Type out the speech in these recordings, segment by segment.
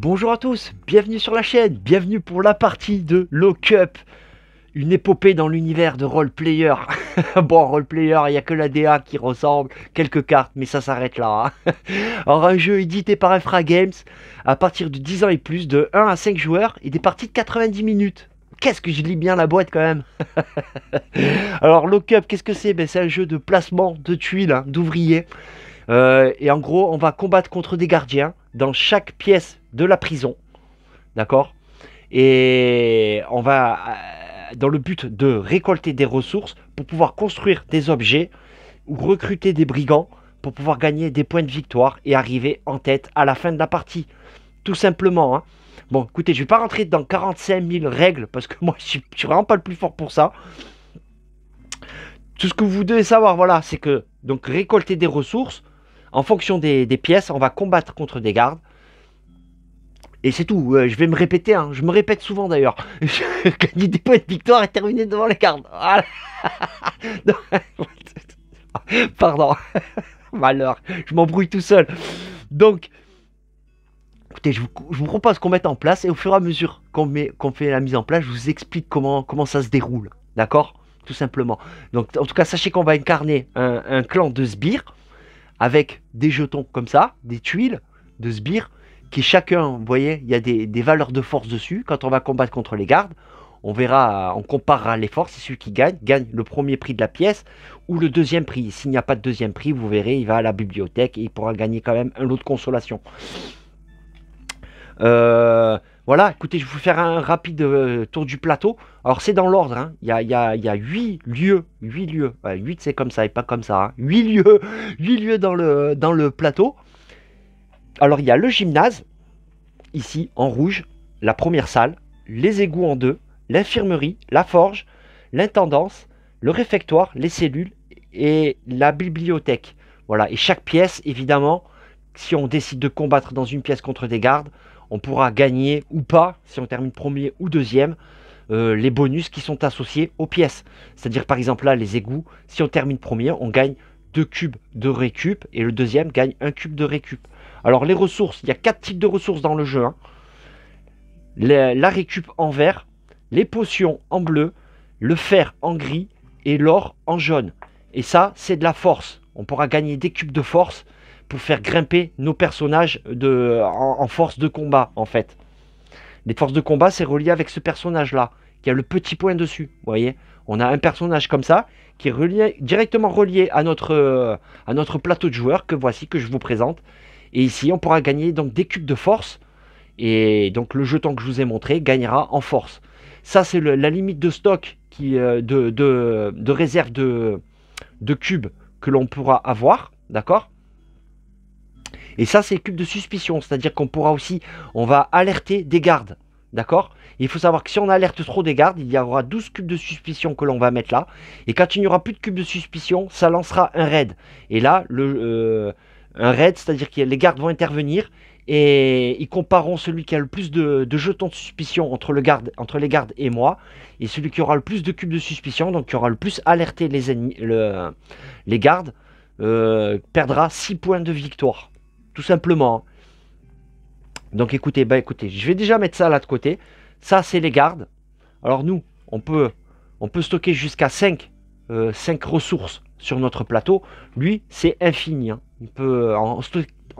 Bonjour à tous, bienvenue sur la chaîne, bienvenue pour la partie de Lock Up, une épopée dans l'univers de roleplayer. Bon, roleplayer, il n'y a que la DA qui ressemble, quelques cartes, mais ça s'arrête là. Hein. Alors, un jeu édité par Infra Games, à partir de 10 ans et plus, de 1 à 5 joueurs, et des parties de 90 minutes. Qu'est-ce que je lis bien la boîte quand même. Alors, Lock Up, qu'est-ce que c'est? Ben, c'est un jeu de placement de tuiles, hein, d'ouvriers. Et en gros, on va combattre contre des gardiens dans chaque pièce de la prison, d'accord? Et on va dans le but de récolter des ressources pour pouvoir construire des objets ou recruter des brigands pour pouvoir gagner des points de victoire et arriver en tête à la fin de la partie, tout simplement, hein. Bon, écoutez, je vais pas rentrer dans 45 000 règles parce que moi je suis vraiment pas le plus fort pour ça. Tout ce que vous devez savoir, voilà, c'est que donc récolter des ressources en fonction des pièces, on va combattre contre des gardes. Et c'est tout, je vais me répéter, hein. Je me répète souvent d'ailleurs. Gagner des points de victoire et terminer devant les gardes. Voilà. Pardon, malheur, je m'embrouille tout seul. Donc, écoutez, je vous propose qu'on mette en place et au fur et à mesure qu'on fait la mise en place, je vous explique comment ça se déroule. D'accord? Tout simplement. Donc, en tout cas, sachez qu'on va incarner un clan de sbires avec des jetons comme ça, des tuiles de sbires, qui chacun, vous voyez, il y a des valeurs de force dessus. Quand on va combattre contre les gardes, on verra, on comparera les forces, et celui qui gagne le premier prix de la pièce ou le deuxième prix. S'il n'y a pas de deuxième prix, vous verrez, il va à la bibliothèque et il pourra gagner quand même un lot de consolation. Voilà, écoutez, je vais vous faire un rapide tour du plateau. Alors c'est dans l'ordre, hein. Il y a 8 lieux, 8 lieux, ouais, 8 c'est comme ça et pas comme ça, hein. 8 lieux dans le plateau. Alors il y a le gymnase, ici en rouge, la première salle, les égouts en 2, l'infirmerie, la forge, l'intendance, le réfectoire, les cellules et la bibliothèque. Voilà, et chaque pièce, évidemment, si on décide de combattre dans une pièce contre des gardes, on pourra gagner ou pas, si on termine premier ou deuxième, les bonus qui sont associés aux pièces. C'est-à-dire par exemple là, les égouts, si on termine premier, on gagne 2 cubes de récup et le deuxième gagne 1 cube de récup. Alors les ressources, il y a 4 types de ressources dans le jeu, hein. La récup en vert, les potions en bleu, le fer en gris et l'or en jaune. Et ça, c'est de la force. On pourra gagner des cubes de force pour faire grimper nos personnages en force de combat, en fait. Les forces de combat, c'est relié avec ce personnage-là, qui a le petit point dessus. Vous voyez, on a un personnage comme ça, qui est directement relié à notre plateau de joueurs, que voici, que je vous présente. Et ici, on pourra gagner donc des cubes de force. Et donc, le jeton que je vous ai montré gagnera en force. Ça, c'est la limite de stock de réserve de cubes que l'on pourra avoir. D'accord? Et ça, c'est les cubes de suspicion. C'est-à-dire qu'on pourra aussi, on va alerter des gardes. D'accord? Il faut savoir que si on alerte trop des gardes, il y aura 12 cubes de suspicion que l'on va mettre là. Et quand il n'y aura plus de cubes de suspicion, ça lancera un raid. Et là, un raid, c'est-à-dire que les gardes vont intervenir et ils compareront celui qui a le plus de jetons de suspicion entre les gardes et moi. Et celui qui aura le plus de cubes de suspicion, donc qui aura le plus alerté les ennemis, les gardes, perdra 6 points de victoire. Tout simplement. Donc écoutez, je vais déjà mettre ça là de côté. Ça, c'est les gardes. Alors nous, on peut stocker jusqu'à 5 ressources sur notre plateau. Lui, c'est infini, hein. Il peut en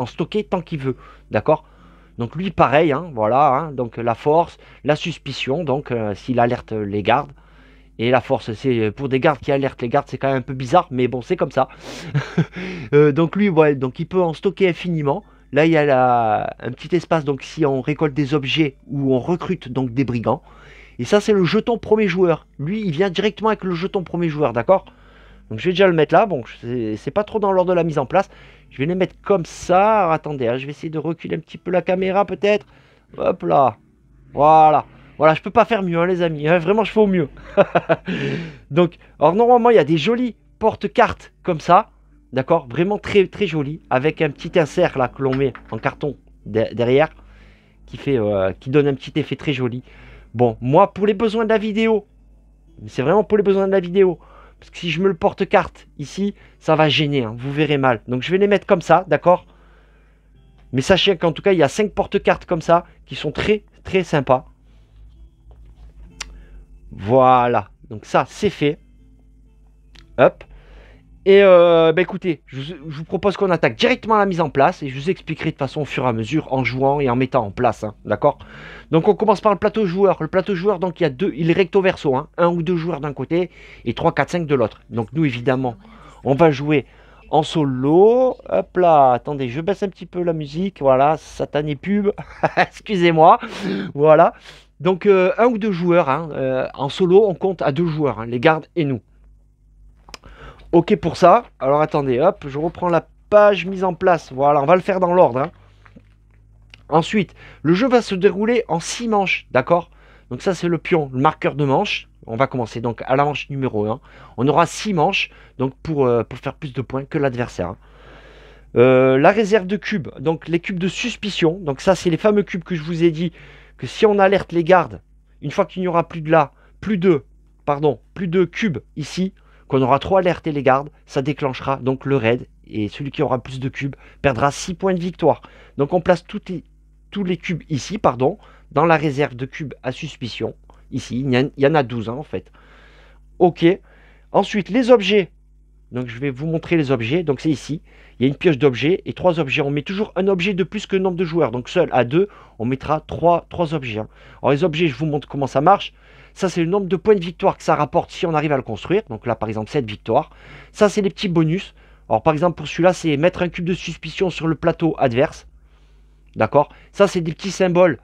stocker tant qu'il veut. D'accord? Donc lui, pareil, hein, voilà. Hein, donc la force, la suspicion, donc s'il alerte les gardes. Et la force, c'est pour des gardes qui alertent les gardes, c'est quand même un peu bizarre, mais bon, c'est comme ça. Donc lui, ouais, donc il peut en stocker infiniment. Là, il y a un petit espace, donc si on récolte des objets ou on recrute donc des brigands. Et ça, c'est le jeton premier joueur. Lui, il vient directement avec le jeton premier joueur, d'accord? Donc je vais déjà le mettre là. Bon, c'est pas trop dans l'ordre de la mise en place. Je vais les mettre comme ça. Alors, attendez, hein, je vais essayer de reculer un petit peu la caméra peut-être. Hop là. Voilà. Voilà, je peux pas faire mieux, hein, les amis. Hein, vraiment, je fais au mieux. Donc, alors normalement, il y a des jolies porte-cartes comme ça. D'accord? Vraiment très très joli. Avec un petit insert là que l'on met en carton derrière. Qui donne un petit effet très joli. Bon, moi, pour les besoins de la vidéo. C'est vraiment pour les besoins de la vidéo. Parce que si je me le porte-carte ici, ça va gêner. Hein, vous verrez mal. Donc, je vais les mettre comme ça. D'accord? Mais sachez qu'en tout cas, il y a 5 porte-cartes comme ça. Qui sont très très sympas. Voilà. Donc ça, c'est fait. Hop. Et bah écoutez, je vous propose qu'on attaque directement la mise en place et je vous expliquerai de façon au fur et à mesure en jouant et en mettant en place, hein, d'accord? Donc on commence par le plateau joueur. Le plateau joueur, donc il est recto verso, hein, un ou deux joueurs d'un côté et 3, 4, 5 de l'autre. Donc nous évidemment, on va jouer en solo. Hop là, attendez, je baisse un petit peu la musique, voilà, satané pub, excusez-moi, voilà. Donc un ou deux joueurs, hein, en solo on compte à deux joueurs, hein, les gardes et nous. Ok pour ça. Alors attendez, hop, je reprends la page mise en place. Voilà, on va le faire dans l'ordre. Hein. Ensuite, le jeu va se dérouler en 6 manches, d'accord? Donc ça c'est le pion, le marqueur de manche. On va commencer donc à la manche numéro 1. On aura 6 manches, donc pour faire plus de points que l'adversaire. Hein. La réserve de cubes, donc les cubes de suspicion. Donc ça c'est les fameux cubes que je vous ai dit que si on alerte les gardes, une fois qu'il n'y aura plus plus de cubes ici, qu'on aura trop alerté les gardes, ça déclenchera donc le raid. Et celui qui aura plus de cubes perdra 6 points de victoire. Donc on place tous les cubes ici, dans la réserve de cubes à suspicion. Ici, il y en a 12 hein, en fait. Ok. Ensuite, les objets. Donc je vais vous montrer les objets. Donc c'est ici. Il y a une pioche d'objets et 3 objets. On met toujours un objet de plus que le nombre de joueurs. Donc seul à 2, on mettra 3 objets. Hein. Alors les objets, je vous montre comment ça marche. Ça, c'est le nombre de points de victoire que ça rapporte si on arrive à le construire. Donc là, par exemple, 7 victoires. Ça, c'est les petits bonus. Alors par exemple, pour celui-là, c'est mettre un cube de suspicion sur le plateau adverse. D'accord? Ça, c'est des petits symboles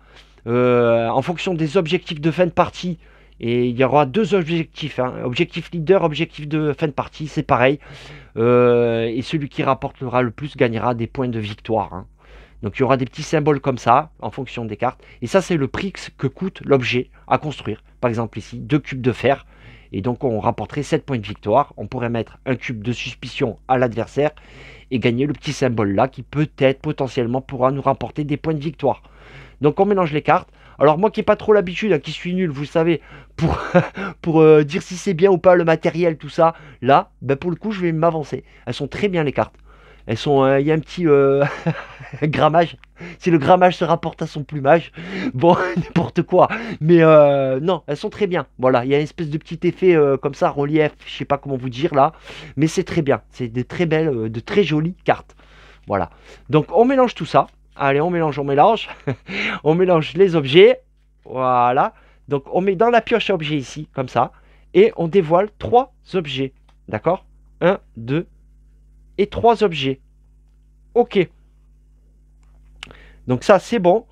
en fonction des objectifs de fin de partie. Et il y aura 2 objectifs. Hein. Objectif leader, objectif de fin de partie, c'est pareil. Et celui qui rapportera le plus gagnera des points de victoire. Hein. Donc il y aura des petits symboles comme ça, en fonction des cartes. Et ça, c'est le prix que coûte l'objet à construire. Par exemple ici, 2 cubes de fer. Et donc on rapporterait 7 points de victoire. On pourrait mettre un cube de suspicion à l'adversaire et gagner le petit symbole là qui peut-être potentiellement pourra nous rapporter des points de victoire. Donc on mélange les cartes. Alors moi qui n'ai pas trop l'habitude, hein, qui suis nul, vous le savez, pour dire si c'est bien ou pas le matériel, tout ça, là, ben pour le coup je vais m'avancer. Elles sont très bien les cartes. Elles sont, il y a un petit grammage. Si le grammage se rapporte à son plumage, bon, n'importe quoi. Mais non, elles sont très bien. Voilà, il y a une espèce de petit effet comme ça, relief, je sais pas comment vous dire là. Mais c'est très bien. C'est de très belles, de très jolies cartes. Voilà. Donc on mélange tout ça. Allez, on mélange, on mélange. On mélange les objets. Voilà. Donc on met dans la pioche à objets ici, comme ça. Et on dévoile 3 objets. D'accord? 1, 2 et 3 objets. Ok. Donc ça, c'est bon.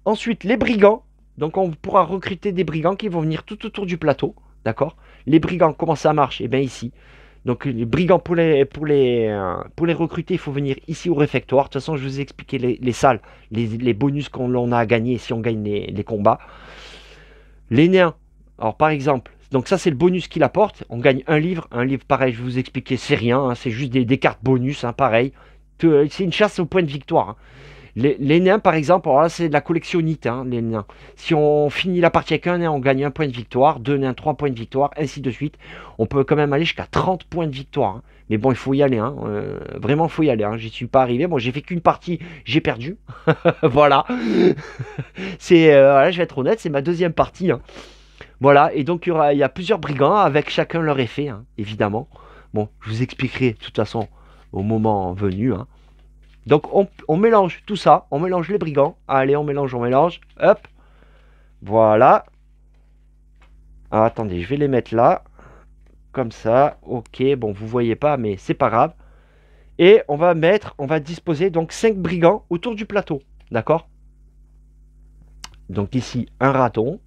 Ensuite, les brigands. Donc on pourra recruter des brigands qui vont venir tout autour du plateau. D'accord? Les brigands, comment ça marche? Eh bien ici. Donc les brigands, pour les recruter, il faut venir ici au réfectoire. De toute façon, je vous ai expliqué les salles, les bonus qu'on a à gagner si on gagne les combats. Les nains, alors par exemple, donc ça c'est le bonus qu'il apporte. On gagne un livre pareil, je vais vous expliquer, c'est rien, hein, c'est juste des cartes bonus, hein, pareil. C'est une chasse au point de victoire. Hein. Les nains, par exemple, alors là, c'est de la collectionnite, hein, les nains. Si on finit la partie avec un nain, on gagne un point de victoire, 2 nains, 3 points de victoire, ainsi de suite. On peut quand même aller jusqu'à 30 points de victoire. Hein. Mais bon, il faut y aller, hein. Vraiment, il faut y aller. Hein. J'y suis pas arrivé. Bon, j'ai fait qu'une partie, j'ai perdu. Voilà. Voilà, je vais être honnête, c'est ma deuxième partie. Hein. Voilà, et donc il y a plusieurs brigands avec chacun leur effet, hein, évidemment. Bon, je vous expliquerai de toute façon au moment venu. Hein. Donc on mélange tout ça, on mélange les brigands. Allez, on mélange, hop. Voilà. Alors, attendez, je vais les mettre là. Comme ça, ok, bon, vous voyez pas, mais c'est pas grave. Et on va disposer donc 5 brigands autour du plateau. D'accord? Donc ici, un raton.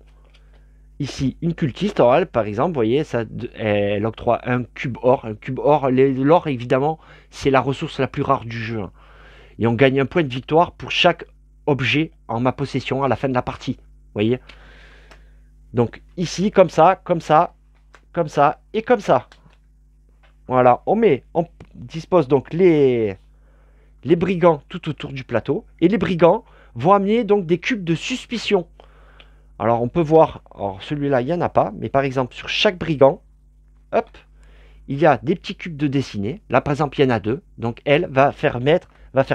Ici, une cultiste, alors elle, par exemple, vous voyez, ça, elle octroie un cube or. Un cube or, l'or, évidemment, c'est la ressource la plus rare du jeu, hein. Et on gagne un point de victoire pour chaque objet en ma possession à la fin de la partie. Vous voyez? Donc ici, comme ça, comme ça, comme ça et comme ça. Voilà, on dispose donc les brigands tout autour du plateau. Et les brigands vont amener donc des cubes de suspicion. Alors on peut voir, alors celui-là il n'y en a pas, mais par exemple sur chaque brigand, hop, il y a des petits cubes de dessinée. Là par exemple il y en a deux, donc elle va faire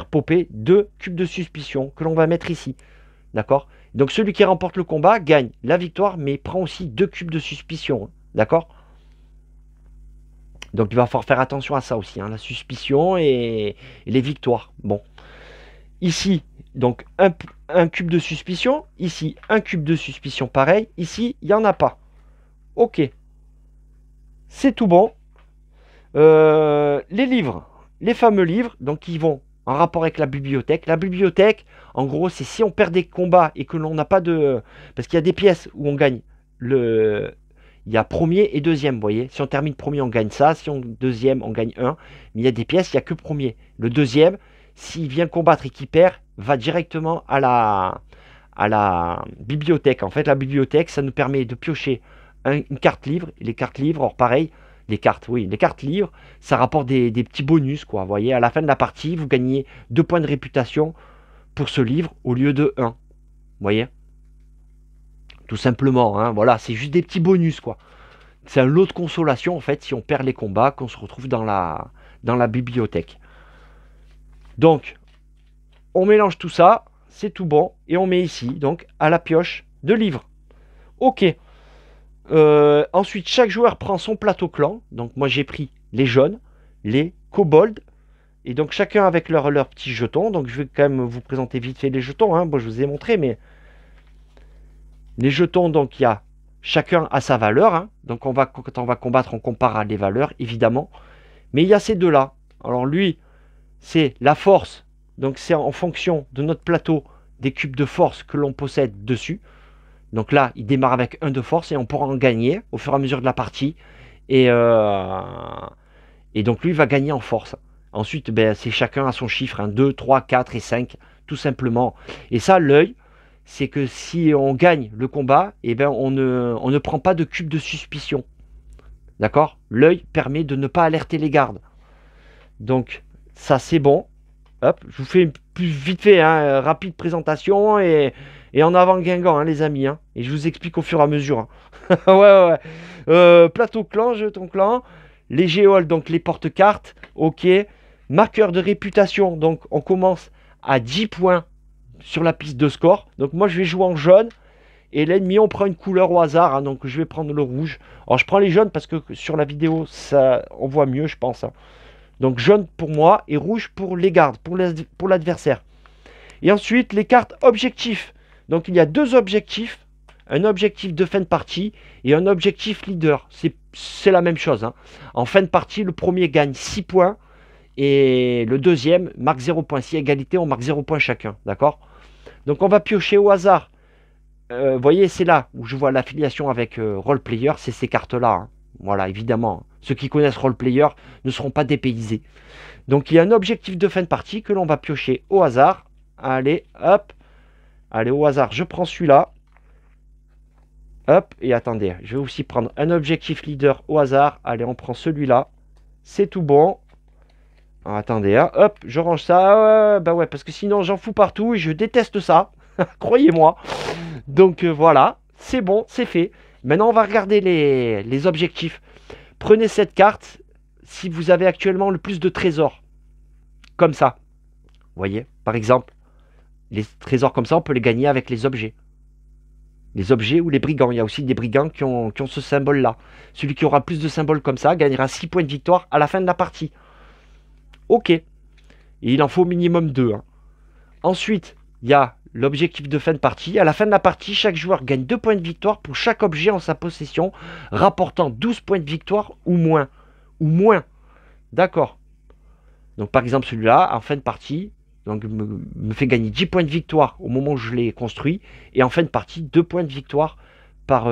popper deux cubes de suspicion que l'on va mettre ici. D'accord? Donc celui qui remporte le combat gagne la victoire, mais prend aussi deux cubes de suspicion. D'accord? Donc il va falloir faire attention à ça aussi, hein, la suspicion et les victoires. Bon. Ici, donc un cube de suspicion. Ici, un cube de suspicion pareil. Ici, il n'y en a pas. Ok. C'est tout bon. Les livres. Les fameux livres, donc ils vont en rapport avec la bibliothèque. La bibliothèque, en gros, c'est si on perd des combats et que l'on n'a pas de... Parce qu'il y a des pièces où on gagne le... Il y a premier et deuxième, vous voyez. Si on termine premier, on gagne ça. Si on deuxième, on gagne un. Mais il y a des pièces, il n'y a que premier. Le deuxième, s'il vient combattre et qu'il perd, va directement à la bibliothèque. En fait, la bibliothèque, ça nous permet de piocher une carte livre. Et les cartes livres, or pareil, les cartes livres, ça rapporte des petits bonus, quoi. Vous voyez, à la fin de la partie, vous gagnez 2 points de réputation pour ce livre au lieu de 1. Vous voyez? Tout simplement, hein, voilà, c'est juste des petits bonus, quoi. C'est un lot de consolation, en fait, si on perd les combats, qu'on se retrouve dans la bibliothèque. Donc, on mélange tout ça, c'est tout bon, et on met ici, donc, à la pioche de livres. Ok. Ensuite, chaque joueur prend son plateau clan. Donc, moi, j'ai pris les jaunes, les kobolds, et donc chacun avec leur petits jetons. Donc, je vais quand même vous présenter vite fait les jetons, hein. Bon, je vous ai montré, mais les jetons, donc, il y a chacun à sa valeur, hein. Donc, quand on va combattre, on compare à les valeurs, évidemment. Mais il y a ces deux-là. Alors, lui, c'est la force. Donc, c'est en fonction de notre plateau des cubes de force que l'on possède dessus. Donc là, il démarre avec 1 de force et on pourra en gagner au fur et à mesure de la partie. Et donc lui, il va gagner en force. Ensuite, ben, c'est chacun à son chiffre, hein, 2, 3, 4 et 5, tout simplement. Et ça, l'œil, c'est que si on gagne le combat, eh ben, on ne prend pas de cube de suspicion. D'accord? L'œil permet de ne pas alerter les gardes. Donc, ça, c'est bon. Hop, je vous fais une plus vite fait, hein, rapide présentation et en avant Guingamp, hein, les amis. Hein, et je vous explique au fur et à mesure. Hein. Ouais. Plateau clan, jeton clan. Les géoles, donc les porte-cartes. Ok. Marqueur de réputation. Donc on commence à 10 points sur la piste de score. Donc moi je vais jouer en jaune. Et l'ennemi, on prend une couleur au hasard. Hein, donc je vais prendre le rouge. Alors je prends les jaunes parce que sur la vidéo, ça, on voit mieux, je pense. Hein. Donc jaune pour moi et rouge pour les gardes, pour l'adversaire. Et ensuite, les cartes objectifs. Donc il y a 2 objectifs. Un objectif de fin de partie et un objectif leader. C'est la même chose. Hein. En fin de partie, le premier gagne 6 points et le deuxième marque 0 points. Si égalité, on marque 0 points chacun. D'accord? Donc on va piocher au hasard. Vous voyez, c'est là où je vois l'affiliation avec Roleplayer. C'est ces cartes-là. Hein. Voilà, évidemment. Ceux qui connaissent Roleplayer ne seront pas dépaysés. Donc il y a un objectif de fin de partie que l'on va piocher au hasard. Allez, hop. Allez, au hasard, je prends celui-là. Hop, et attendez, je vais aussi prendre un objectif leader au hasard. Allez, on prend celui-là. C'est tout bon. Alors, attendez, hein. Hop, je range ça. Bah ouais, parce que sinon j'en fous partout et je déteste ça. Croyez-moi. Donc voilà, c'est bon, c'est fait. Maintenant, on va regarder les objectifs. Prenez cette carte si vous avez actuellement le plus de trésors. Comme ça. Vous voyez, par exemple, les trésors comme ça, on peut les gagner avec les objets. Les objets ou les brigands. Il y a aussi des brigands qui ont ce symbole-là. Celui qui aura plus de symboles comme ça gagnera 6 points de victoire à la fin de la partie. Ok. Et il en faut au minimum 2. Hein. Ensuite, il y a l'objectif de fin de partie. À la fin de la partie, chaque joueur gagne 2 points de victoire pour chaque objet en sa possession, rapportant 12 points de victoire ou moins. Ou moins. D'accord. Donc par exemple celui-là, en fin de partie, donc me fait gagner 10 points de victoire au moment où je l'ai construit, et en fin de partie, 2 points de victoire par,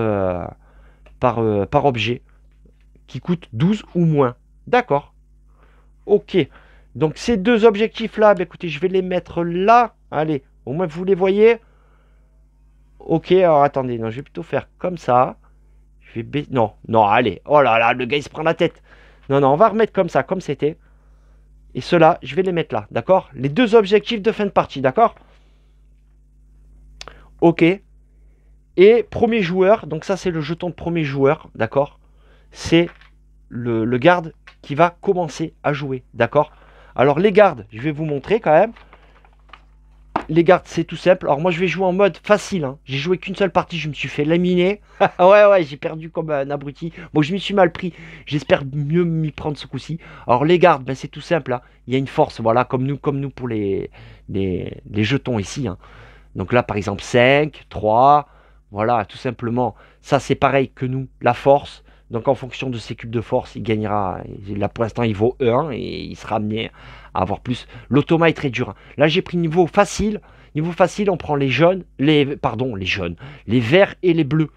par objet, qui coûte 12 ou moins. D'accord. Ok. Donc ces deux objectifs-là, bah, écoutez, je vais les mettre là. Allez, au moins vous les voyez. Ok, alors attendez, non, je vais plutôt faire comme ça. Je vais baisser. Non, non, allez. Oh là là, le gars il se prend la tête. Non, non, on va remettre comme ça, comme c'était. Et ceux-là, je vais les mettre là, d'accord? Les deux objectifs de fin de partie, d'accord? Ok. Et premier joueur, donc ça c'est le jeton de premier joueur, d'accord? C'est le garde qui va commencer à jouer, d'accord? Alors les gardes, je vais vous montrer quand même. Les gardes, c'est tout simple. Alors moi je vais jouer en mode facile, hein. J'ai joué qu'une seule partie, je me suis fait laminer. Ouais, j'ai perdu comme un abruti. Bon, je m'y suis mal pris. J'espère mieux m'y prendre ce coup-ci. Alors les gardes, ben, c'est tout simple, hein. Il y a une force, voilà, comme nous pour les jetons ici, hein. Donc là, par exemple, 5, 3, voilà, tout simplement. Ça, c'est pareil que nous, la force. Donc en fonction de ses cubes de force, il gagnera. Là, pour l'instant, il vaut 1 et il sera amené à avoir plus. L'automa est très dur, hein. Là, j'ai pris niveau facile. Niveau facile, on prend les jaunes, les jaunes, les verts et les bleus.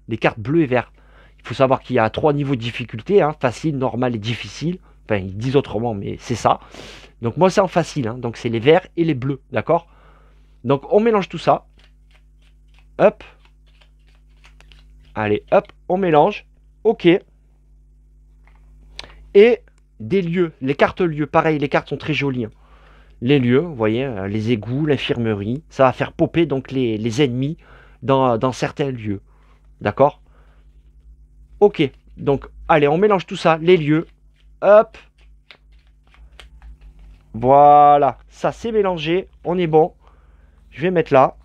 Les cartes bleues et vertes. Il faut savoir qu'il y a 3 niveaux de difficulté, hein, facile, normal et difficile. Enfin, ils disent autrement, mais c'est ça. Donc moi, c'est en facile, hein. Donc c'est les verts et les bleus, d'accord? Donc on mélange tout ça. Hop. Allez, hop, on mélange. Ok. Et des lieux. Les cartes lieux, pareil, les cartes sont très jolies, hein. Les lieux, vous voyez, les égouts, l'infirmerie. Ça va faire popper donc les ennemis dans certains lieux. D'accord? Ok. Donc, allez, on mélange tout ça. Les lieux. Hop. Voilà. Ça, c'est mélangé. On est bon. Je vais mettre là.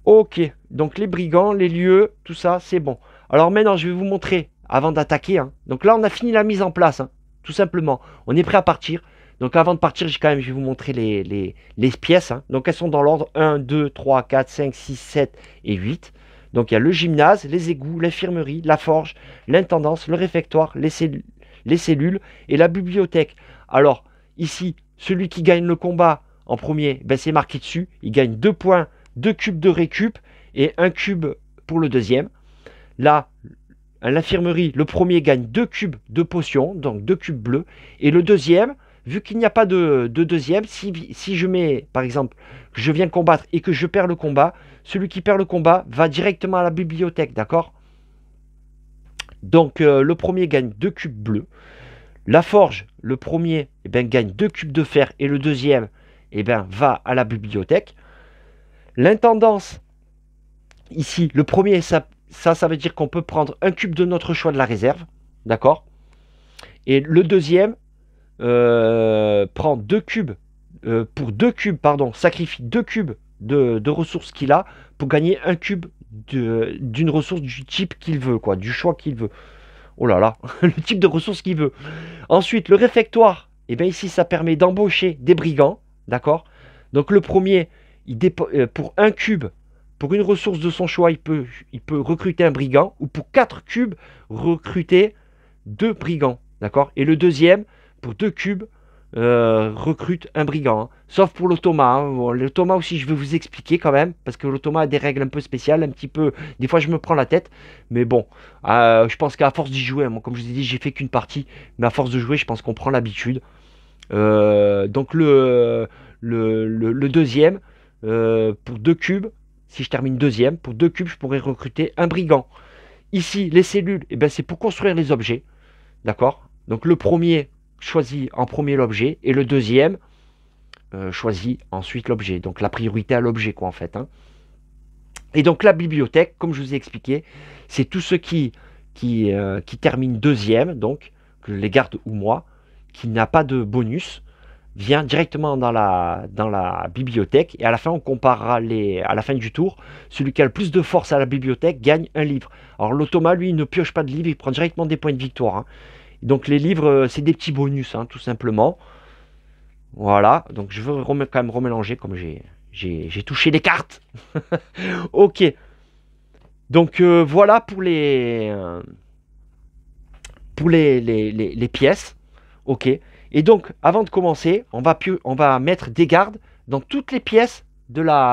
Ok, donc les brigands, les lieux, tout ça, c'est bon. Alors maintenant, je vais vous montrer, avant d'attaquer, hein. Donc là, on a fini la mise en place, hein, tout simplement. On est prêt à partir. Donc avant de partir, je vais vous montrer les pièces, hein. Donc elles sont dans l'ordre 1, 2, 3, 4, 5, 6, 7 et 8. Donc il y a le gymnase, les égouts, l'infirmerie, la forge, l'intendance, le réfectoire, les cellules et la bibliothèque. Alors ici, celui qui gagne le combat en premier, ben, c'est marqué dessus. Il gagne 2 points, 2 cubes de récup et 1 cube pour le deuxième. Là, à l'infirmerie, le premier gagne 2 cubes de potions, donc 2 cubes bleus. Et le deuxième, vu qu'il n'y a pas de deuxième, si je mets, par exemple, que je viens combattre et que je perds le combat, celui qui perd le combat va directement à la bibliothèque, d'accord? Donc le premier gagne 2 cubes bleus. La forge, le premier eh ben, gagne 2 cubes de fer et le deuxième eh ben, va à la bibliothèque. L'intendance, ici, le premier, ça veut dire qu'on peut prendre un cube de notre choix de la réserve. D'accord? Et le deuxième prend 2 cubes, pour 2 cubes, pardon, sacrifie 2 cubes de ressources qu'il a pour gagner un cube d'une ressource du type qu'il veut, quoi, du choix qu'il veut. Oh là là, le type de ressources qu'il veut. Ensuite, le réfectoire, et bien ici, ça permet d'embaucher des brigands. D'accord? Donc le premier, pour un cube, pour une ressource de son choix, il peut recruter un brigand, ou pour 4 cubes, recruter 2 brigands. D'accord? Et le deuxième, pour 2 cubes, recrute un brigand, hein. Sauf pour l'automa, hein. Bon, l'automa aussi, je vais vous expliquer quand même, parce que l'automa a des règles un peu spéciales, un petit peu. Des fois, je me prends la tête, mais bon, je pense qu'à force d'y jouer, moi, comme je vous ai dit, j'ai fait qu'une partie, mais à force de jouer, je pense qu'on prend l'habitude. Donc le deuxième, pour 2 cubes, si je termine deuxième, pour 2 cubes, je pourrais recruter un brigand. Ici, les cellules, eh ben, c'est pour construire les objets. D'accord? Donc le premier choisit en premier l'objet et le deuxième choisit ensuite l'objet. Donc la priorité à l'objet, quoi, en fait, hein. Et donc la bibliothèque, comme je vous ai expliqué, c'est tous ceux qui terminent deuxième, donc que les gardes ou moi, qui n'a pas de bonus, vient directement dans la bibliothèque. Et à la fin, on comparera à la fin du tour. Celui qui a le plus de force à la bibliothèque gagne un livre. Alors l'automa, lui, il ne pioche pas de livre, il prend directement des points de victoire, hein. Donc les livres, c'est des petits bonus, hein, tout simplement. Voilà, donc je veux quand même remélanger comme j'ai touché les cartes. Ok, donc voilà pour les pièces. Ok, Et donc, avant de commencer, on va mettre des gardes dans toutes les pièces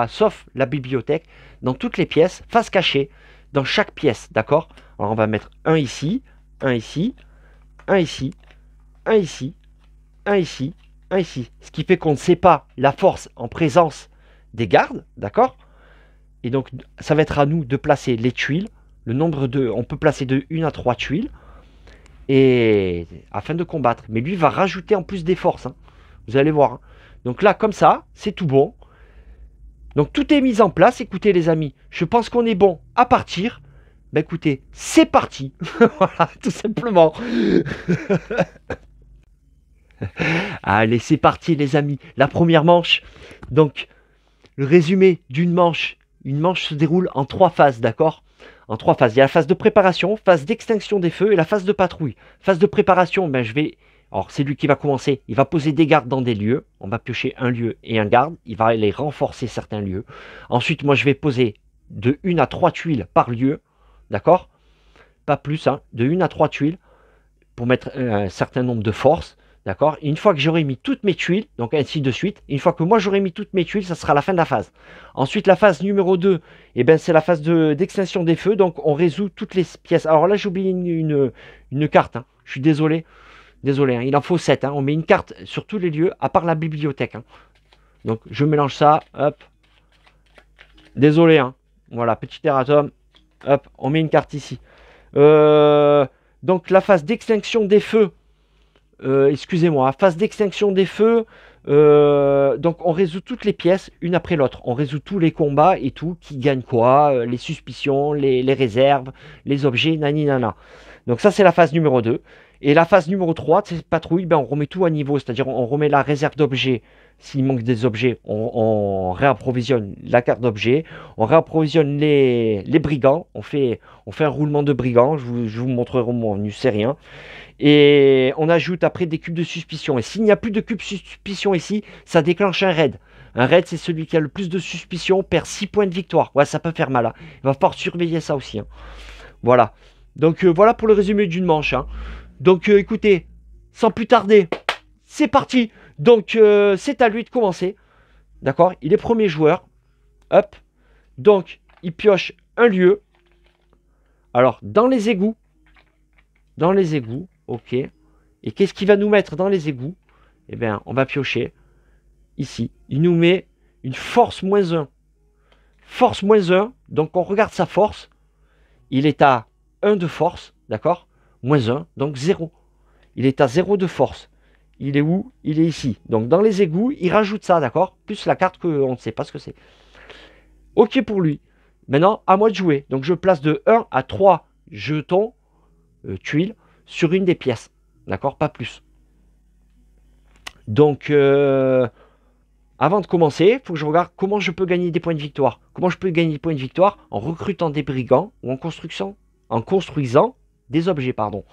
sauf la bibliothèque, dans toutes les pièces, face cachée, dans chaque pièce, d'accord? Alors, on va mettre un ici, un ici, un ici, un ici, un ici, un ici. Ce qui fait qu'on ne sait pas la force en présence des gardes, d'accord? Et donc, ça va être à nous de placer les tuiles. On peut placer de 1 à 3 tuiles et afin de combattre. Mais lui va rajouter en plus des forces, hein. Vous allez voir, hein. Donc là, comme ça, c'est tout bon. Donc tout est mis en place. Écoutez les amis, je pense qu'on est bon à partir. Ben écoutez, c'est parti. Voilà, tout simplement. Allez, c'est parti les amis. La première manche. Donc, le résumé d'une manche. Une manche se déroule en 3 phases, d'accord? En 3 phases. Il y a la phase de préparation, phase d'extinction des feux et la phase de patrouille. Phase de préparation, ben alors c'est lui qui va commencer. Il va poser des gardes dans des lieux. On va piocher un lieu et un garde. Il va aller renforcer certains lieux. Ensuite, moi je vais poser de 1 à 3 tuiles par lieu. D'accord? Pas plus, hein. De 1 à 3 tuiles pour mettre un certain nombre de forces. D'accord? Une fois que j'aurai mis toutes mes tuiles, donc ainsi de suite, une fois que moi j'aurai mis toutes mes tuiles, ça sera la fin de la phase. Ensuite, la phase numéro 2, eh ben, c'est la phase d'extinction des feux, donc on résout toutes les pièces. Alors là, j'ai oublié une carte, hein. Je suis désolé, hein. Il en faut 7, hein. On met une carte sur tous les lieux, à part la bibliothèque, hein. Donc je mélange ça, hop. Désolé, hein. Voilà, petit erratum, hop, on met une carte ici. Donc la phase d'extinction des feux, excusez-moi, phase d'extinction des feux, donc on résout toutes les pièces une après l'autre, on résout tous les combats et tout, qui gagne quoi, les suspicions, les réserves, les objets, nani nana. Donc ça c'est la phase numéro 2. Et la phase numéro 3, c'est patrouille, ben on remet tout à niveau, c'est-à-dire on remet la réserve d'objets. S'il manque des objets, on réapprovisionne la carte d'objets, on réapprovisionne les brigands, on fait un roulement de brigands, je vous montrerai mon menu, c'est rien. Et on ajoute après des cubes de suspicion. Et s'il n'y a plus de cubes de suspicion ici, ça déclenche un raid. Un raid, c'est celui qui a le plus de suspicion, perd 6 points de victoire. Ouais, ça peut faire mal, hein. Il va falloir surveiller ça aussi, hein. Voilà. Donc voilà pour le résumé d'une manche, hein. Donc écoutez, sans plus tarder, c'est parti. Donc c'est à lui de commencer. D'accord? Il est premier joueur. Hop. Donc il pioche un lieu. Alors dans les égouts. Dans les égouts. Ok. Et qu'est-ce qu'il va nous mettre dans les égouts? Eh bien, on va piocher. Ici. Il nous met une force -1. Force -1. Donc on regarde sa force. Il est à 1 de force. D'accord? -1. Donc 0. Il est à 0 de force. Il est où? Il est ici. Donc dans les égouts, il rajoute ça, d'accord? Plus la carte qu'on ne sait pas ce que c'est. Ok pour lui. Maintenant, à moi de jouer. Donc je place de 1 à 3 jetons, tuiles, sur une des pièces. D'accord? Pas plus. Donc, avant de commencer, il faut que je regarde comment je peux gagner des points de victoire. Comment je peux gagner des points de victoire? En recrutant des brigands ou en construisant des objets, pardon.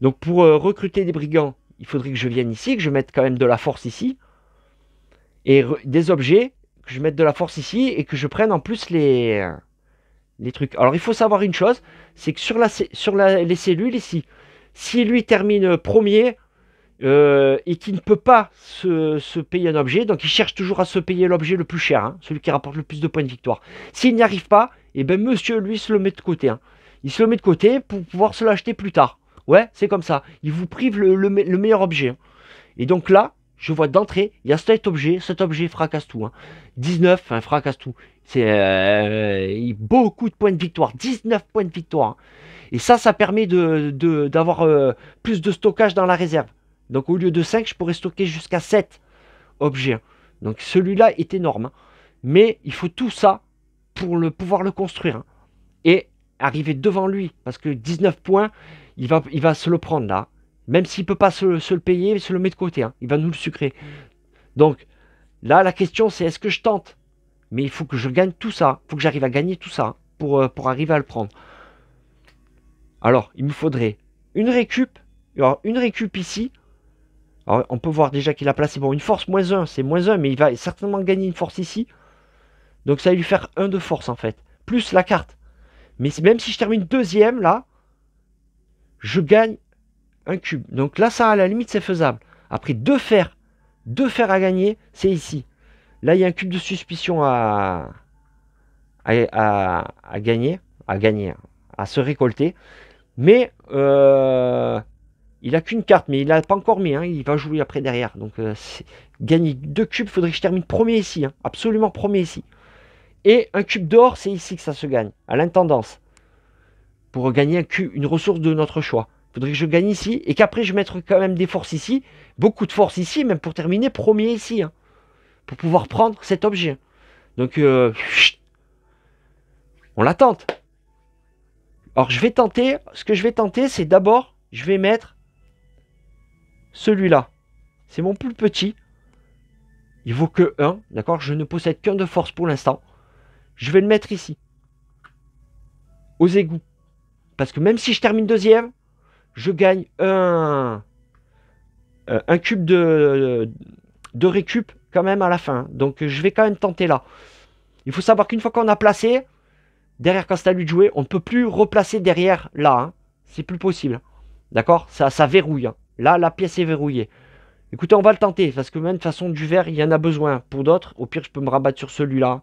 Donc pour recruter des brigands, il faudrait que je vienne ici, que je mette quand même de la force ici. Et des objets, que je mette de la force ici et que je prenne en plus les trucs. Alors il faut savoir une chose, c'est que sur les cellules ici, si lui termine premier et qu'il ne peut pas se payer un objet, donc il cherche toujours à se payer l'objet le plus cher, hein, celui qui rapporte le plus de points de victoire. S'il n'y arrive pas, et ben monsieur lui se le met de côté, hein. Il se le met de côté pour pouvoir se l'acheter plus tard. Ouais, c'est comme ça. Il vous prive le meilleur objet, hein. Et donc là, je vois d'entrée, il y a cet objet fracasse tout, hein. 19, enfin fracasse tout. C'est beaucoup de points de victoire, 19 points de victoire, hein. Et ça permet d'avoir plus de stockage dans la réserve. Donc au lieu de 5, je pourrais stocker jusqu'à 7 objets, hein. Donc celui-là est énorme, hein. Mais il faut tout ça pour pouvoir le construire, hein. Et arriver devant lui, parce que 19 points, il va se le prendre là. Même s'il ne peut pas se le payer, il se le met de côté, hein. Il va nous le sucrer. Donc là, la question c'est est-ce que je tente? Mais il faut que je gagne tout ça. Il faut que j'arrive à gagner tout ça, hein, pour arriver à le prendre. Alors, il me faudrait une récup. Alors, une récup ici. Alors, on peut voir déjà qu'il a placé bon, une force -1. C'est -1, mais il va certainement gagner une force ici. Donc ça va lui faire 1 de force en fait. Plus la carte. Mais même si je termine deuxième là, je gagne un cube. Donc là, ça, à la limite, c'est faisable. Après, deux fers à gagner, c'est ici. Là, il y a un cube de suspicion à gagner, à se récolter. Mais il a qu'une carte, mais il n'a pas encore mis. Hein, il va jouer après derrière. Donc, gagner 2 cubes, il faudrait que je termine premier ici. Hein, absolument premier ici. Et un cube d'or, c'est ici que ça se gagne, à l'intendance. Pour gagner une ressource de notre choix. Il faudrait que je gagne ici et qu'après je mette quand même des forces ici. Beaucoup de forces ici, même pour terminer premier ici. Hein, pour pouvoir prendre cet objet. Donc, on la tente. Alors, je vais tenter. Ce que je vais tenter, c'est d'abord, je vais mettre celui-là. C'est mon plus petit. Il vaut que 1. D'accord? Je ne possède qu'un de force pour l'instant. Je vais le mettre ici. Aux égouts. Parce que même si je termine deuxième, je gagne un cube de récup quand même à la fin. Donc je vais quand même tenter là. Il faut savoir qu'une fois qu'on a placé, derrière quand c'est à lui de jouer, on ne peut plus replacer derrière là. Hein. C'est plus possible. D'accord? Ça verrouille. Hein. Là, la pièce est verrouillée. Écoutez, on va le tenter. Parce que même de toute façon, du vert, il y en a besoin. Pour d'autres, au pire, je peux me rabattre sur celui-là.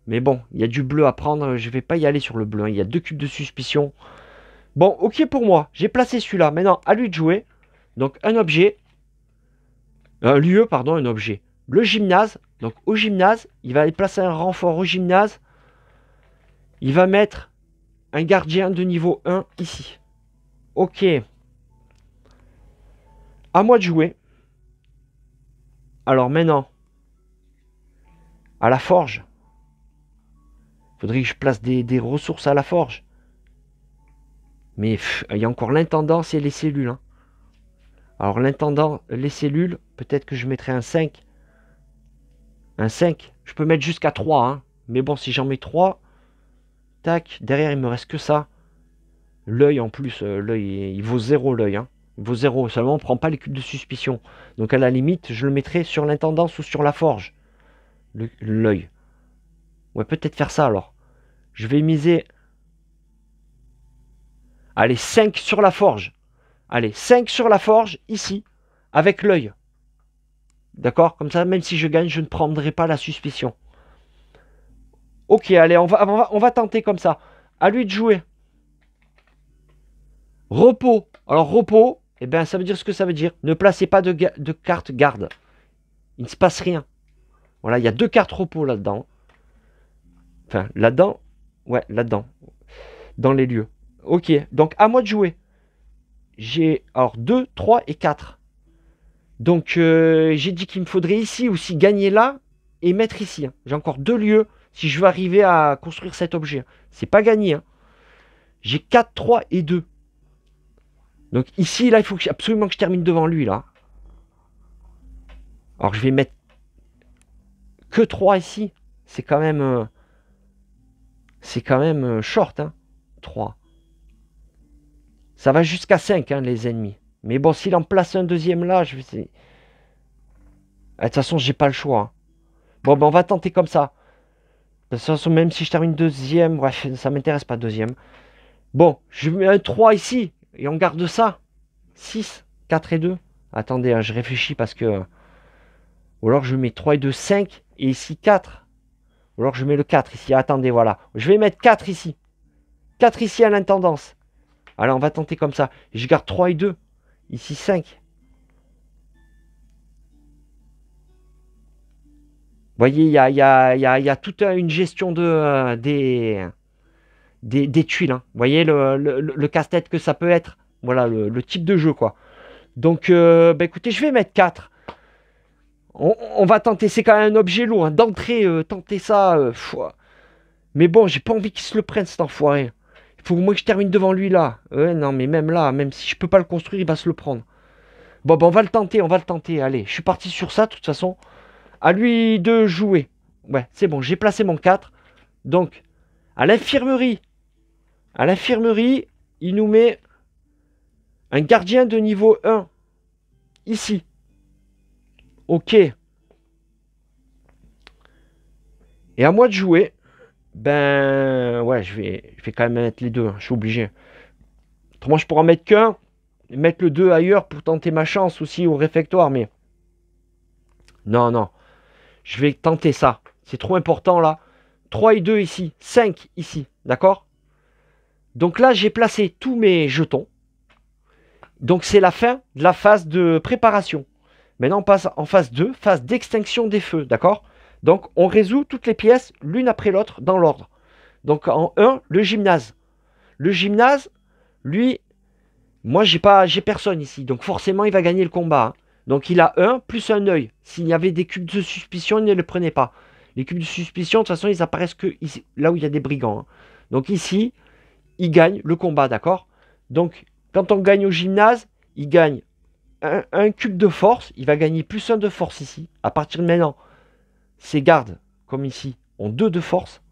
Mais bon, il y a du bleu à prendre. Je ne vais pas y aller sur le bleu. Hein. Il y a 2 cubes de suspicion. Bon, ok pour moi. J'ai placé celui-là. Maintenant, à lui de jouer. Donc, un objet. Un lieu, pardon, un objet. Le gymnase. Donc, au gymnase, il va aller placer un renfort au gymnase. Il va mettre un gardien de niveau 1 ici. Ok. À moi de jouer. Alors, maintenant, à la forge. Faudrait que je place des ressources à la forge. Mais il y a encore l'intendance et les cellules. Hein. Alors l'intendant, les cellules, peut-être que je mettrai un 5. Un 5. Je peux mettre jusqu'à 3. Hein. Mais bon, si j'en mets 3, tac, derrière il me reste que ça. L'œil en plus, l'œil, il vaut 0 l'œil. Hein. Il vaut 0. Seulement on ne prend pas les cubes de suspicion. Donc à la limite, je le mettrai sur l'intendance ou sur la forge. L'œil. Ouais, peut-être faire ça alors. Je vais miser. Allez, 5 sur la forge. Allez, 5 sur la forge, ici, avec l'œil. D'accord? Comme ça, même si je gagne, je ne prendrai pas la suspicion. Ok, allez, on va tenter comme ça. À lui de jouer. Repos. Alors, repos, eh bien, ça veut dire ce que ça veut dire. Ne placez pas de carte garde. Il ne se passe rien. Voilà, il y a 2 cartes repos là-dedans. Enfin, là-dedans. Ouais, là-dedans. Dans les lieux. Ok, donc à moi de jouer. J'ai alors 2, 3 et 4. Donc j'ai dit qu'il me faudrait ici aussi gagner là et mettre ici. Hein. J'ai encore 2 lieux si je veux arriver à construire cet objet. C'est pas gagné. Hein. J'ai 4, 3 et 2. Donc ici, là, il faut absolument que je termine devant lui, là. Alors je vais mettre que 3 ici. C'est quand même... short, hein. 3. Ça va jusqu'à 5, hein, les ennemis. Mais bon, s'il en place un deuxième là, je vais... De toute façon, j'ai pas le choix. Hein. Bon, ben on va tenter comme ça. De toute façon, même si je termine deuxième, bref, ça m'intéresse pas deuxième. Bon, je mets un 3 ici. Et on garde ça. 6, 4 et 2. Attendez, hein, je réfléchis parce que... Ou alors je mets 3 et 2, 5. Et ici 4. Ou alors je mets le 4 ici. Attendez, voilà. Je vais mettre 4 ici. 4 ici à l'intendance. Alors on va tenter comme ça. Et je garde 3 et 2. Ici 5. Vous voyez, il y a toute une gestion des tuiles. Hein. Vous voyez le casse-tête que ça peut être. Voilà le type de jeu, quoi. Donc, bah, écoutez, je vais mettre 4. On va tenter. C'est quand même un objet lourd. Hein. D'entrée, tenter ça. Mais bon, j'ai pas envie qu'il se le prenne, cet enfoiré. Il faut au moins que je termine devant lui, là. Non, mais même là, même si je peux pas le construire, il va se le prendre. Bon, bah, on va le tenter, Allez, je suis parti sur ça, de toute façon. À lui de jouer. Ouais, c'est bon, j'ai placé mon 4. Donc, à l'infirmerie. À l'infirmerie, il nous met un gardien de niveau 1. Ici. Ok. Et à moi de jouer. Ben, ouais, je vais quand même mettre les deux. Hein, je suis obligé. Autrement, je pourrais en mettre qu'un. mettre le 2 ailleurs pour tenter ma chance aussi au réfectoire, mais... Non, non. Je vais tenter ça. C'est trop important, là. 3 et 2 ici. 5 ici. D'accord? Donc là, j'ai placé tous mes jetons. Donc c'est la fin de la phase de préparation. Maintenant, on passe en phase 2, phase d'extinction des feux. D'accord? Donc, on résout toutes les pièces l'une après l'autre dans l'ordre. Donc, en 1, le gymnase. Le gymnase, lui, moi, j'ai personne ici. Donc, forcément, il va gagner le combat. Hein. Donc, il a 1 plus un œil. S'il y avait des cubes de suspicion, il ne les prenait pas. Les cubes de suspicion, de toute façon, ils apparaissent que ici, là où il y a des brigands. Hein. Donc, ici, il gagne le combat. D'accord? Donc, quand on gagne au gymnase, il gagne un cube de force. Il va gagner plus 1 de force ici. À partir de maintenant, ses gardes, comme ici, ont 2 de force.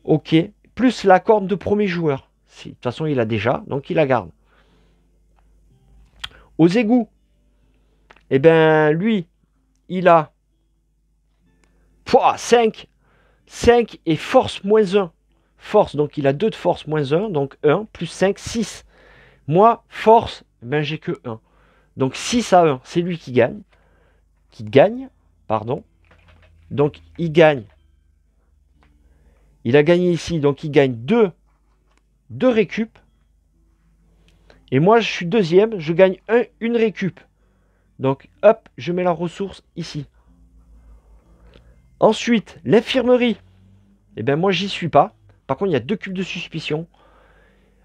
Ok. Plus la corne de premier joueur. De toute façon, il a déjà, donc il la garde. Aux égouts, eh ben, lui, il a 5. 5 et force moins 1. Force, donc il a 2 de force moins 1. Donc 1 plus 5, 6. Moi, force, ben, j'ai que 1. Donc 6 à 1, c'est lui qui gagne. Qui gagne, pardon. Donc il gagne. Il a gagné ici, donc il gagne 2 récup. Et moi, je suis deuxième, je gagne une récup. Donc, hop, je mets la ressource ici. Ensuite, l'infirmerie. Eh bien, moi, j'y suis pas. Par contre, il y a 2 cubes de suspicion.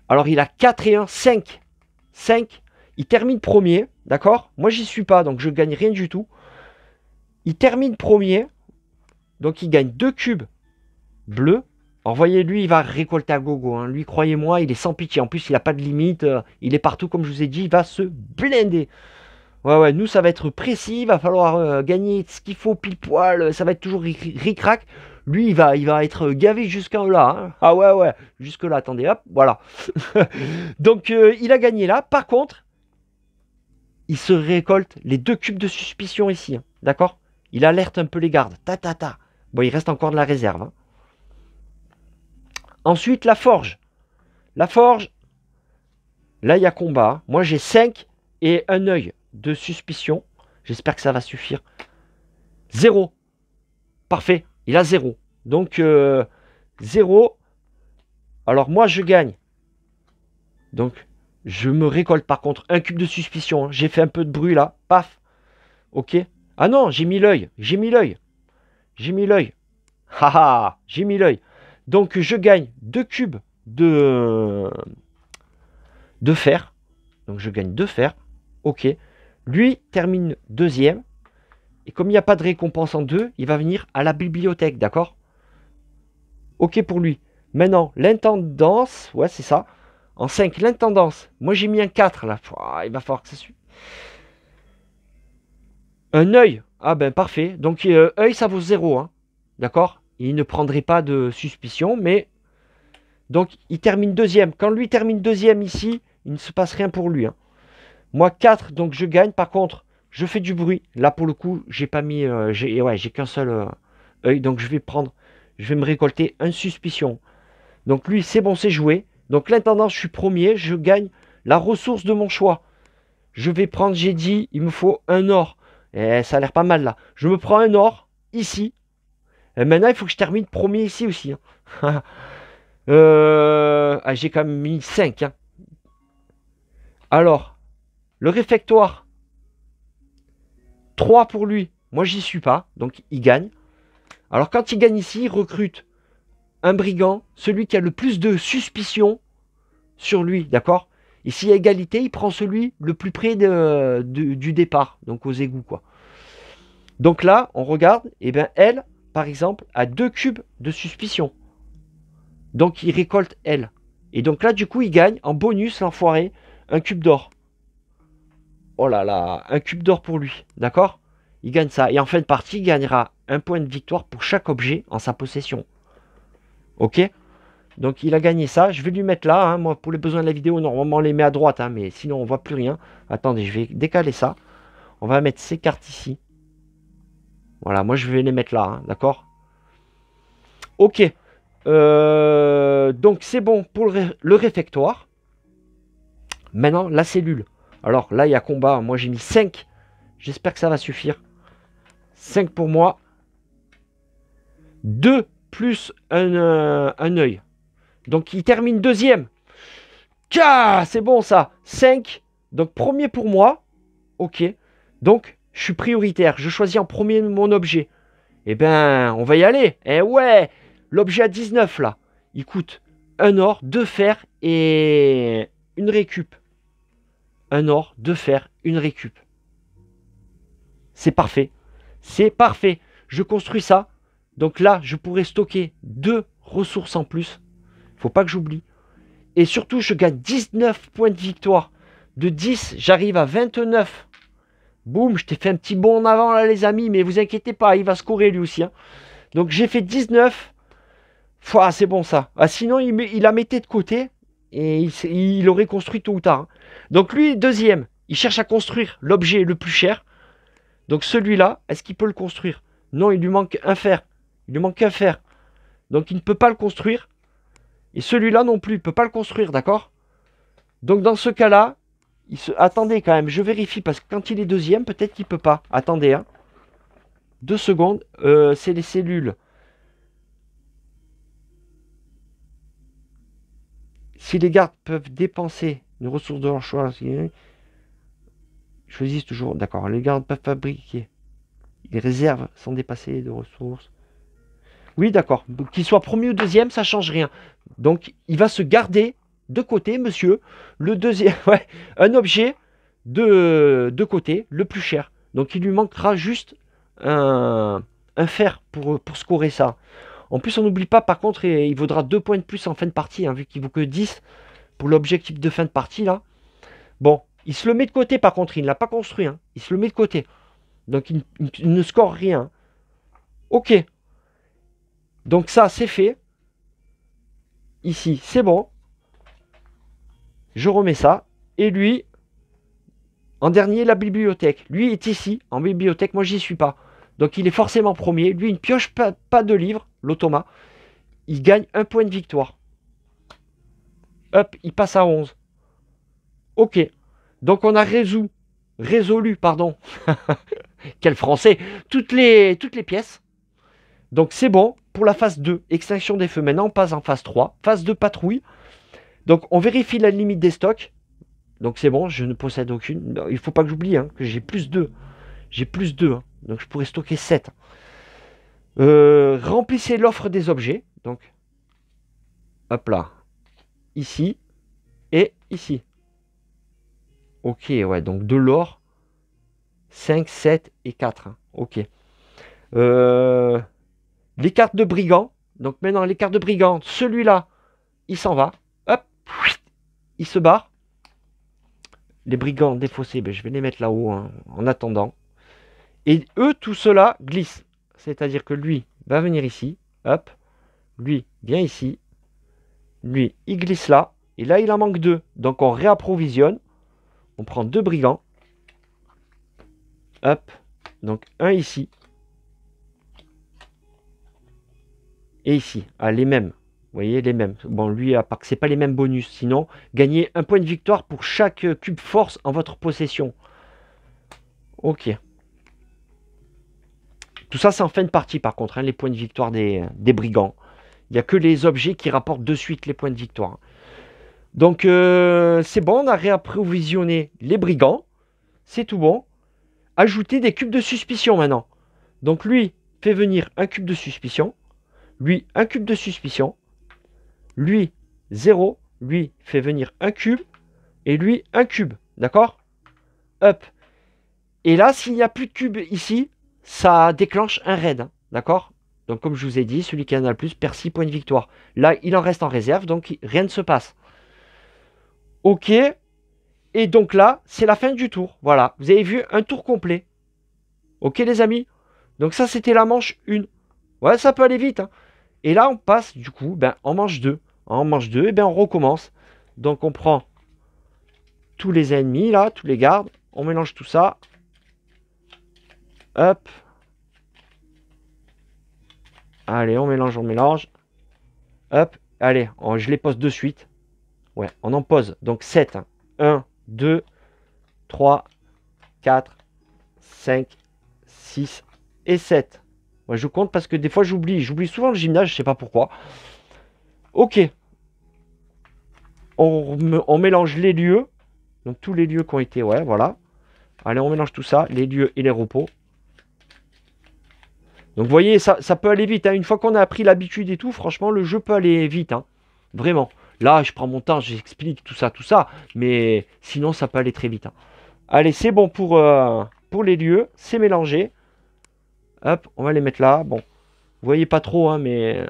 Alors, il a 4 et 1, 5. 5. Il termine premier, d'accord? Moi, j'y suis pas, donc je gagne rien du tout. Il termine premier. Donc, il gagne 2 cubes bleus. Alors, voyez, lui, il va récolter à gogo. Hein. Lui, croyez-moi, il est sans pitié. En plus, il n'a pas de limite. Il est partout, comme je vous ai dit. Il va se blinder. Ouais, ouais, nous, ça va être précis. Il va falloir gagner ce qu'il faut pile poil. Ça va être toujours ric-rac. Lui, il va être gavé jusqu'en là. Hein. Ah ouais, ouais. Jusque là, attendez, hop, voilà. Donc, il a gagné là. Par contre, il se récolte les 2 cubes de suspicion ici. Hein. D'accord? Il alerte un peu les gardes. Ta, ta, ta. Bon, il reste encore de la réserve. Hein. Ensuite, la forge. La forge, là, il y a combat. Moi, j'ai 5 et un œil de suspicion. J'espère que ça va suffire. 0. Parfait. Il a 0. Donc, 0. Alors, moi, je gagne. Donc, je me récolte par contre un cube de suspicion. J'ai fait un peu de bruit là. Paf. Ok. Ah non, j'ai mis l'œil. J'ai mis l'œil. J'ai mis l'œil. Haha. J'ai mis l'œil. Donc, je gagne 2 cubes de fer. Donc, je gagne 2 fer. Ok. Lui termine deuxième. Et comme il n'y a pas de récompense en 2, il va venir à la bibliothèque, d'accord? Ok pour lui. Maintenant, l'intendance. Ouais, c'est ça. En 5, l'intendance. Moi, j'ai mis un 4 là. Il va falloir que ça suive. Un œil. Ah ben, parfait. Donc, œil, ça vaut 0. Hein. D'accord? Il ne prendrait pas de suspicion, mais... Donc, il termine deuxième. Quand lui termine deuxième ici, il ne se passe rien pour lui. Hein. Moi, 4, donc je gagne. Par contre, je fais du bruit. Là, pour le coup, j'ai pas mis... j'ai qu'un seul œil. Donc, je vais me récolter un suspicion. Donc, lui, c'est bon, c'est joué. Donc, l'intendant, je suis premier. Je gagne la ressource de mon choix. Je vais prendre, j'ai dit, il me faut un or. Et ça a l'air pas mal, là. Je me prends un or, ici. Et maintenant, il faut que je termine premier ici aussi. Hein. J'ai quand même mis 5. Hein. Alors, le réfectoire. 3 pour lui. Moi, j'y suis pas. Donc, il gagne. Alors, quand il gagne ici, il recrute un brigand. Celui qui a le plus de suspicion sur lui. D'accord? Et s'il y a égalité, il prend celui le plus près du départ. Donc, aux égouts, quoi. Donc là, on regarde. Et bien, elle, par exemple, a 2 cubes de suspicion. Donc, il récolte elle. Et donc là, du coup, il gagne en bonus, l'enfoiré, un cube d'or. Oh là là, un cube d'or pour lui. D'accord? Il gagne ça. Et en fin de partie, il gagnera un point de victoire pour chaque objet en sa possession. Ok? Donc, il a gagné ça. Je vais lui mettre là. Hein. Moi, pour les besoins de la vidéo, normalement, on les met à droite. Hein, mais sinon, on voit plus rien. Attendez, je vais décaler ça. On va mettre ces cartes ici. Voilà, moi, je vais les mettre là. Hein, d'accord? Ok. Donc, c'est bon pour le réfectoire. Maintenant, la cellule. Alors là, il y a combat. Moi, j'ai mis 5. J'espère que ça va suffire. 5 pour moi. 2 plus un œil. Donc, il termine deuxième. C'est bon, ça. 5. Donc, premier pour moi. Ok. Donc, je suis prioritaire. Je choisis en premier mon objet. Eh ben, on va y aller. Eh ouais. L'objet à 19, là. Il coûte un or, 2 fer et une récup. Un or, 2 fer, une récup. C'est parfait. C'est parfait. Je construis ça. Donc là, je pourrais stocker 2 ressources en plus. Faut pas que j'oublie. Et surtout, je gagne 19 points de victoire. De 10, j'arrive à 29. Boum, je t'ai fait un petit bond en avant là, les amis. Mais vous inquiétez pas, il va scorer lui aussi. Hein. Donc j'ai fait 19. C'est bon ça. Ah, sinon, il la mettait de côté. Et il aurait construit tôt ou tard. Hein. Donc lui, deuxième. Il cherche à construire l'objet le plus cher. Donc celui-là, est-ce qu'il peut le construire? Non, il lui manque un fer. Il lui manque un fer. Donc il ne peut pas le construire. Et celui-là non plus, il ne peut pas le construire, d'accord? Donc dans ce cas-là, attendez quand même, je vérifie parce que quand il est deuxième, peut-être qu'il ne peut pas. Attendez, hein. 2 secondes, c'est les cellules. Si les gardes peuvent dépenser une ressource de leur choix, choisissent toujours. D'accord, les gardes peuvent fabriquer. Les réserves sont dépassées de ressources. Oui, d'accord. Qu'il soit premier ou deuxième, ça change rien. Donc, il va se garder de côté, monsieur, le deuxième, ouais, un objet de côté, le plus cher. Donc, il lui manquera juste un fer pour scorer ça. En plus, on n'oublie pas, par contre, il vaudra 2 points de plus en fin de partie, hein, vu qu'il vaut que 10 pour l'objectif de fin de partie, là. Bon, il se le met de côté, par contre, il ne l'a pas construit. Hein. Il se le met de côté. Donc, il ne score rien. Ok. Donc ça, c'est fait. Ici, c'est bon. Je remets ça. Et lui, en dernier, la bibliothèque. Lui est ici, en bibliothèque. Moi, j'y suis pas. Donc, il est forcément premier. Lui, il ne pioche pas de livre, l'automa. Il gagne 1 point de victoire. Hop, il passe à 11. Ok. Donc, on a résolu, pardon. Quel français. Toutes les pièces. Donc, c'est bon. Pour la phase 2, extinction des feux. Maintenant, on passe en phase 3. Phase 2, patrouille. Donc, on vérifie la limite des stocks. Donc, c'est bon, je ne possède aucune. Il ne faut pas que j'oublie hein, que j'ai plus 2. J'ai plus 2. Hein. Donc, je pourrais stocker 7. Remplissez l'offre des objets. Donc, hop là. Ici. Et ici. Ok, ouais. Donc, de l'or. 5, 7 et 4. Hein. Ok. Les cartes de brigands. Donc, maintenant, les cartes de brigands. Celui-là, il s'en va. Hop. Il se barre. Les brigands défaussés, ben, je vais les mettre là-haut hein, en attendant. Et eux, tout cela glisse. C'est-à-dire que lui va venir ici. Hop. Lui vient ici. Lui, il glisse là. Et là, il en manque 2. Donc, on réapprovisionne. On prend 2 brigands. Hop. Donc, un ici. Et ici. Ah, les mêmes. Vous voyez, les mêmes. Bon, lui, à part que ce n'est pas les mêmes bonus. Sinon, gagnez 1 point de victoire pour chaque cube force en votre possession. Ok. Tout ça, c'est en fin de partie, par contre, hein, les points de victoire des brigands. Il n'y a que les objets qui rapportent de suite les points de victoire. Donc, c'est bon, on a réapprovisionné les brigands. C'est tout bon. Ajoutez des cubes de suspicion maintenant. Donc, lui fait venir un cube de suspicion. Lui, un cube de suspicion. Lui, 0. Lui fait venir un cube. Et lui, un cube. D'accord? Hop. Et là, s'il n'y a plus de cube ici, ça déclenche un raid. Hein, d'accord? Donc, comme je vous ai dit, celui qui en a le plus perd 6 points de victoire. Là, il en reste en réserve, donc rien ne se passe. Ok. Et donc là, c'est la fin du tour. Voilà. Vous avez vu un tour complet. Ok, les amis? Donc ça, c'était la manche 1. Ouais, ça peut aller vite. Hein. Et là, on passe, du coup, en manche 2. En manche 2, et on recommence. Donc, on prend tous les ennemis, là, tous les gardes. On mélange tout ça. Hop. Allez, on mélange, on mélange. Hop. Allez, je les pose de suite. Ouais, on en pose. Donc, 7. Hein. 1, 2, 3, 4, 5, 6 et 7. Moi, je compte parce que des fois, j'oublie. J'oublie souvent le gymnase, je sais pas pourquoi. Ok. On mélange les lieux. Donc, tous les lieux qui ont été... Ouais, voilà. Allez, on mélange tout ça. Les lieux et les repos. Donc, vous voyez, ça peut aller vite. Hein. Une fois qu'on a appris l'habitude et tout, franchement, le jeu peut aller vite. Hein. Vraiment. Là, je prends mon temps, j'explique tout ça. Mais sinon, ça peut aller très vite. Hein. Allez, c'est bon pour les lieux. C'est mélangé. Hop, on va les mettre là. Bon, vous voyez pas trop, hein, mais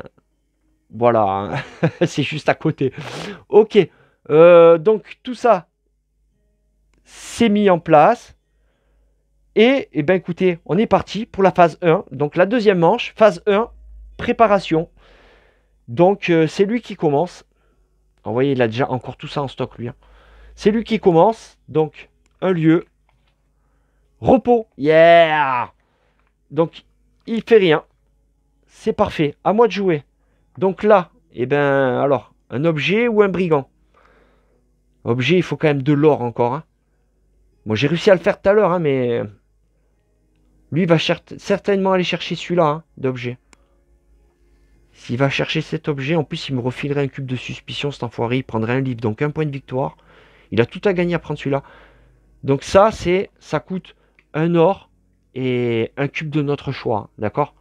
voilà. Hein. C'est juste à côté. Ok. Donc, tout ça, c'est mis en place. Et ben écoutez, on est parti pour la phase 1. Donc, la deuxième manche. Phase 1, préparation. Donc, c'est lui qui commence. Vous voyez, il a déjà encore tout ça en stock, lui. Hein. C'est lui qui commence. Donc, un lieu. Repos. Yeah! Donc, il fait rien. C'est parfait. À moi de jouer. Donc là, eh ben, alors, un objet ou un brigand? Objet, il faut quand même de l'or encore. Hein. Moi, j'ai réussi à le faire tout à l'heure, hein, mais lui, il va certainement aller chercher celui-là, hein, d'objet. S'il va chercher cet objet, en plus, il me refilerait un cube de suspicion, cet enfoiré. Il prendrait un livre, donc un point de victoire. Il a tout à gagner à prendre celui-là. Donc ça coûte un or et un cube de notre choix, hein, d'accord?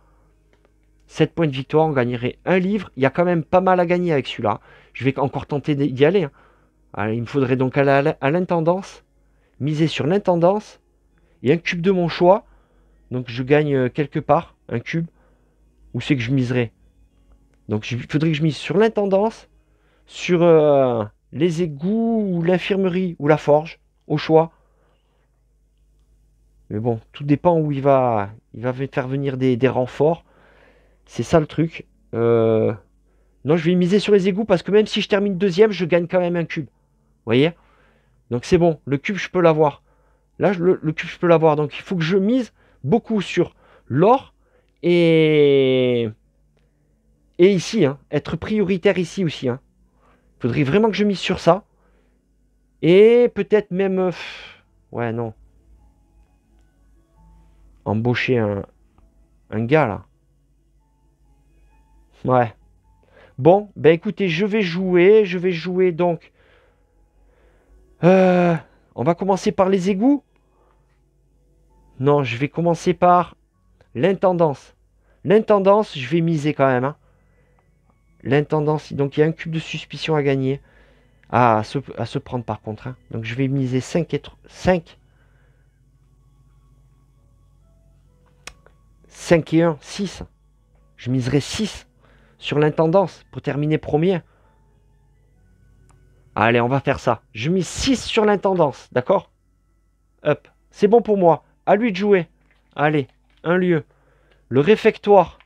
7 points de victoire, on gagnerait un livre. Il y a quand même pas mal à gagner avec celui-là. Je vais encore tenter d'y aller. Hein. Alors, il me faudrait donc aller à l'intendance. Miser sur l'intendance. Et un cube de mon choix. Donc je gagne quelque part un cube. Où c'est que je miserais? Donc il faudrait que je mise sur l'intendance. Sur les égouts ou l'infirmerie ou la forge. Au choix. Mais bon, tout dépend où il va faire venir des renforts. C'est ça le truc. Non, je vais miser sur les égouts parce que même si je termine deuxième, je gagne quand même un cube. Vous voyez? Donc c'est bon. Le cube, je peux l'avoir. Là, le cube, je peux l'avoir. Donc il faut que je mise beaucoup sur l'or et ici. Hein, être prioritaire ici aussi. Hein. Il faudrait vraiment que je mise sur ça. Et peut-être même... ouais, non. Embaucher un gars, là. Ouais. Bon, ben écoutez, je vais jouer donc. On va commencer par les égouts. Non, je vais commencer par l'intendance. L'intendance, je vais miser quand même. Hein. L'intendance, donc il y a un cube de suspicion à gagner. Ah, à se prendre par contre. Hein. Donc je vais miser 5 et 5. 5 et 1, 6. Je miserai 6 sur l'intendance pour terminer premier. Allez, on va faire ça. Je mise 6 sur l'intendance, d'accord? Hop, c'est bon pour moi. À lui de jouer. Allez, un lieu. Le réfectoire.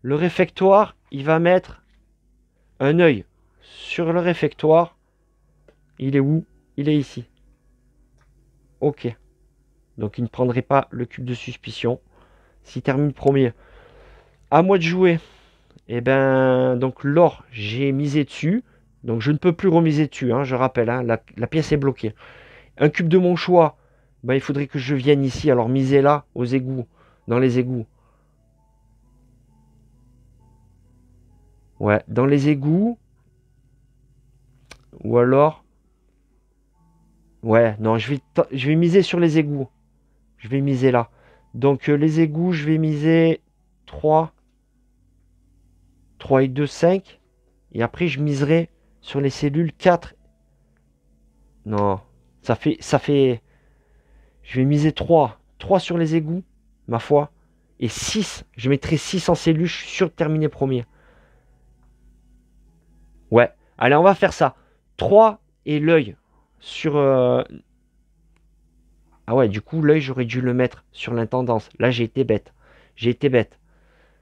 Le réfectoire, il va mettre un œil sur le réfectoire. Il est où? Il est ici. Ok. Donc il ne prendrait pas le cube de suspicion. S'il termine premier. À moi de jouer. Et ben, donc l'or, j'ai misé dessus. Donc je ne peux plus remiser dessus, hein, je rappelle, hein, la pièce est bloquée. Un cube de mon choix, ben, il faudrait que je vienne ici, alors miser là, aux égouts, dans les égouts. Ouais, dans les égouts. Ou alors... Ouais, non, je vais miser sur les égouts. Je vais miser là. Donc les égouts, je vais miser 3. 3 et 2, 5. Et après, je miserai sur les cellules 4. Non, ça fait... Je vais miser 3. 3 sur les égouts, ma foi. Et 6. Je mettrai 6 en cellules. Je suis sûr de terminer premier. Ouais. Allez, on va faire ça. 3 et l'œil sur... Ah ouais, du coup, l'œil, j'aurais dû le mettre sur l'intendance. Là, j'ai été bête. J'ai été bête.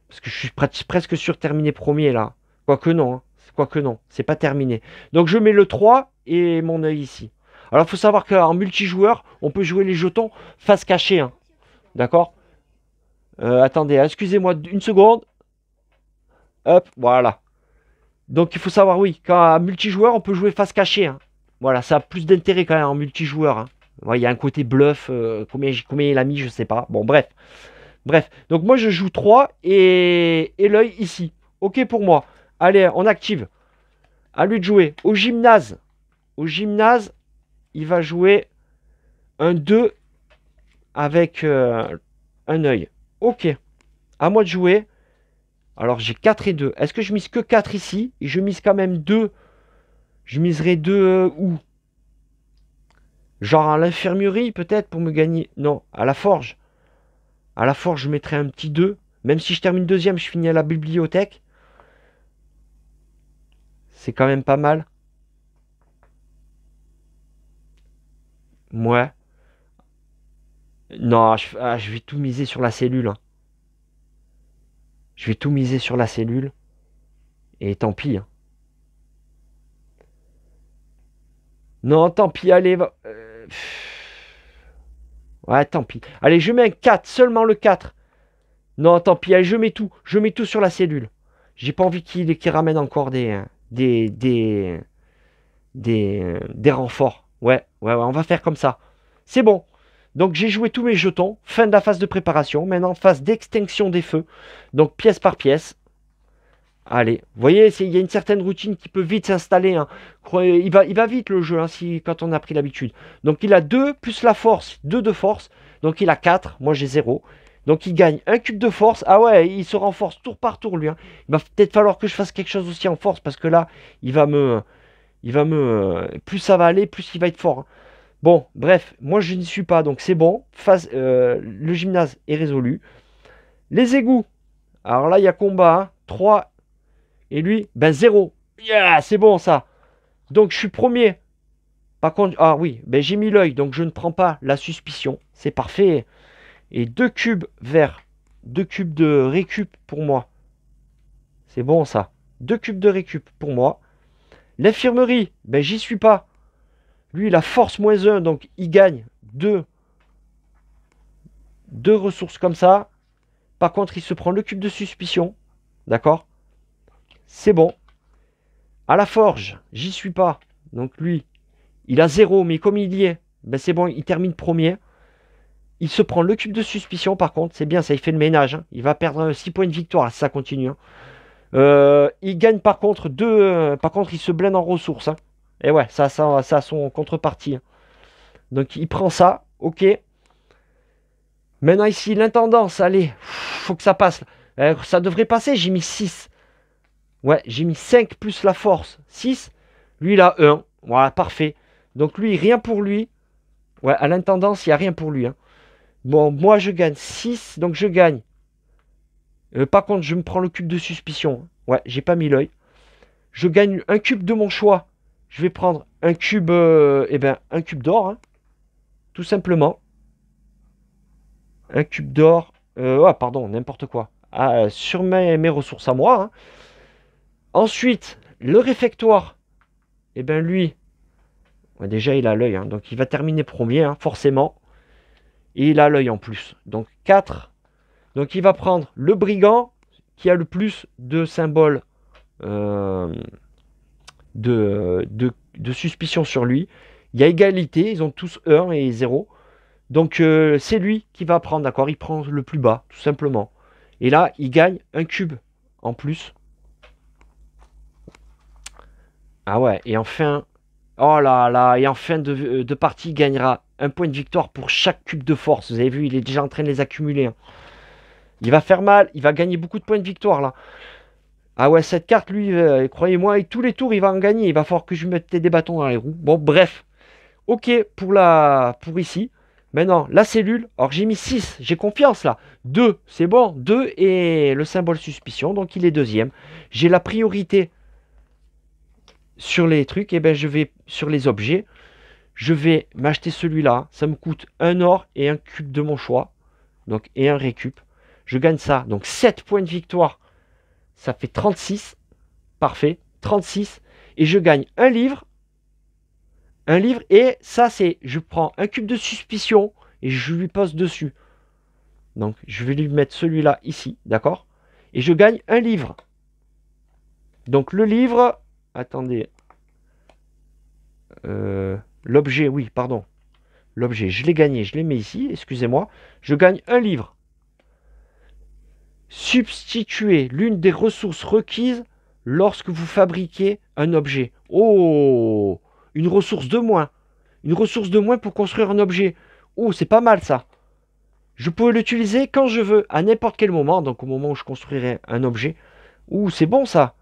Parce que je suis presque sûr de terminer premier, là. Quoique non. Hein. Quoique non. C'est pas terminé. Donc, je mets le 3 et mon œil ici. Alors, il faut savoir qu'en multijoueur, on peut jouer les jetons face cachée. Hein. D'accord? Attendez, excusez-moi une seconde. Hop, voilà. Donc, il faut savoir, oui, qu'en multijoueur, on peut jouer face cachée. Hein. Voilà, ça a plus d'intérêt quand même en multijoueur, hein. Ouais, il y a un côté bluff, combien il a mis, je sais pas. Bon, bref. Bref, donc moi je joue 3 et l'œil ici. Ok pour moi. Allez, on active. À lui de jouer. Au gymnase. Au gymnase, il va jouer un 2 avec un œil. Ok. À moi de jouer. Alors j'ai 4 et 2. Est-ce que je mise que 4 ici? Et je mise quand même 2. Je miserai 2 où? Genre à l'infirmerie peut-être pour me gagner. Non, à la forge. À la forge, je mettrai un petit 2. Même si je termine deuxième, je finis à la bibliothèque. C'est quand même pas mal. Ouais. Non, je vais tout miser sur la cellule, hein. Je vais tout miser sur la cellule. Et tant pis, hein. Non, tant pis, allez. Ouais, tant pis. Allez, je mets un 4, seulement le 4. Non, tant pis, allez, je mets tout. Je mets tout sur la cellule. J'ai pas envie qu'il ramène encore des renforts. Ouais, on va faire comme ça. C'est bon. Donc j'ai joué tous mes jetons. Fin de la phase de préparation. Maintenant, phase d'extinction des feux. Donc pièce par pièce. Allez, vous voyez, il y a une certaine routine qui peut vite s'installer, hein. Il va vite le jeu, hein, quand on a pris l'habitude. Donc il a 2 plus la force, 2 de force. Donc il a 4, moi j'ai 0. Donc il gagne un cube de force. Ah ouais, il se renforce tour par tour lui, hein. Il va peut-être falloir que je fasse quelque chose aussi en force parce que là, plus ça va aller, plus il va être fort, hein. Bon, bref, moi je n'y suis pas, donc c'est bon. Le gymnase est résolu. Les égouts. Alors là, il y a combat, hein. 3 et lui, ben 0. Yeah, c'est bon ça. Donc je suis premier. Par contre, ah oui, ben j'ai mis l'œil, donc je ne prends pas la suspicion. C'est parfait. Et 2 cubes verts. 2 cubes de récup pour moi. C'est bon ça. 2 cubes de récup pour moi. L'infirmerie, ben j'y suis pas. Lui, il a force -1, donc il gagne 2 ressources comme ça. Par contre, il se prend le cube de suspicion. D'accord? C'est bon. À la forge, j'y suis pas. Donc lui, il a 0, mais comme il y est, ben c'est bon, il termine premier. Il se prend le cube de suspicion, par contre, c'est bien, ça, il fait le ménage, hein. Il va perdre 6 points de victoire si ça continue, hein. Il gagne par contre 2. Par contre, il se blinde en ressources, hein. Et ouais, ça a son contrepartie, hein. Donc il prend ça, ok. Maintenant ici, l'intendance, allez, faut que ça passe. Ça devrait passer, j'ai mis 6. Ouais, j'ai mis 5 plus la force, 6. Lui, il a 1. Voilà, parfait. Donc lui, rien pour lui. Ouais, à l'intendance, il n'y a rien pour lui, hein. Bon, moi, je gagne 6, donc je gagne. Par contre, je me prends le cube de suspicion. Ouais, j'ai pas mis l'œil. Je gagne un cube de mon choix. Je vais prendre un cube, un cube d'or, hein, tout simplement. Un cube d'or. Pardon, n'importe quoi. Sur mes ressources à moi, hein. Ensuite, le réfectoire. Lui, ouais, déjà, il a l'œil, hein, donc il va terminer premier, hein, forcément. Et il a l'œil en plus. Donc 4. Donc il va prendre le brigand qui a le plus de symboles de suspicion sur lui. Il y a égalité, ils ont tous 1 et 0. Donc c'est lui qui va prendre, d'accord? Il prend le plus bas, tout simplement. Et là, il gagne un cube en plus. Ah ouais, et enfin... Oh là là, et en fin de partie, il gagnera un point de victoire pour chaque cube de force. Vous avez vu, il est déjà en train de les accumuler, hein. Il va faire mal, il va gagner beaucoup de points de victoire là. Ah ouais, cette carte, lui, croyez-moi, et tous les tours, il va en gagner. Il va falloir que je mette des bâtons dans les roues. Bon, bref. Ok pour ici. Maintenant, la cellule. Alors, j'ai mis 6. J'ai confiance là. 2, c'est bon. 2 et le symbole suspicion. Donc, il est deuxième. J'ai la priorité sur les trucs. Et ben, je vais sur les objets. Je vais m'acheter celui-là. Ça me coûte un or et un cube de mon choix. Donc, et un récup. Je gagne ça. Donc, 7 points de victoire. Ça fait 36. Parfait. 36. Et je gagne un livre. Un livre. Et ça, c'est... Je prends un cube de suspicion. Et je lui pose dessus. Donc, je vais lui mettre celui-là ici. D'accord? Et je gagne un livre. Donc, le livre... Attendez. L'objet, oui, pardon. L'objet, je l'ai gagné, je l'ai mis ici, excusez-moi. Je gagne un livre. Substituez l'une des ressources requises lorsque vous fabriquez un objet. Oh, une ressource de moins. Une ressource de moins pour construire un objet. Oh, c'est pas mal ça. Je peux l'utiliser quand je veux, à n'importe quel moment, donc au moment où je construirai un objet. Ouh, c'est bon ça.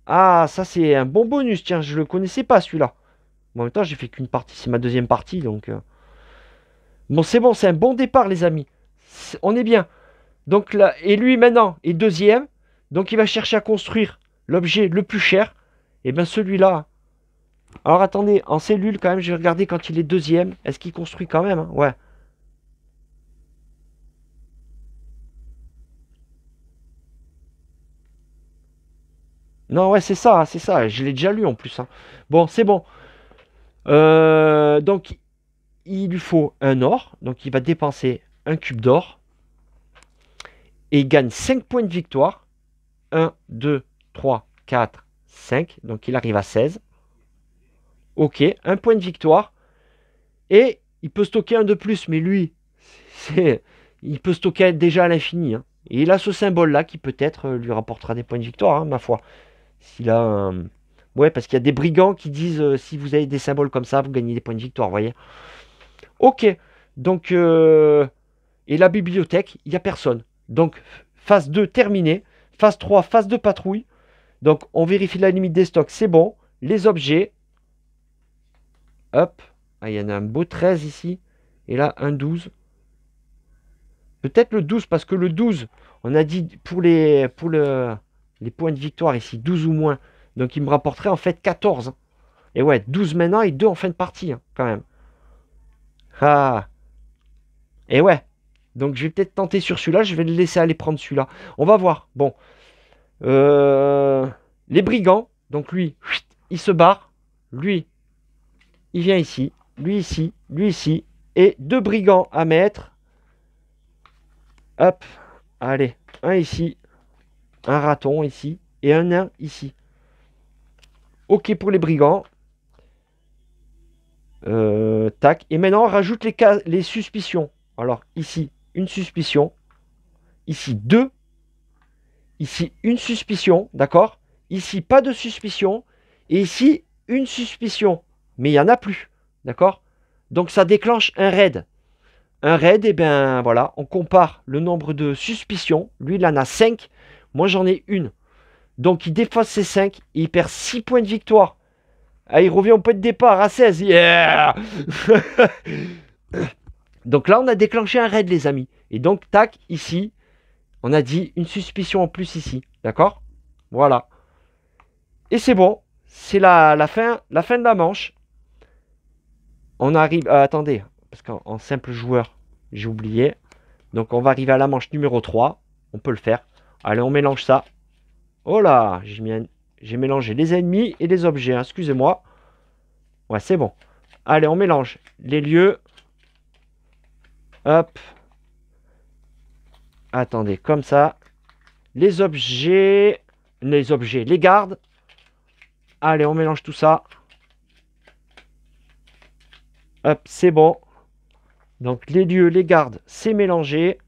Ah, ça c'est un bon bonus, tiens, je le connaissais pas celui-là. Bon, en même temps, j'ai fait qu'une partie, c'est ma deuxième partie, donc... Bon, c'est bon, c'est un bon départ, les amis. On est bien. Donc là, et lui maintenant est deuxième, donc il va chercher à construire l'objet le plus cher. Et bien celui-là... Alors attendez, en cellule quand même, je vais regarder quand il est deuxième. Est-ce qu'il construit quand même, hein? Ouais. Non, ouais, c'est ça, c'est ça. Je l'ai déjà lu en plus, hein. Bon, c'est bon. Donc, il lui faut un or. Donc, il va dépenser un cube d'or. Et il gagne 5 points de victoire. Un, 2, 3, 4, 5. Donc, il arrive à 16. Ok, un point de victoire. Et il peut stocker un de plus. Mais lui, il peut stocker déjà à l'infini, hein. Et il a ce symbole-là qui peut-être lui rapportera des points de victoire, hein, ma foi. S'il a un... Ouais, parce qu'il y a des brigands qui disent si vous avez des symboles comme ça, vous gagnez des points de victoire, vous voyez. Ok, donc... et la bibliothèque, il n'y a personne. Donc, phase 2 terminée. Phase 3, phase de patrouille. Donc, on vérifie la limite des stocks, c'est bon. Les objets. Hop. Ah, il y en a un beau 13 ici. Et là, un 12. Peut-être le 12, parce que le 12, on a dit les points de victoire ici, 12 ou moins. Donc, il me rapporterait en fait 14. Et ouais, 12 maintenant et 2 en fin de partie, hein, quand même. Ah. Et ouais. Donc, je vais peut-être tenter sur celui-là. Je vais le laisser aller prendre celui-là. On va voir. Bon. Euh, les brigands. Donc, lui, il se barre. Lui, il vient ici. Lui ici. Lui ici. Et deux brigands à mettre. Hop. Allez. Un ici. Un raton ici. Et un nain ici. Ok pour les brigands. Tac. Et maintenant, on rajoute les suspicions. Alors, ici, une suspicion. Ici, deux. Ici, une suspicion. D'accord? Ici, pas de suspicion. Et ici, une suspicion. Mais il n'y en a plus. D'accord? Donc, ça déclenche un raid. Un raid, et bien voilà, on compare le nombre de suspicions. Lui, il en a 5. Moi, j'en ai une. Donc, il défausse ses 5. Et il perd 6 points de victoire. Ah, il revient au point de départ à 16. Yeah. Donc là, on a déclenché un raid, les amis. Et donc, tac, ici, on a dit une suspicion en plus ici. D'accord? Voilà. Et c'est bon. C'est la fin de la manche. On arrive... attendez, parce qu'en simple joueur, j'ai oublié. Donc, on va arriver à la manche numéro 3. On peut le faire. Allez, on mélange ça. Oh là, j'ai mélangé les ennemis et les objets, hein. Excusez-moi. Ouais, c'est bon. Allez, on mélange les lieux. Hop. Attendez, comme ça. Les objets. Les gardes. Allez, on mélange tout ça. Hop, c'est bon. Donc, les lieux, les gardes, c'est mélangé.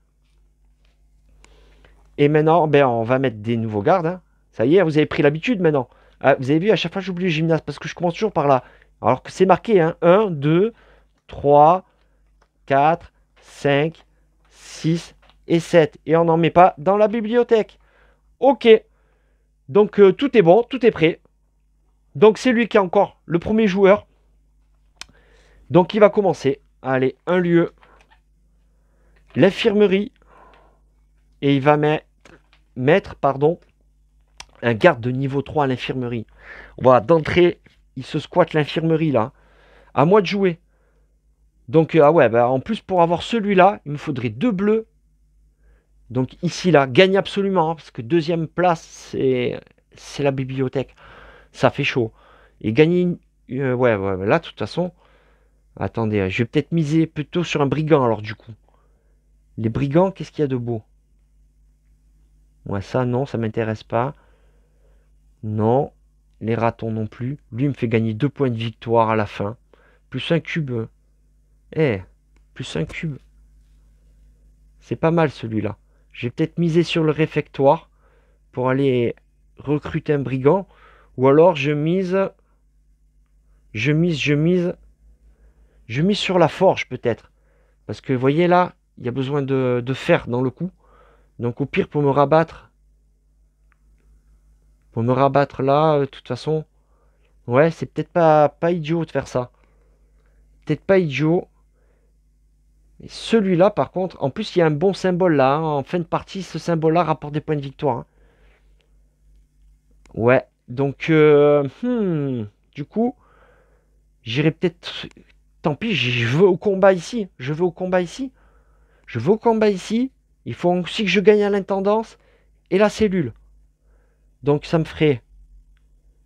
Et maintenant, ben, on va mettre des nouveaux gardes, hein. Ça y est, vous avez pris l'habitude maintenant. Ah, vous avez vu, à chaque fois, j'oublie le gymnase parce que je commence toujours par là. Alors que c'est marqué, hein. 1, 2, 3, 4, 5, 6 et 7. Et on n'en met pas dans la bibliothèque. Ok. Donc, tout est bon, tout est prêt. Donc, c'est lui qui est encore le premier joueur. Donc, il va commencer. Allez, un lieu. L'infirmerie. Et il va mettre, pardon, un garde de niveau 3 à l'infirmerie. Voilà, d'entrée, il se squatte l'infirmerie là. À moi de jouer. Donc, ah ouais, bah, en plus, pour avoir celui-là, il me faudrait deux bleus. Donc, ici, là, gagne absolument, hein, parce que deuxième place, c'est la bibliothèque. Ça fait chaud. Et gagner, ouais, là, de toute façon, attendez, je vais peut-être miser plutôt sur un brigand, alors, du coup. Les brigands, qu'est-ce qu'il y a de beau? Ouais, ça, non, ça m'intéresse pas. Non. Les ratons non plus. Lui me fait gagner 2 points de victoire à la fin. Plus un cube. Eh, plus un cube. C'est pas mal celui-là. Je vais peut-être miser sur le réfectoire pour aller recruter un brigand. Ou alors je mise sur la forge peut-être. Parce que vous voyez là, il y a besoin de fer dans le coup. Donc au pire pour me rabattre. Pour me rabattre là, de toute façon. Ouais, c'est peut-être pas idiot de faire ça. Peut-être pas idiot. Mais celui-là par contre, en plus il y a un bon symbole là. Hein. En fin de partie, ce symbole-là rapporte des points de victoire. Hein. Ouais, donc du coup, j'irai peut-être. Tant pis, je veux au combat ici. Je veux au combat ici. Je veux au combat ici. Il faut aussi que je gagne à l'intendance et la cellule. Donc ça me ferait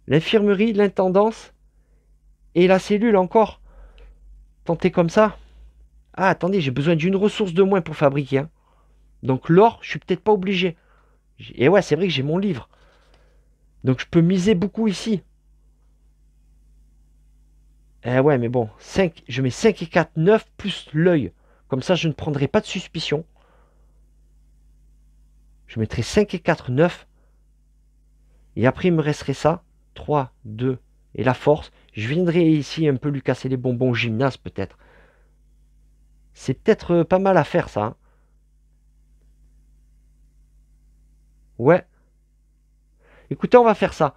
l'infirmerie, l'intendance et la cellule encore. Tenter comme ça. Ah, attendez, j'ai besoin d'une ressource de moins pour fabriquer. Hein. Donc l'or, je suis peut-être pas obligé. Et ouais, c'est vrai que j'ai mon livre. Donc je peux miser beaucoup ici. Eh ouais, mais bon, 5, je mets 5 et 4, 9 plus l'œil. Comme ça, je ne prendrai pas de suspicion. Je mettrai 5 et 4, 9. Et après, il me resterait ça. 3, 2 et la force. Je viendrai ici un peu lui casser les bonbons au gymnase, peut-être. C'est peut-être pas mal à faire, ça. Hein. Ouais. Écoutez, on va faire ça.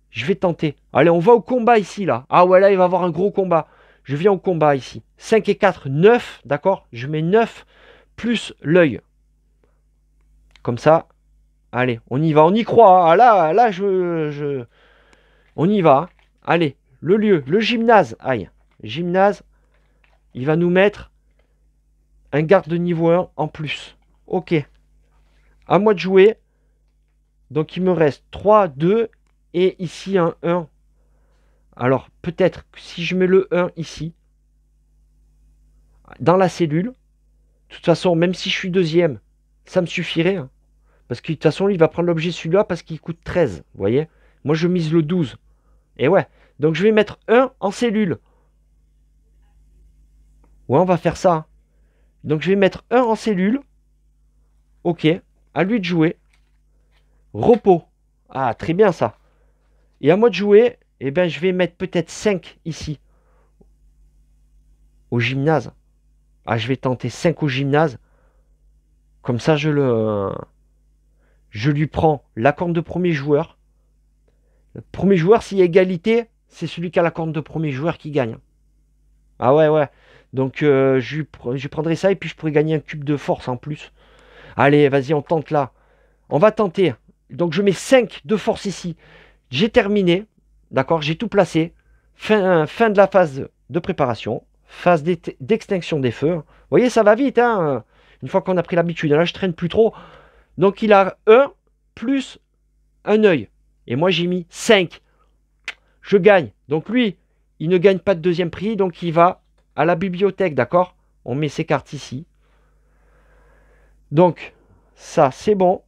Je vais tenter. Allez, on va au combat ici, là. Ah ouais, là, il va y avoir un gros combat. Je viens au combat ici. 5 et 4, 9. D'accord. Je mets 9 plus l'œil. Comme ça. Allez, on y va. On y croit. Hein. Ah, là, on y va. Hein. Allez, le lieu, le gymnase. Aïe. Gymnase. Il va nous mettre un garde de niveau 1 en plus. Ok. À moi de jouer. Donc, il me reste 3, 2 et ici un 1. Alors, peut-être que si je mets le 1 ici, dans la cellule, de toute façon, même si je suis deuxième, ça me suffirait. Hein. Parce que de toute façon, il va prendre l'objet celui-là parce qu'il coûte 13. Vous voyez? Moi, je mise le 12. Et ouais. Donc, je vais mettre 1 en cellule. Ouais, on va faire ça. Hein. Donc, je vais mettre 1 en cellule. Ok. À lui de jouer. Repos. Ah, très bien ça. Et à moi de jouer, eh ben, je vais mettre peut-être 5 ici. Au gymnase. Ah, je vais tenter 5 au gymnase. Comme ça, je lui prends la corne de premier joueur. Le premier joueur, s'il y a égalité, c'est celui qui a la corne de premier joueur qui gagne. Ah ouais, ouais. Donc, je prendrai ça et puis je pourrais gagner un cube de force en plus. Allez, vas-y, on tente là. On va tenter. Donc, je mets 5 de force ici. J'ai terminé. D'accord, j'ai tout placé. Fin de la phase de préparation. Phase d'extinction des feux. Vous voyez, ça va vite. Hein. Une fois qu'on a pris l'habitude. Là, je traîne plus trop. Donc, il a 1 plus un œil. Et moi, j'ai mis 5. Je gagne. Donc, lui, il ne gagne pas de deuxième prix. Donc, il va à la bibliothèque. D'accord. On met ses cartes ici. Donc, ça, c'est bon.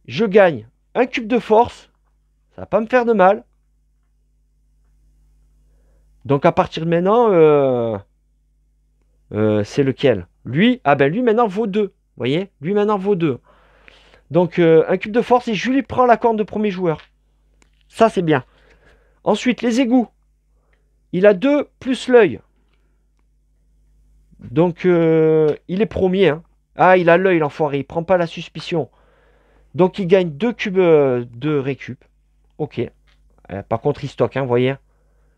Je gagne un cube de force. Ça va pas me faire de mal. Donc, à partir de maintenant, c'est lequel? Lui, ah ben lui maintenant vaut 2. Vous voyez? Lui maintenant vaut 2. Donc, un cube de force et je lui prends la corne de premier joueur. Ça, c'est bien. Ensuite, les égouts. Il a 2 plus l'œil. Donc, il est premier. Hein. Ah, il a l'œil, l'enfoiré. Il prend pas la suspicion. Donc, il gagne 2 cubes de récup. Ok. Par contre, il stocke, hein, vous voyez.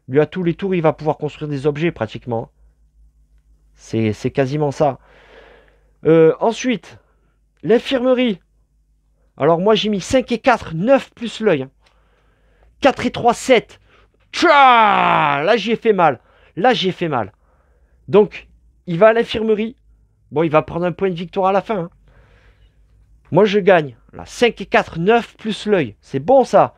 Lui, à tous les tours, il va pouvoir construire des objets, pratiquement. C'est quasiment ça. Ensuite, l'infirmerie. Alors, moi, j'ai mis 5 et 4, 9 plus l'œil. Hein. 4 et 3, 7. Tcha là, j'y ai fait mal. Là, j'y ai fait mal. Donc, il va à l'infirmerie. Bon, il va prendre un point de victoire à la fin. Hein. Moi, je gagne. Là, 5 et 4, 9 plus l'œil. C'est bon, ça.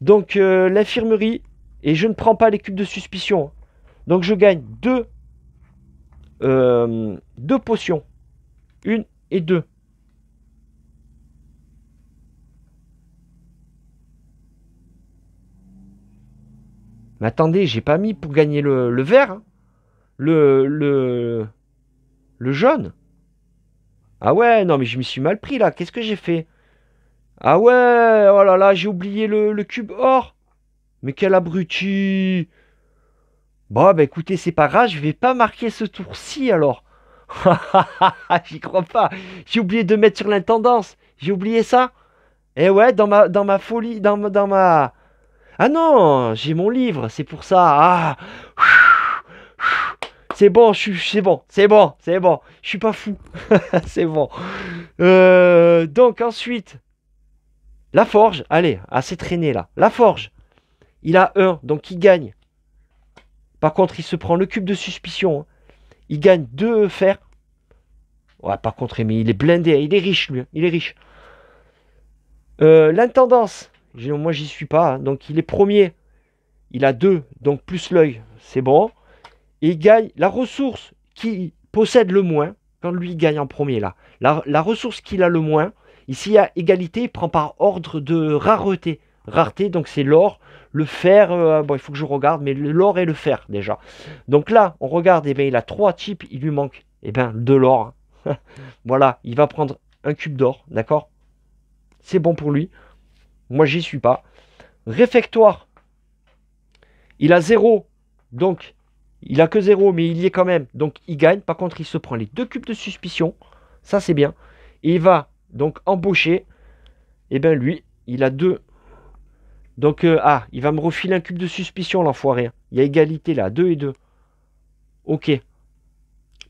Donc, l'infirmerie. Et je ne prends pas les cubes de suspicion. Hein. Donc, je gagne 2 potions. 1 et 2. Mais attendez, j'ai pas mis pour gagner le vert. Hein. Le, le, le jaune. Ah ouais, non, mais je me suis mal pris là. Qu'est-ce que j'ai fait? Ah ouais, oh là là, j'ai oublié le cube or. Mais quel abruti. Bon, bah écoutez, c'est pas grave, je vais pas marquer ce tour-ci alors. J'y crois pas. J'ai oublié de mettre sur l'intendance. J'ai oublié ça. Et ouais, dans ma folie, dans ma... Ah non, j'ai mon livre, c'est pour ça. Ah, c'est bon, c'est bon, c'est bon, c'est bon. Je suis pas fou. C'est bon. Donc ensuite, la forge. Allez, assez traîné là. La forge. Il a 1, donc il gagne. Par contre, il se prend le cube de suspicion. Hein. Il gagne 2 fer. Ouais, par contre, mais il est blindé. Il est riche, lui. Hein. Il est riche. L'intendance. Moi, j'y suis pas. Hein. Donc, il est premier. Il a 2. Donc, plus l'œil. C'est bon. Et il gagne la ressource qui possède le moins. Quand lui, il gagne en premier, là. La ressource qu'il a le moins. Ici, il y a égalité. Il prend par ordre de rareté. Rareté, donc c'est l'or. Le fer, bon, il faut que je regarde. Mais l'or et le fer, déjà. Donc là, on regarde. Eh bien, il a 3 types. Il lui manque, eh bien, de l'or. Voilà. Il va prendre un cube d'or. D'accord? C'est bon pour lui. Moi, j'y suis pas. Réfectoire. Il a 0. Donc, il a que 0, mais il y est quand même. Donc, il gagne. Par contre, il se prend les 2 cubes de suspicion. Ça, c'est bien. Et il va donc embaucher. Et bien, lui, il a 2. Donc, il va me refiler un cube de suspicion, l'enfoiré. Il y a égalité là. 2 et 2. Ok.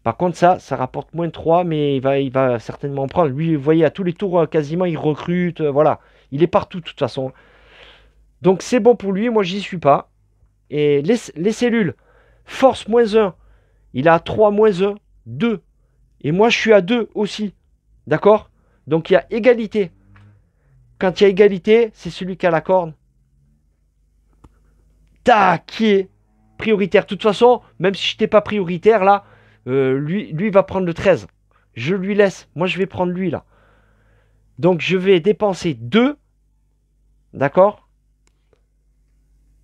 Par contre, ça rapporte moins de 3, mais il va certainement en prendre. Lui, vous voyez, à tous les tours, quasiment, il recrute. Voilà. Il est partout, de toute façon. Donc, c'est bon pour lui. Moi, j'y suis pas. Et les cellules. Force moins 1. Il a 3 moins 1. 2. Et moi, je suis à 2 aussi. D'accord? Donc, il y a égalité. Quand il y a égalité, c'est celui qui a la corne. Tac, qui est prioritaire. De toute façon, même si je n'étais pas prioritaire, là, lui va prendre le 13. Je lui laisse. Moi, je vais prendre lui, là. Donc, je vais dépenser 2. D'accord?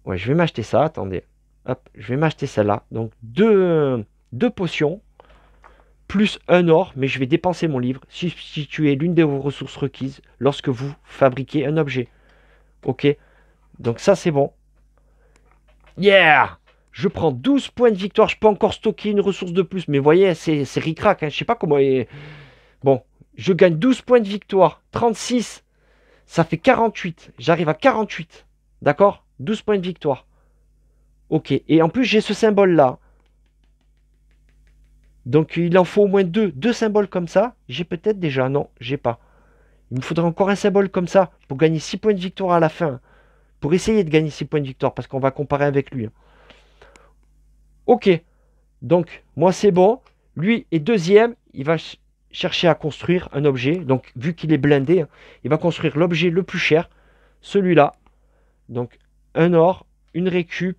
Ouais, je vais m'acheter ça. Attendez. Hop, je vais m'acheter celle-là. Donc, 2 potions. Plus 1 or, mais je vais dépenser mon livre. Substituer l'une de vos ressources requises lorsque vous fabriquez un objet. Ok. Donc ça, c'est bon. Yeah! Je prends 12 points de victoire. Je peux encore stocker une ressource de plus. Mais vous voyez, c'est ric-rac. Hein. Je sais pas comment... Bon, je gagne 12 points de victoire. 36. Ça fait 48. J'arrive à 48. D'accord? 12 points de victoire. Ok. Et en plus, j'ai ce symbole-là. Donc, il en faut au moins 2. 2 symboles comme ça. J'ai peut-être déjà. Non, j'ai pas. Il me faudrait encore un symbole comme ça pour gagner 6 points de victoire à la fin. Pour essayer de gagner 6 points de victoire parce qu'on va comparer avec lui. Ok. Donc, moi, c'est bon. Lui est deuxième. Il va chercher à construire un objet. Donc, vu qu'il est blindé, il va construire l'objet le plus cher. Celui-là. Donc, un or, une récup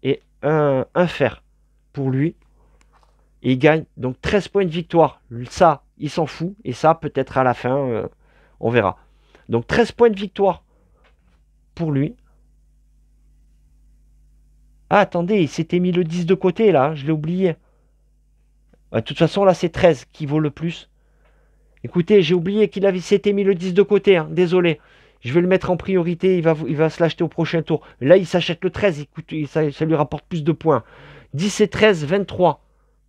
et un fer pour lui. Et il gagne donc 13 points de victoire. Ça, il s'en fout. Et ça, peut-être à la fin, on verra. Donc 13 points de victoire pour lui. Ah, attendez, il s'était mis le 10 de côté, là. Je l'ai oublié. De toute façon, là, c'est 13 qui vaut le plus. Écoutez, j'ai oublié qu'il s'était mis le 10 de côté. Hein. Désolé. Je vais le mettre en priorité. Il va se l'acheter au prochain tour. Là, il s'achète le 13. Écoutez, ça lui rapporte plus de points. 10 et 13, 23.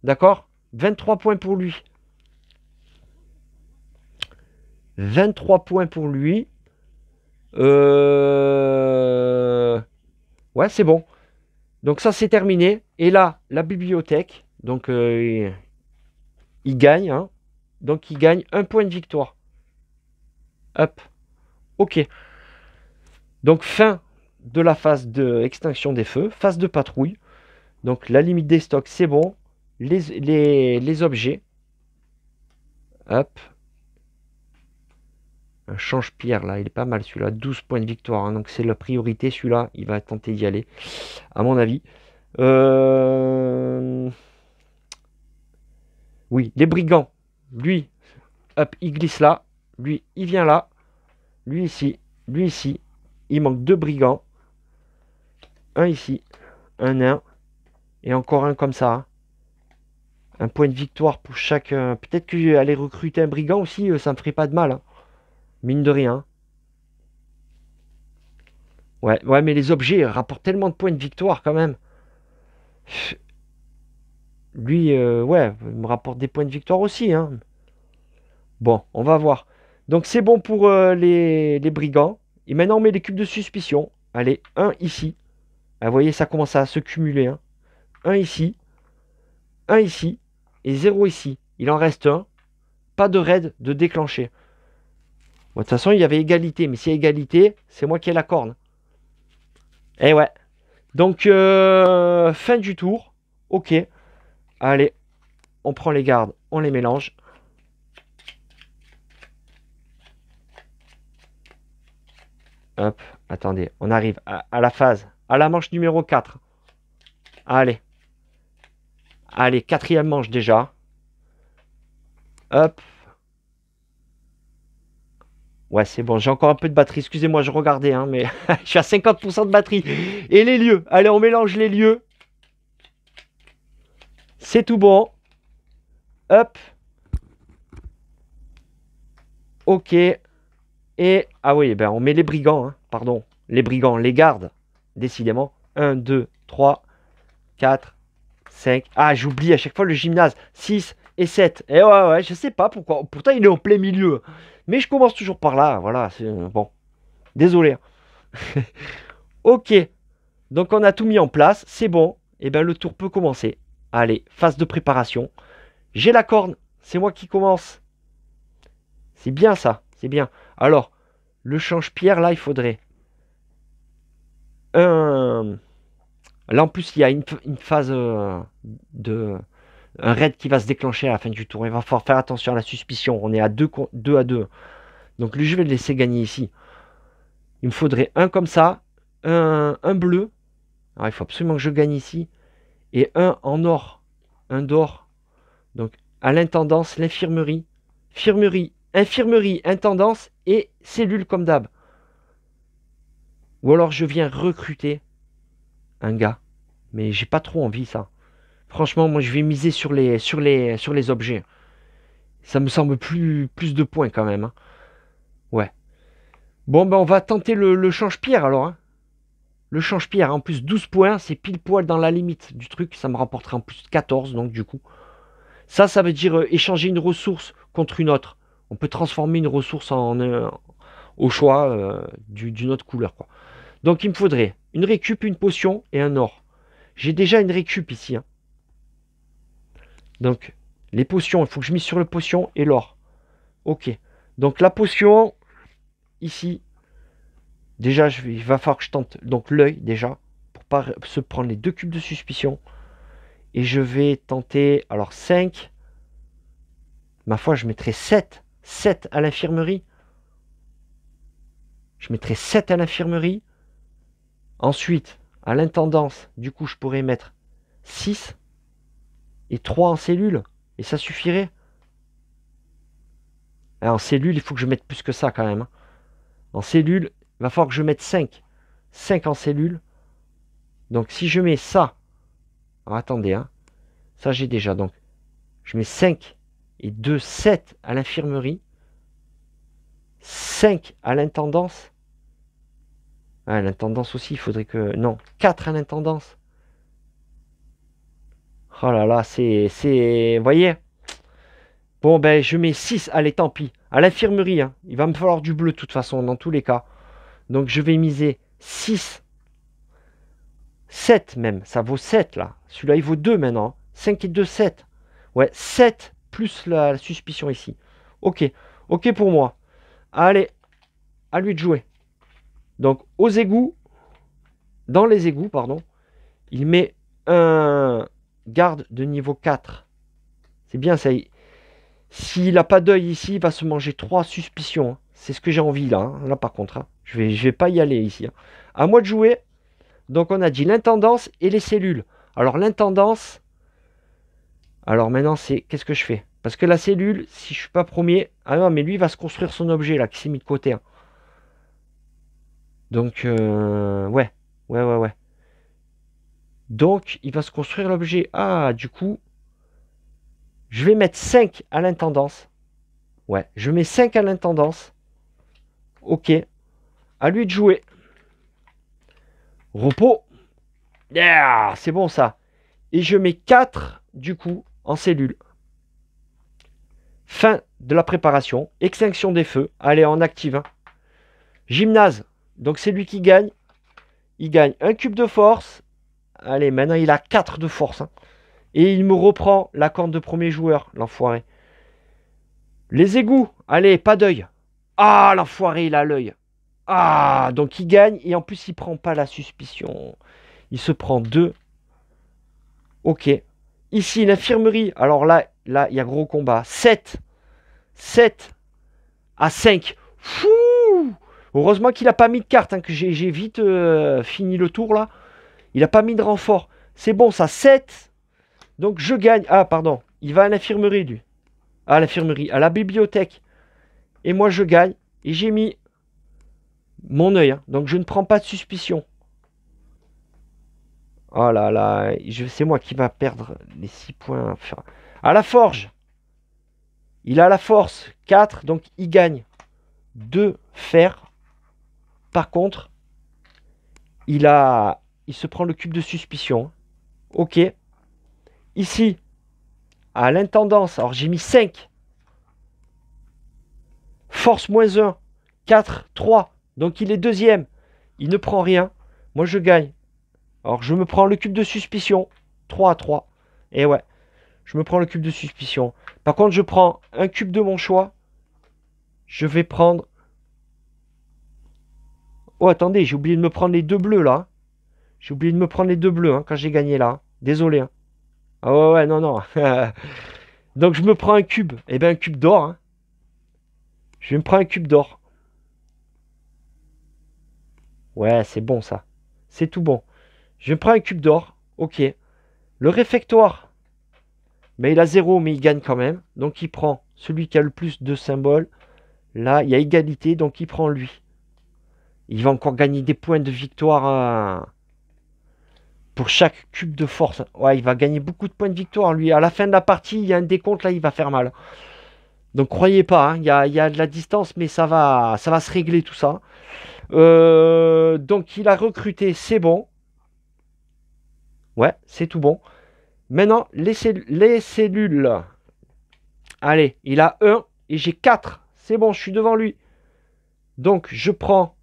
D'accord? 23 points pour lui. 23 points pour lui. Ouais, c'est bon. Donc ça, c'est terminé. Et là, la bibliothèque. Donc, il gagne. Hein. Donc, il gagne 1 point de victoire. Hop. Ok. Donc, fin de la phase de extinction des feux. Phase de patrouille. Donc, la limite des stocks, c'est bon. Les objets. Hop. Un change-pierre, là. Il est pas mal, celui-là. 12 points de victoire. Hein. Donc, c'est la priorité, celui-là. Il va tenter d'y aller. À mon avis. Oui, les brigands. Lui, hop, il glisse là. Lui, il vient là. Lui ici. Lui ici. Il manque 2 brigands. Un ici. un nain. Et encore un comme ça. Un point de victoire pour chaque... Peut-être que je vais aller recruter un brigand aussi, ça me ferait pas de mal. Hein. Mine de rien. Ouais, ouais, mais les objets rapportent tellement de points de victoire quand même. Lui, ouais, il me rapporte des points de victoire aussi. Hein. Bon, on va voir. Donc c'est bon pour les brigands. Et maintenant on met les cubes de suspicion. Allez, un ici. Ah, vous voyez, ça commence à se cumuler. Hein. Un ici. Un ici. Et 0 ici. Il en reste un. Pas de raid de déclencher. Bon, de toute façon, il y avait égalité. Mais si y a égalité, c'est moi qui ai la corne. Eh ouais. Donc, fin du tour. Ok. Allez, on prend les gardes, on les mélange. Hop, attendez, on arrive à la phase, à la manche numéro 4. Allez. Allez, quatrième manche déjà. Hop. Ouais, c'est bon, j'ai encore un peu de batterie. Excusez-moi, je regardais, hein, mais je suis à 50% de batterie. Et les lieux. Allez, on mélange les lieux. C'est tout bon. Hop. Ok. Et, ah oui, ben on met les brigands, hein, pardon. Les brigands, les gardes, décidément. 1, 2, 3, 4, 5. Ah, j'oublie à chaque fois le gymnase. 6 et 7. Et ouais, ouais, je sais pas pourquoi. Pourtant, il est en plein milieu. Mais je commence toujours par là. Voilà, c'est bon. Désolé. Ok. Donc, on a tout mis en place. C'est bon. Et ben, le tour peut commencer. Allez, phase de préparation. J'ai la corne. C'est moi qui commence. C'est bien ça. C'est bien. Alors, le change-pierre, là, il faudrait un... Là, en plus, il y a une phase de... Un raid qui va se déclencher à la fin du tour. Il va falloir faire attention à la suspicion. On est à 2 à 2. Donc, lui, je vais le laisser gagner ici. Il me faudrait un comme ça. Un bleu. Alors, il faut absolument que je gagne ici. Et un en or. Un d'or. Donc, à l'intendance, l'infirmerie. Infirmerie, intendance et cellule comme d'hab. Ou alors, je viens recruter un gars. Mais j'ai pas trop envie, ça. Franchement, moi, je vais miser sur les objets. Ça me semble plus de points quand même. Hein. Ouais. Bon, ben, on va tenter le change-pierre alors. Hein. Le change-pierre, en plus 12 points, c'est pile poil dans la limite du truc. Ça me rapporterait en plus 14, donc du coup. Ça veut dire échanger une ressource contre une autre. On peut transformer une ressource au choix d'une autre couleur. Quoi. Donc il me faudrait une récup, une potion et un or. J'ai déjà une récup ici. Hein. Donc, les potions, il faut que je mise sur le potion et l'or. Ok. Donc, la potion, ici, déjà, il va falloir que je tente donc l'œil, déjà, pour pas se prendre les 2 cubes de suspicion. Et je vais tenter, alors 5. Ma foi, je mettrai 7. 7 à l'infirmerie. Je mettrai 7 à l'infirmerie. Ensuite, à l'intendance, du coup, je pourrais mettre 6 et 3 en cellule. Et ça suffirait. Alors, en cellule, il faut que je mette plus que ça quand même. Hein. En cellule, il va falloir que je mette 5. 5 en cellule. Donc si je mets ça, alors attendez, hein, ça j'ai déjà, donc je mets 5 et 2, 7 à l'infirmerie, 5 à l'intendance. Ah, l'intendance aussi, il faudrait que... Non, 4 à l'intendance. Oh là là, Vous voyez. Bon, ben, je mets 6. Allez, tant pis. À l'infirmerie, hein. Il va me falloir du bleu, de toute façon, dans tous les cas. Donc, je vais miser 6. 7 même. Ça vaut 7, là. Celui-là, il vaut 2 maintenant. 5 et 2, 7. Ouais, 7 plus la suspicion ici. Ok. Ok pour moi. Allez. À lui de jouer. Donc, aux égouts. Dans les égouts, pardon. Il met un garde de niveau 4. C'est bien ça. S'il n'a pas d'œil ici, il va se manger 3 suspicions. Hein. C'est ce que j'ai envie là. Hein. Là par contre, hein. Je vais pas y aller ici. Hein. À moi de jouer. Donc on a dit l'intendance et les cellules. Alors l'intendance. Alors maintenant c'est... Qu'est-ce que je fais? Parce que la cellule, si je suis pas premier... Ah non, mais lui il va se construire son objet là qui s'est mis de côté. Hein. Donc ouais. Ouais. Donc, il va se construire l'objet. Ah, du coup, je vais mettre 5 à l'intendance. Ouais, je mets 5 à l'intendance. Ok. À lui de jouer. Repos. Yeah, c'est bon ça. Et je mets 4, du coup, en cellule. Fin de la préparation. Extinction des feux. Allez, on active. Hein. Gymnase. Donc, c'est lui qui gagne. Il gagne un cube de force. Allez, maintenant, il a 4 de force. Hein. Et il me reprend la corne de premier joueur, l'enfoiré. Les égouts. Allez, pas d'œil. Ah, l'enfoiré, il a l'œil. Ah, donc il gagne. Et en plus, il prend pas la suspicion. Il se prend 2. Ok. Ici, l'infirmerie. Alors là, il y a gros combat. 7. 7 à 5. Fouh! Heureusement qu'il n'a pas mis de carte. Hein, que j'ai vite fini le tour là. Il n'a pas mis de renfort. C'est bon, ça. 7. Donc je gagne. Ah, pardon. Il va à l'infirmerie, lui. À l'infirmerie. À la bibliothèque. Et moi, je gagne. Et j'ai mis mon œil. Hein, donc je ne prends pas de suspicion. Oh là là. C'est moi qui va perdre les 6 points. À la forge. Il a la force. 4. Donc il gagne 2 fer. Par contre, il se prend le cube de suspicion. Ok. Ici, à l'intendance, alors j'ai mis 5. Force moins 1. 4, 3. Donc il est deuxième. Il ne prend rien. Moi je gagne. Alors je me prends le cube de suspicion. 3 à 3. Et ouais. Je me prends le cube de suspicion. Par contre, je prends un cube de mon choix. Je vais prendre... Oh, attendez, j'ai oublié de me prendre les 2 bleus, là. J'ai oublié de me prendre les 2 bleus, hein, quand j'ai gagné, là. Désolé. Hein. Ah ouais, ouais, non, non. Donc, je me prends un cube. Eh bien, un cube d'or. Hein. Je me prends un cube d'or. Ouais, c'est bon, ça. C'est tout bon. Je me prends un cube d'or. Ok. Le réfectoire. Mais il a 0, mais il gagne quand même. Donc, il prend celui qui a le plus de symboles. Là, il y a égalité, donc il prend lui. Il va encore gagner des points de victoire pour chaque cube de force. Ouais, il va gagner beaucoup de points de victoire, lui. À la fin de la partie, il y a un décompte, là, il va faire mal. Donc, croyez pas, hein, il y a de la distance, mais ça va se régler tout ça. Donc, il a recruté, c'est bon. Ouais, c'est tout bon. Maintenant, les cellules. Allez, il a 1 et j'ai 4. C'est bon, je suis devant lui. Donc, je prends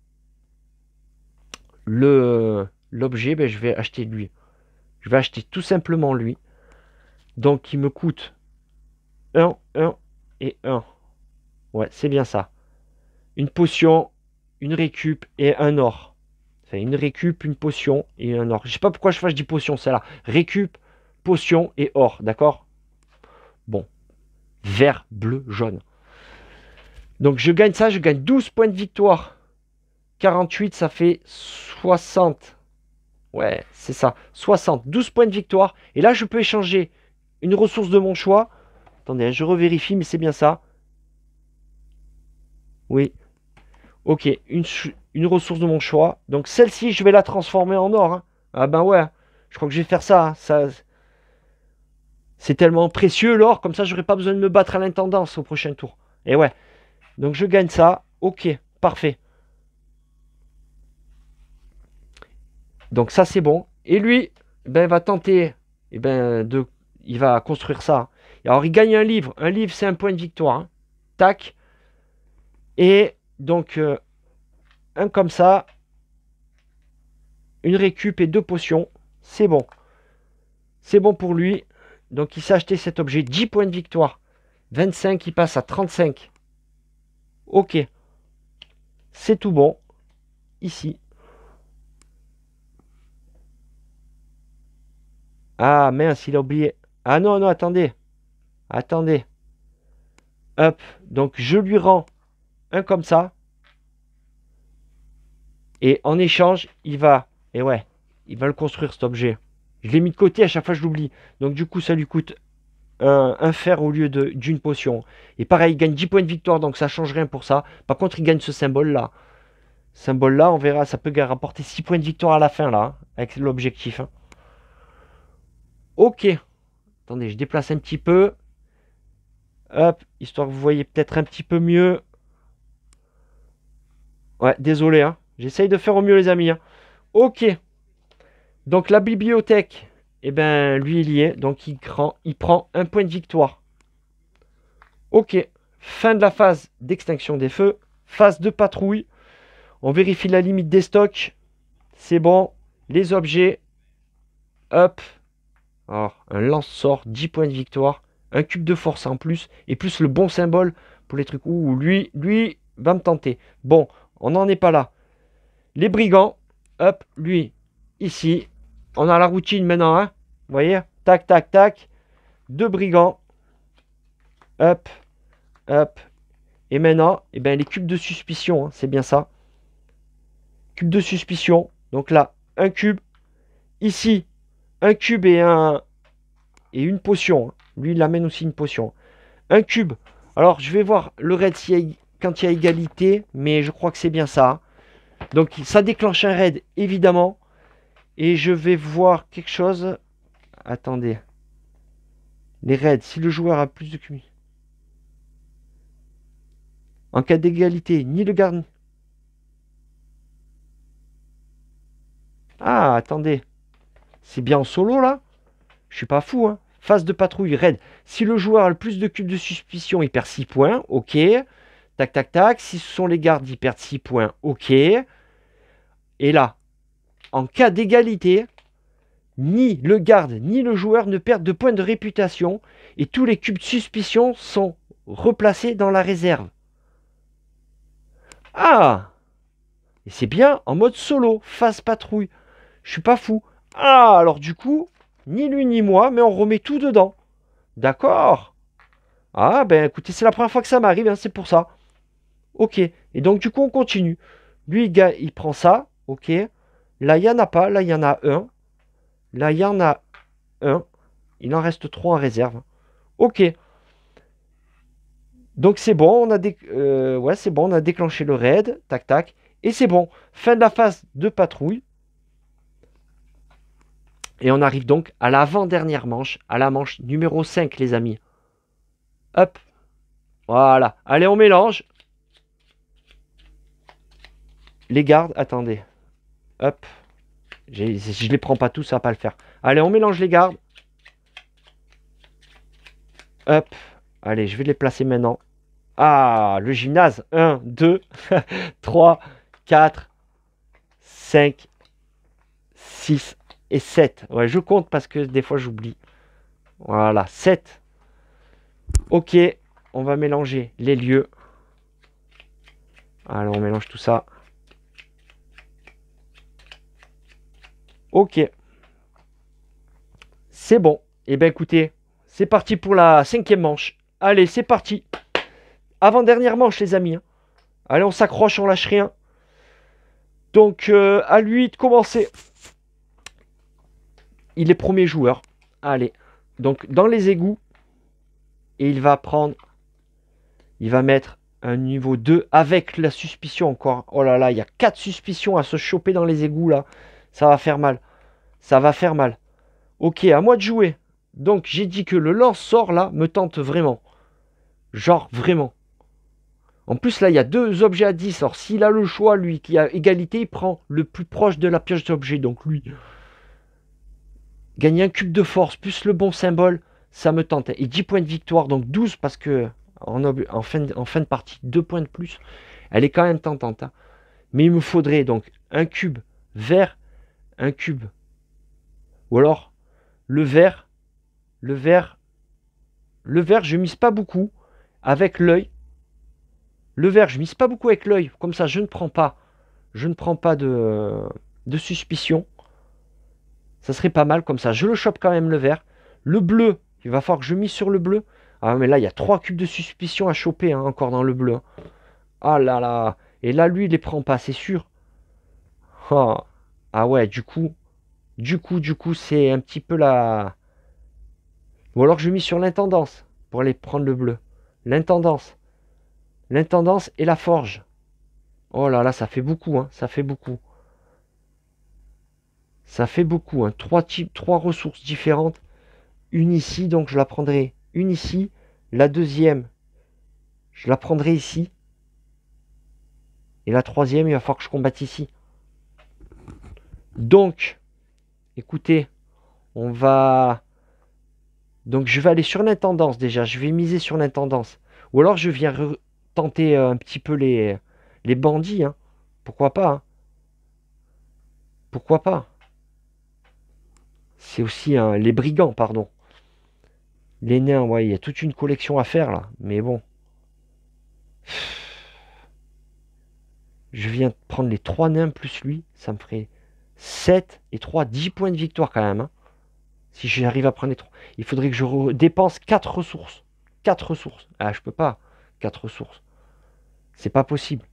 l'objet, ben, je vais acheter lui. Je vais acheter tout simplement lui. Donc, il me coûte 1, 1 et 1. Ouais, c'est bien ça. Une potion, une récup et un or. Enfin, une récup, une potion et un or. Je sais pas pourquoi je dis potion, c'est là. Récup, potion et or, d'accord? Bon. Vert, bleu, jaune. Donc, je gagne ça, je gagne 12 points de victoire. 48, ça fait 60. Ouais, c'est ça. 60, 12 points de victoire. Et là, je peux échanger une ressource de mon choix. Attendez, je revérifie, mais c'est bien ça. Oui. Ok, une ressource de mon choix. Donc celle-ci, je vais la transformer en or. Hein. Ah ben ouais, je crois que je vais faire ça. Hein. C'est tellement précieux l'or, comme ça, j'aurai pas besoin de me battre à l'intendance au prochain tour. Et ouais. Donc je gagne ça. Ok, parfait. Donc ça, c'est bon. Et lui, ben, va tenter, il va construire ça. Alors, il gagne un livre. Un livre, c'est un point de victoire. Hein. Tac. Et donc, un comme ça. Une récup et 2 potions. C'est bon. C'est bon pour lui. Donc, il s'est acheté cet objet. 10 points de victoire. 25, il passe à 35. Ok. C'est tout bon. Ici. Ah, mince, il a oublié. Ah non, non, attendez. Attendez. Hop. Donc, je lui rends un comme ça. Et en échange, il va... Et ouais, il va le construire, cet objet. Je l'ai mis de côté, à chaque fois, je l'oublie. Donc, du coup, ça lui coûte un fer au lieu d'une potion. Et pareil, il gagne 10 points de victoire, donc ça change rien pour ça. Par contre, il gagne ce symbole-là. Symbole-là, on verra, ça peut rapporter 6 points de victoire à la fin, là, hein, avec l'objectif. Hein. Ok. Attendez, je déplace un petit peu. Hop, histoire que vous voyez peut-être un petit peu mieux. Ouais, désolé, hein. J'essaye de faire au mieux, les amis, hein. Ok. Donc, la bibliothèque, eh ben, lui, il y est. Donc, il prend un point de victoire. Ok. Fin de la phase d'extinction des feux. Phase de patrouille. On vérifie la limite des stocks. C'est bon. Les objets. Hop. Alors, un lance-sort, 10 points de victoire. Un cube de force en plus. Et plus le bon symbole pour les trucs. Ouh, lui va me tenter. Bon, on n'en est pas là. Les brigands. Hop, lui, ici. On a la routine maintenant, hein. Vous voyez? Tac, tac, tac. Deux brigands. Hop, hop. Et maintenant, eh ben, les cubes de suspicion, hein, c'est bien ça. Cube de suspicion. Donc là, un cube. Ici, un cube et une potion. Lui, il amène aussi une potion. Un cube. Alors, je vais voir le raid quand il y a égalité, mais je crois que c'est bien ça. Donc, ça déclenche un raid, évidemment. Et je vais voir quelque chose. Attendez. Les raids, si le joueur a plus de QI. En cas d'égalité, ni le garde. Ah, attendez. C'est bien en solo, là? Je suis pas fou, hein. Phase de patrouille, raid. Si le joueur a le plus de cubes de suspicion, il perd 6 points. Ok. Tac, tac, tac. Si ce sont les gardes, ils perdent 6 points. Ok. Et là, en cas d'égalité, ni le garde, ni le joueur ne perdent de points de réputation. Et tous les cubes de suspicion sont replacés dans la réserve. Ah! Et c'est bien en mode solo, phase patrouille. Je suis pas fou. Ah, alors du coup, ni lui ni moi, mais on remet tout dedans. D'accord. Ah, ben écoutez, c'est la première fois que ça m'arrive, hein, c'est pour ça. Ok. Et donc du coup, on continue. Lui, il prend ça. Ok. Là, il n'y en a pas. Là, il y en a un. Là, il y en a un. Il en reste 3 en réserve. Ok. Donc c'est bon, ouais, c'est bon, on a déclenché le raid. Tac, tac. Et c'est bon. Fin de la phase de patrouille. Et on arrive donc à l'avant-dernière manche, à la manche numéro 5, les amis. Hop. Voilà. Allez, on mélange. Les gardes, attendez. Hop. Je les prends pas tous, ça va pas le faire. Allez, on mélange les gardes. Hop. Allez, je vais les placer maintenant. Ah, le gymnase. 1, 2, 3, 4, 5, 6 et 7. Ouais, je compte parce que des fois j'oublie. Voilà, 7. Ok, on va mélanger les lieux. Alors, on mélange tout ça. Ok. C'est bon. Et bien, écoutez, c'est parti pour la 5e manche. Allez, c'est parti. Avant-dernière manche, les amis. Allez, on s'accroche, on lâche rien. Donc, à lui de commencer. Il est premier joueur. Allez. Donc, dans les égouts. Et il va prendre... Il va mettre un niveau 2 avec la suspicion encore. Oh là là, il y a 4 suspicions à se choper dans les égouts, là. Ça va faire mal. Ça va faire mal. Ok, à moi de jouer. Donc, j'ai dit que le lance-sort, là, me tente vraiment. Genre, vraiment. En plus, là, il y a 2 objets à 10. Alors, s'il a le choix, lui, qui a égalité, il prend le plus proche de la pioche d'objet. Donc, lui, gagner un cube de force, plus le bon symbole, ça me tente. Et 10 points de victoire, donc 12, parce que en fin de partie, 2 points de plus. Elle est quand même tentante. Hein. Mais il me faudrait donc un cube vert, un cube. Ou alors, le vert, je mise pas beaucoup avec l'œil. Le vert, je mise pas beaucoup avec l'œil. Comme ça, je ne prends pas de suspicion. Ça serait pas mal comme ça. Je le chope quand même le vert. Le bleu, il va falloir que je mise sur le bleu. Ah, mais là, il y a 3 cubes de suspicion à choper hein, encore dans le bleu. Ah là là. Et là, lui, il les prend pas, c'est sûr. Oh. Ah ouais, du coup, c'est un petit peu la... Ou alors je mise sur l'intendance pour aller prendre le bleu. L'intendance. L'intendance et la forge. Oh là là, ça fait beaucoup, hein. Ça fait beaucoup. Ça fait beaucoup, hein. 3 ressources différentes. une ici, donc je la prendrai une ici. La deuxième, je la prendrai ici. Et la troisième, il va falloir que je combatte ici. Donc, écoutez, on va... Donc je vais aller sur l'intendance déjà. Je vais miser sur l'intendance. Ou alors je viens tenter un petit peu les bandits. Hein. Pourquoi pas hein. Pourquoi pas. C'est aussi les brigands, pardon. Les nains, ouais, il y a toute une collection à faire là. Mais bon. Je viens de prendre les 3 nains plus lui. Ça me ferait 7 et 3, 10 points de victoire quand même. Hein. Si j'arrive à prendre les 3. Il faudrait que je dépense 4 ressources. 4 ressources. Ah, je peux pas. 4 ressources. C'est pas possible.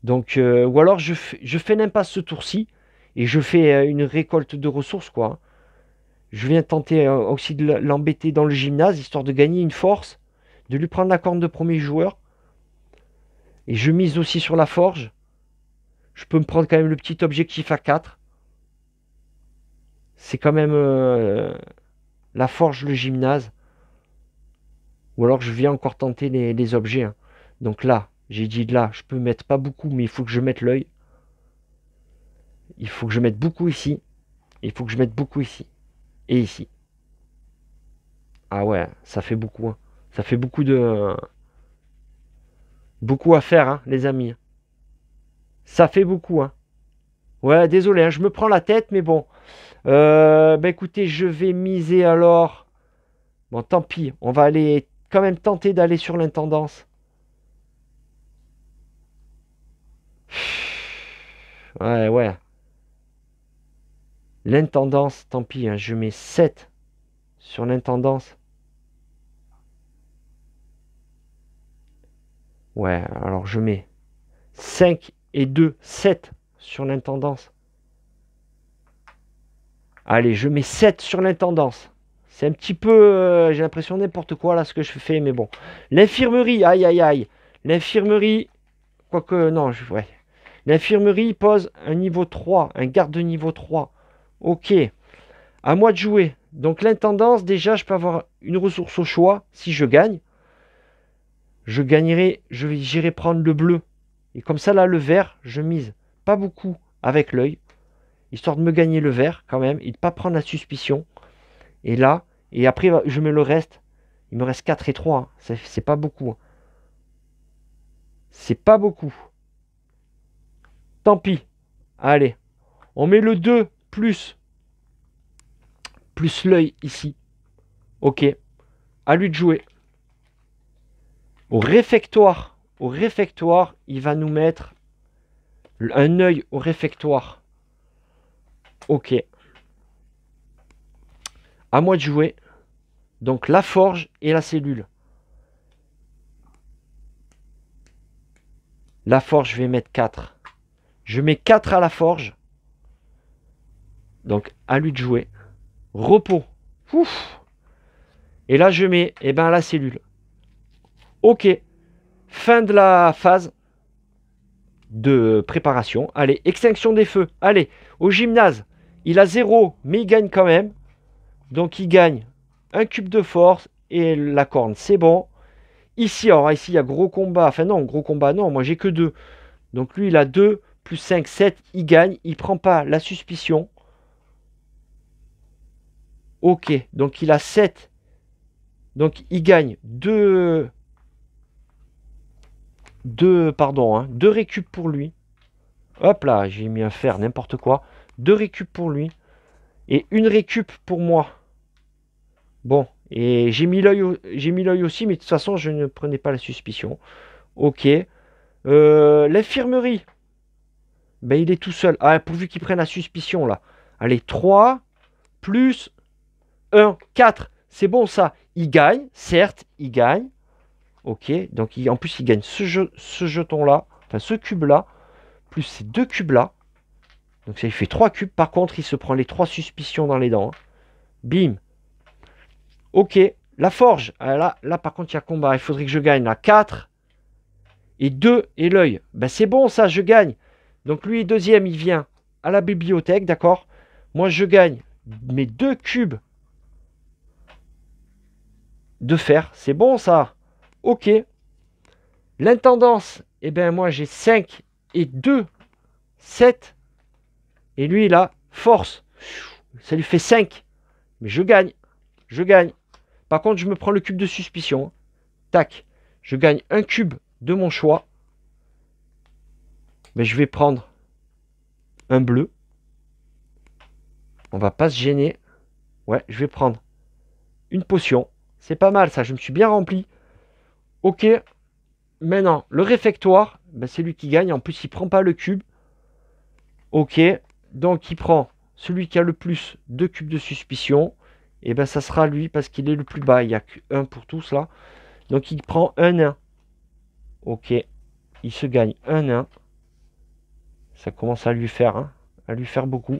Donc, ou alors je fais l'impasse ce tour-ci. Et je fais une récolte de ressources, quoi. Je viens tenter aussi de l'embêter dans le gymnase, histoire de gagner une force. De lui prendre la corne de premier joueur. Et je mise aussi sur la forge. Je peux me prendre quand même le petit objectif à 4. C'est quand même la forge, le gymnase. Ou alors je viens encore tenter les objets. Hein. Donc là, j'ai dit là, je peux mettre pas beaucoup, mais il faut que je mette l'œil. Il faut que je mette beaucoup ici. Il faut que je mette beaucoup ici. Et ici. Ah ouais, ça fait beaucoup. Hein. Ça fait beaucoup de... beaucoup à faire, hein, les amis. Ça fait beaucoup. Hein. Ouais, désolé, hein, je me prends la tête, mais bon. Bah écoutez, je vais miser alors. Bon, tant pis. On va aller quand même tenter d'aller sur l'intendance. Ouais, ouais. L'intendance, tant pis. Hein, je mets 7 sur l'intendance. Ouais, alors je mets 5 et 2, 7 sur l'intendance. Allez, je mets 7 sur l'intendance. C'est un petit peu, j'ai l'impression n'importe quoi là ce que je fais, mais bon. L'infirmerie, aïe aïe aïe. L'infirmerie, quoique, non, ouais. L'infirmerie pose un niveau 3, un garde de niveau 3. Ok, à moi de jouer. Donc l'intendance, déjà, je peux avoir une ressource au choix si je gagne. Je gagnerai, j'irai prendre le bleu. Et comme ça, là, le vert, je mise pas beaucoup avec l'œil. Histoire de me gagner le vert quand même. Et de ne pas prendre la suspicion. Et là, et après, je mets le reste. Il me reste 4 et 3. Hein. C'est pas beaucoup. Hein. C'est pas beaucoup. Tant pis. Allez. On met le 2 plus l'œil ici. Ok. À lui de jouer. Au réfectoire. Au réfectoire, il va nous mettre un œil au réfectoire. Ok. À moi de jouer. Donc la forge et la cellule. La forge, je vais mettre 4. Je mets 4 à la forge. Donc à lui de jouer. Repos. Ouf. Et là je mets la cellule. Ok. Fin de la phase de préparation. Allez, extinction des feux. Allez, au gymnase. Il a 0, mais il gagne quand même. Donc il gagne un cube de force et la corne. C'est bon. Ici, alors ici, il y a gros combat. Enfin non, gros combat, non. Moi, j'ai que 2. Donc lui, il a 2 plus 5, 7. Il gagne. Il prend pas la suspicion. Ok. Donc il a 7. Donc il gagne 2... 2 récup pour lui. Hop là, j'ai mis un fer, n'importe quoi. 2 récup pour lui. Et une récup pour moi. Bon, et j'ai mis l'œil aussi, mais de toute façon, je ne prenais pas la suspicion. Ok. L'infirmerie. Ben, il est tout seul. Ah, pourvu qu'il prenne la suspicion, là. Allez, 3 plus 1, 4. C'est bon, ça. Il gagne, certes, il gagne. Ok, donc en plus, il gagne ce jeton-là, enfin ce cube-là, plus ces 2 cubes-là. Donc ça, il fait 3 cubes. Par contre, il se prend les 3 suspicions dans les dents. Hein. Bim. Ok, la forge. Ah, là, par contre, il y a combat. Il faudrait que je gagne là. 4 et 2 et l'œil. Ben, c'est bon, ça, je gagne. Donc lui, deuxième, il vient à la bibliothèque, d'accord. Moi, je gagne mes 2 cubes de fer. C'est bon ça. Ok. L'intendance, eh bien moi j'ai 5 et 2, 7. Et lui il a force. Ça lui fait 5. Mais je gagne. Je gagne. Par contre, je me prends le cube de suspicion. Tac. Je gagne un cube de mon choix. Mais je vais prendre un bleu. On va pas se gêner. Ouais, je vais prendre une potion. C'est pas mal ça, je me suis bien rempli. Ok. Maintenant, le réfectoire, ben, c'est lui qui gagne. En plus, il prend pas le cube. Ok. Donc, il prend celui qui a le plus de cubes de suspicion. Et ben, ça sera lui parce qu'il est le plus bas. Il n'y a qu'un pour tous là. Donc, il prend un nain. Ok. Il se gagne un nain. Ça commence à lui faire, hein, à lui faire beaucoup.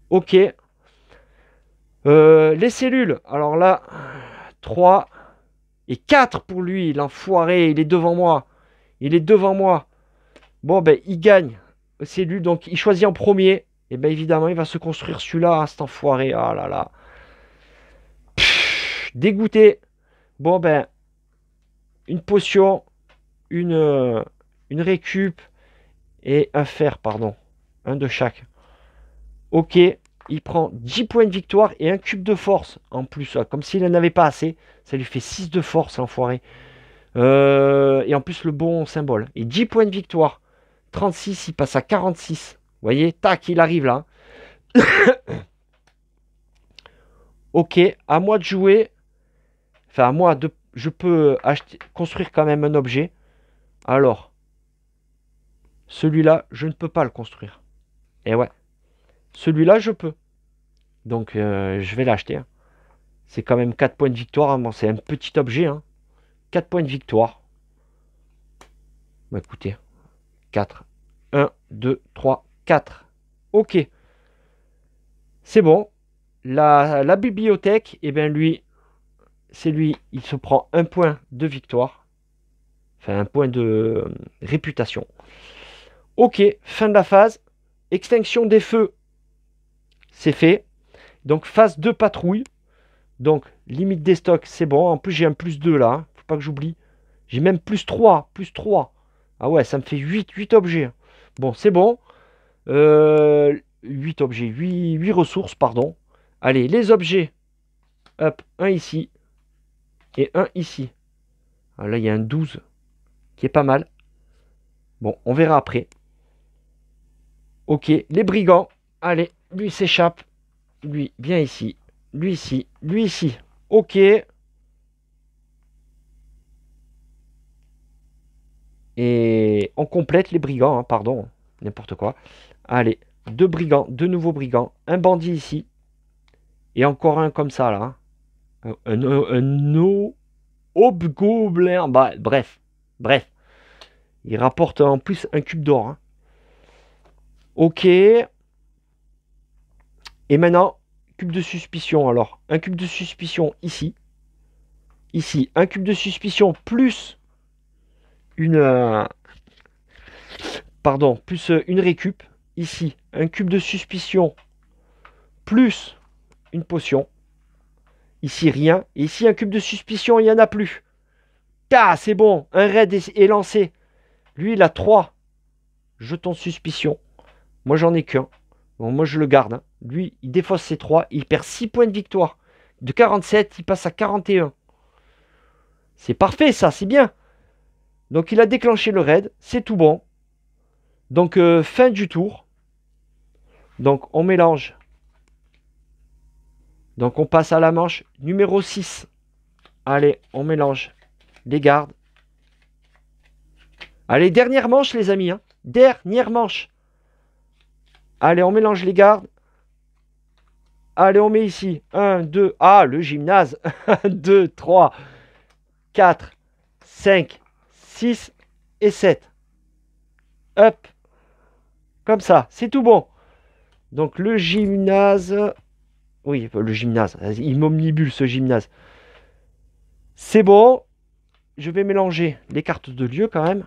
Ok. Les cellules. Alors là, 3 et 4 pour lui. L'enfoiré, il est devant moi. Il est devant moi. Bon, ben, il gagne. Cellules, donc il choisit en premier. Et ben évidemment, il va se construire celui-là, hein, cet enfoiré. Ah là là. Pff, dégoûté. Bon, ben, une potion, une récup et un fer, pardon. Un de chaque. Ok. Il prend 10 points de victoire et un cube de force en plus. Comme s'il n'en avait pas assez. Ça lui fait 6 de force, l'enfoiré. Et en plus, le bon symbole. Et 10 points de victoire. 36, il passe à 46. Vous voyez, tac, il arrive là. Ok, à moi de jouer. Enfin, à moi de... Je peux acheter, construire quand même un objet. Alors, celui-là, je ne peux pas le construire. Et ouais. Celui-là, je peux. Donc, je vais l'acheter. Hein. C'est quand même 4 points de victoire. Hein. Bon, c'est un petit objet. Hein. 4 points de victoire. Bon, écoutez. 4. 1, 2, 3, 4. Ok. C'est bon. La bibliothèque, eh bien lui, c'est lui, il se prend un point de victoire. Enfin, un point de réputation. Ok, fin de la phase. Extinction des feux, c'est fait. Donc, phase de patrouille. Donc, limite des stocks, c'est bon. En plus, j'ai un plus 2 là. Hein. Faut pas que j'oublie. J'ai même plus 3. Plus 3. Ah ouais, ça me fait 8 objets. Bon, c'est bon. 8 objets. 8 ressources, pardon. Allez, les objets. Hop, un ici. Et un ici. Ah, là, il y a un 12 qui est pas mal. Bon, on verra après. Ok, les brigands. Allez, lui s'échappe. Lui, viens ici. Lui ici. Lui ici. Ok. Et on complète les brigands, hein, pardon. N'importe quoi. Allez, deux brigands, deux nouveaux brigands. Un bandit ici. Et encore un comme ça, là. Un hobgoblin. Bah, bref. Bref. Il rapporte en plus un cube d'or. Hein. Ok. Et maintenant, cube de suspicion. Alors, un cube de suspicion ici. Ici, un cube de suspicion plus une... pardon, plus une récup. Ici, un cube de suspicion plus une potion. Ici, rien. Et ici, un cube de suspicion, il n'y en a plus. Ah, c'est bon. Un raid est lancé. Lui, il a 3 jetons de suspicion. Moi, j'en ai qu'un. Bon, moi, je le garde. Hein. Lui, il défausse ses 3. Il perd 6 points de victoire. De 47, il passe à 41. C'est parfait, ça. C'est bien. Donc, il a déclenché le raid. C'est tout bon. Donc, fin du tour. Donc, on mélange. Donc, on passe à la manche numéro 6. Allez, on mélange les gardes. Allez, dernière manche, les amis. Hein. Dernière manche. Allez, on mélange les gardes. Allez, on met ici 1, 2. Ah, le gymnase. 1, 2, 3, 4, 5, 6 et 7. Hop. Comme ça, c'est tout bon. Donc, le gymnase. Oui, le gymnase. Il m'omnibule, ce gymnase. C'est bon. Je vais mélanger les cartes de lieu quand même.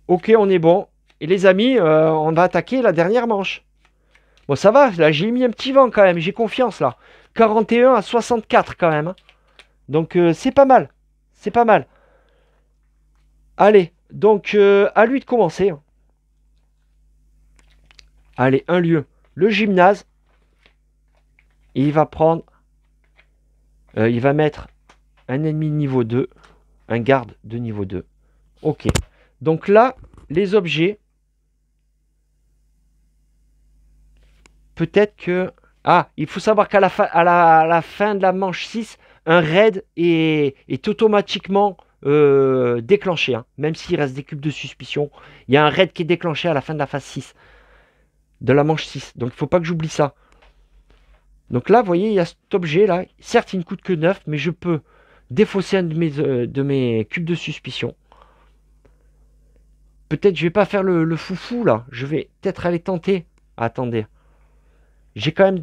Ok, on est bon. Et les amis, on va attaquer la dernière manche. Bon, ça va, là, j'ai mis un petit vent quand même. J'ai confiance, là. 41 à 64 quand même, hein. Donc, c'est pas mal. C'est pas mal. Allez, donc, à lui de commencer, hein. Allez, un lieu. Le gymnase. Et il va prendre... il va mettre un ennemi de niveau 2. Un garde de niveau 2. Ok. Donc là, les objets... Peut-être que... Ah, il faut savoir qu'à la fin de la manche 6, un raid est automatiquement déclenché, hein. Même s'il reste des cubes de suspicion, il y a un raid qui est déclenché à la fin de la phase 6. De la manche 6. Donc il ne faut pas que j'oublie ça. Donc là, vous voyez, il y a cet objet-là. Certes, il ne coûte que 9, mais je peux défausser un de mes cubes de suspicion. Peut-être je vais pas faire le foufou, là. Je vais peut-être aller tenter. Attendez. J'ai quand même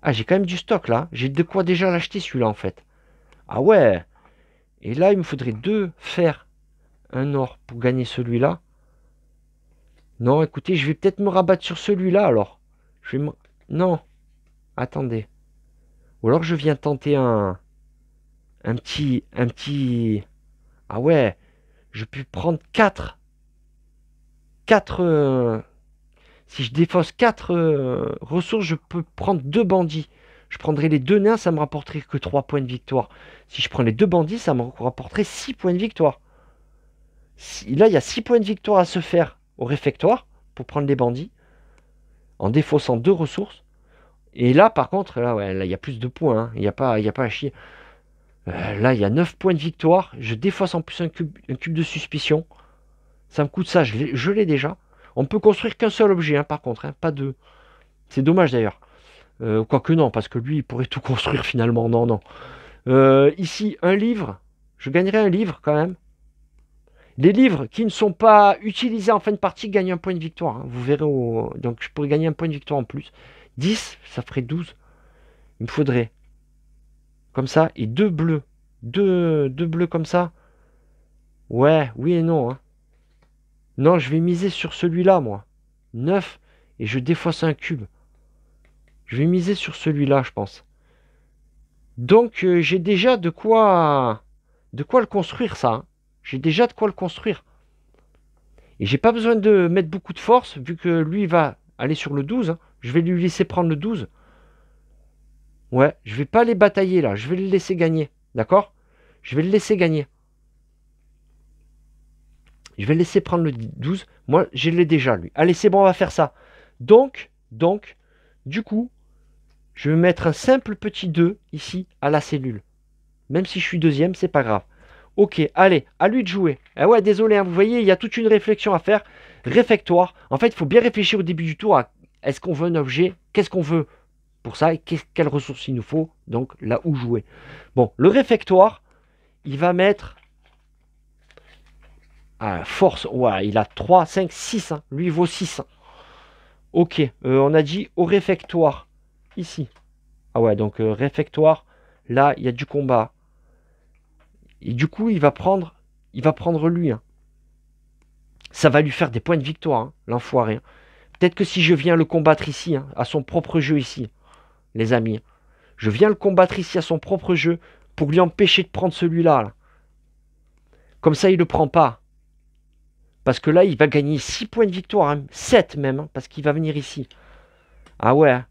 Ah, j'ai quand même du stock, là. J'ai de quoi déjà l'acheter, celui-là, en fait. Ah ouais. Et là, il me faudrait 2 fer, un or pour gagner celui-là. Non, écoutez, je vais peut-être me rabattre sur celui-là, alors. Non. Attendez. Ou alors je viens tenter un petit... Ah ouais, je peux prendre 4. 4... si je défausse 4 ressources, je peux prendre 2 bandits. Je prendrai les 2 nains, ça me rapporterait que 3 points de victoire. Si je prends les 2 bandits, ça me rapporterait 6 points de victoire. Là, il y a 6 points de victoire à se faire au réfectoire pour prendre les bandits. En défaussant 2 ressources. Et là, par contre, là, ouais, là, il y a plus de points, hein. Il n'y a pas à chier. Là, il y a 9 points de victoire. Je défausse en plus un cube de suspicion. Ça me coûte ça, je l'ai déjà. On peut construire qu'un seul objet, hein, par contre, hein, pas deux. C'est dommage d'ailleurs. Quoique non, parce que lui, il pourrait tout construire finalement. Non, non. Ici, un livre. Je gagnerai un livre quand même. Les livres qui ne sont pas utilisés en fin de partie gagnent un point de victoire, hein. Vous verrez. Donc, je pourrais gagner un point de victoire en plus. 10, ça ferait 12. Il me faudrait comme ça, et 2 bleus. 2 bleus comme ça. Ouais, oui et non, hein. Non, je vais miser sur celui-là, moi. 9, et je défausse un cube. Je vais miser sur celui-là, je pense. Donc, j'ai déjà de quoi le construire, ça, hein. J'ai déjà de quoi le construire. Et j'ai pas besoin de mettre beaucoup de force, vu que lui va aller sur le 12, hein. Je vais lui laisser prendre le 12. Ouais, je vais pas les batailler, là. Je vais le laisser gagner. D'accord? Je vais le laisser gagner. Je vais le laisser prendre le 12. Moi, je l'ai déjà, lui. Allez, c'est bon, on va faire ça. Donc, du coup, je vais mettre un simple petit 2 ici à la cellule. Même si je suis deuxième, c'est pas grave. Ok, allez, à lui de jouer. Ah ouais, désolé, hein, vous voyez, il y a toute une réflexion à faire. Réfectoire. En fait, il faut bien réfléchir au début du tour à est-ce qu'on veut un objet, qu'est-ce qu'on veut pour ça et quelles ressources il nous faut. Donc, là où jouer. Bon, le réfectoire, il va mettre... Ah, force, ouais, il a 3, 5, 6. Hein. Lui, il vaut 6. Hein. Ok, on a dit au réfectoire. Ici. Ah ouais, donc réfectoire. Là, il y a du combat. Et du coup, il va prendre lui. Hein. Ça va lui faire des points de victoire, hein, l'enfoiré. Hein. Peut-être que si je viens le combattre ici, hein, à son propre jeu ici, les amis. Je viens le combattre ici à son propre jeu pour lui empêcher de prendre celui-là. Là. Comme ça, il ne le prend pas. Parce que là, il va gagner 6 points de victoire, hein, 7 même, hein, parce qu'il va venir ici. Ah ouais. Hein.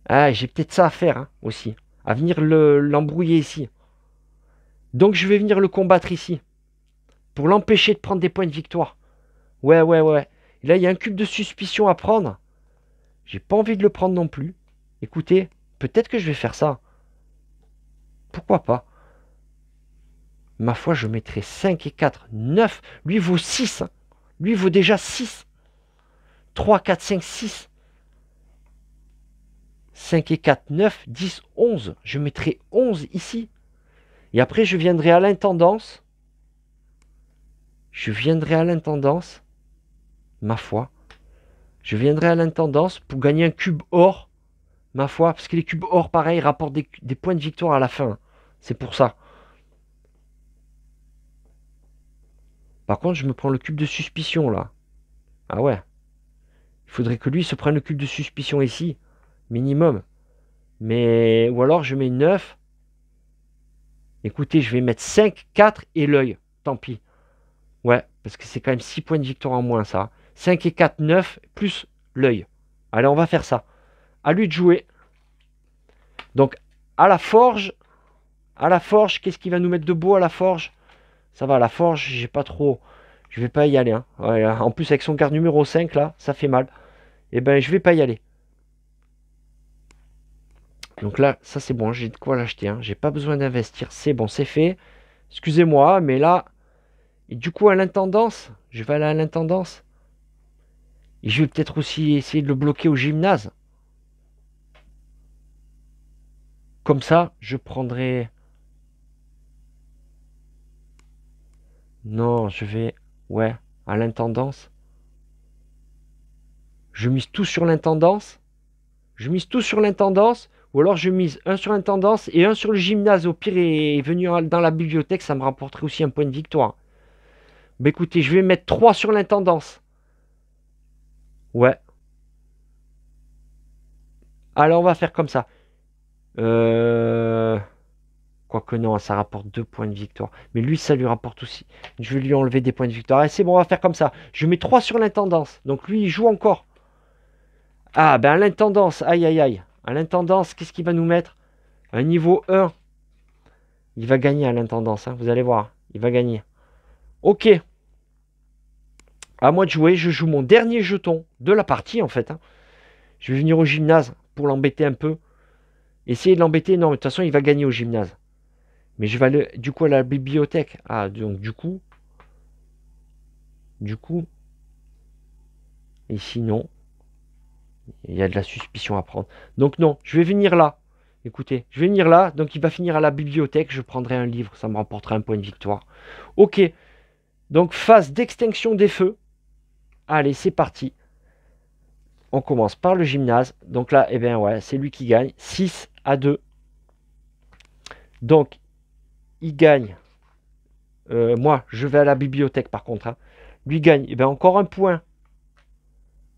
Ah, j'ai peut-être ça à faire hein, aussi. À venir l'embrouiller ici. Donc je vais venir le combattre ici. Pour l'empêcher de prendre des points de victoire. Ouais, ouais, ouais. Et là, il y a un cube de suspicion à prendre. J'ai pas envie de le prendre non plus. Écoutez, peut-être que je vais faire ça. Pourquoi pas? Ma foi, je mettrai 5 et 4, 9. Lui vaut 6. Hein. Lui vaut déjà 6. 3, 4, 5, 6. 5 et 4, 9, 10, 11. Je mettrai 11 ici. Et après, je viendrai à l'intendance. Ma foi. Je viendrai à l'intendance pour gagner un cube or. Ma foi, parce que les cubes or, pareil, rapportent des points de victoire à la fin. C'est pour ça. Par contre, je me prends le cube de suspicion, là. Ah ouais. Il faudrait que lui se prenne le cube de suspicion ici. Minimum. Mais... Ou alors je mets 9. Écoutez, je vais mettre 5, 4 et l'œil. Tant pis. Ouais, parce que c'est quand même 6 points de victoire en moins, ça. 5 et 4, 9, plus l'œil. Allez, on va faire ça. À lui de jouer. Donc, à la forge. À la forge, qu'est-ce qu'il va nous mettre de beau à la forge? Ça va, à la forge, j'ai pas trop... Je vais pas y aller. Hein. Ouais, en plus, avec son garde numéro 5, là, ça fait mal. Eh ben, je vais pas y aller. Donc là, ça c'est bon, j'ai de quoi l'acheter. Hein. J'ai pas besoin d'investir. C'est bon, c'est fait. Excusez-moi, mais là... Et du coup, à l'intendance, je vais aller à l'intendance. Et je vais peut-être aussi essayer de le bloquer au gymnase. Comme ça, je prendrai... Non, je vais... Ouais, à l'intendance. Je mise tout sur l'intendance. Je mise tout sur l'intendance. Ou alors je mise un sur l'intendance et un sur le gymnase. Au pire, et venir dans la bibliothèque, ça me rapporterait aussi un point de victoire. Bah écoutez, je vais mettre 3 sur l'intendance. Ouais. Alors on va faire comme ça. Quoique non, ça rapporte 2 points de victoire. Mais lui, ça lui rapporte aussi. Je vais lui enlever des points de victoire. Et c'est bon, on va faire comme ça. Je mets 3 sur l'intendance. Donc lui, il joue encore. Ah, ben à l'intendance. Aïe, aïe, aïe. À l'intendance, qu'est-ce qu'il va nous mettre? Un niveau 1. Il va gagner à l'intendance. Hein, vous allez voir. Il va gagner. Ok. À moi de jouer. Je joue mon dernier jeton de la partie, en fait. Hein. Je vais venir au gymnase pour l'embêter un peu. Essayer de l'embêter. Non, mais de toute façon, il va gagner au gymnase. Mais je vais aller, du coup, à la bibliothèque. Ah, donc, du coup... Ici, non. Il y a de la suspicion à prendre. Donc, non, je vais venir là. Écoutez, je vais venir là. Donc, il va finir à la bibliothèque. Je prendrai un livre. Ça me rapportera un point de victoire. Ok. Donc, phase d'extinction des feux. Allez, c'est parti. On commence par le gymnase. Donc là, eh bien, ouais, c'est lui qui gagne. 6-2. Donc, il gagne. Moi, je vais à la bibliothèque par contre. Hein. Lui gagne. Eh bien, encore un point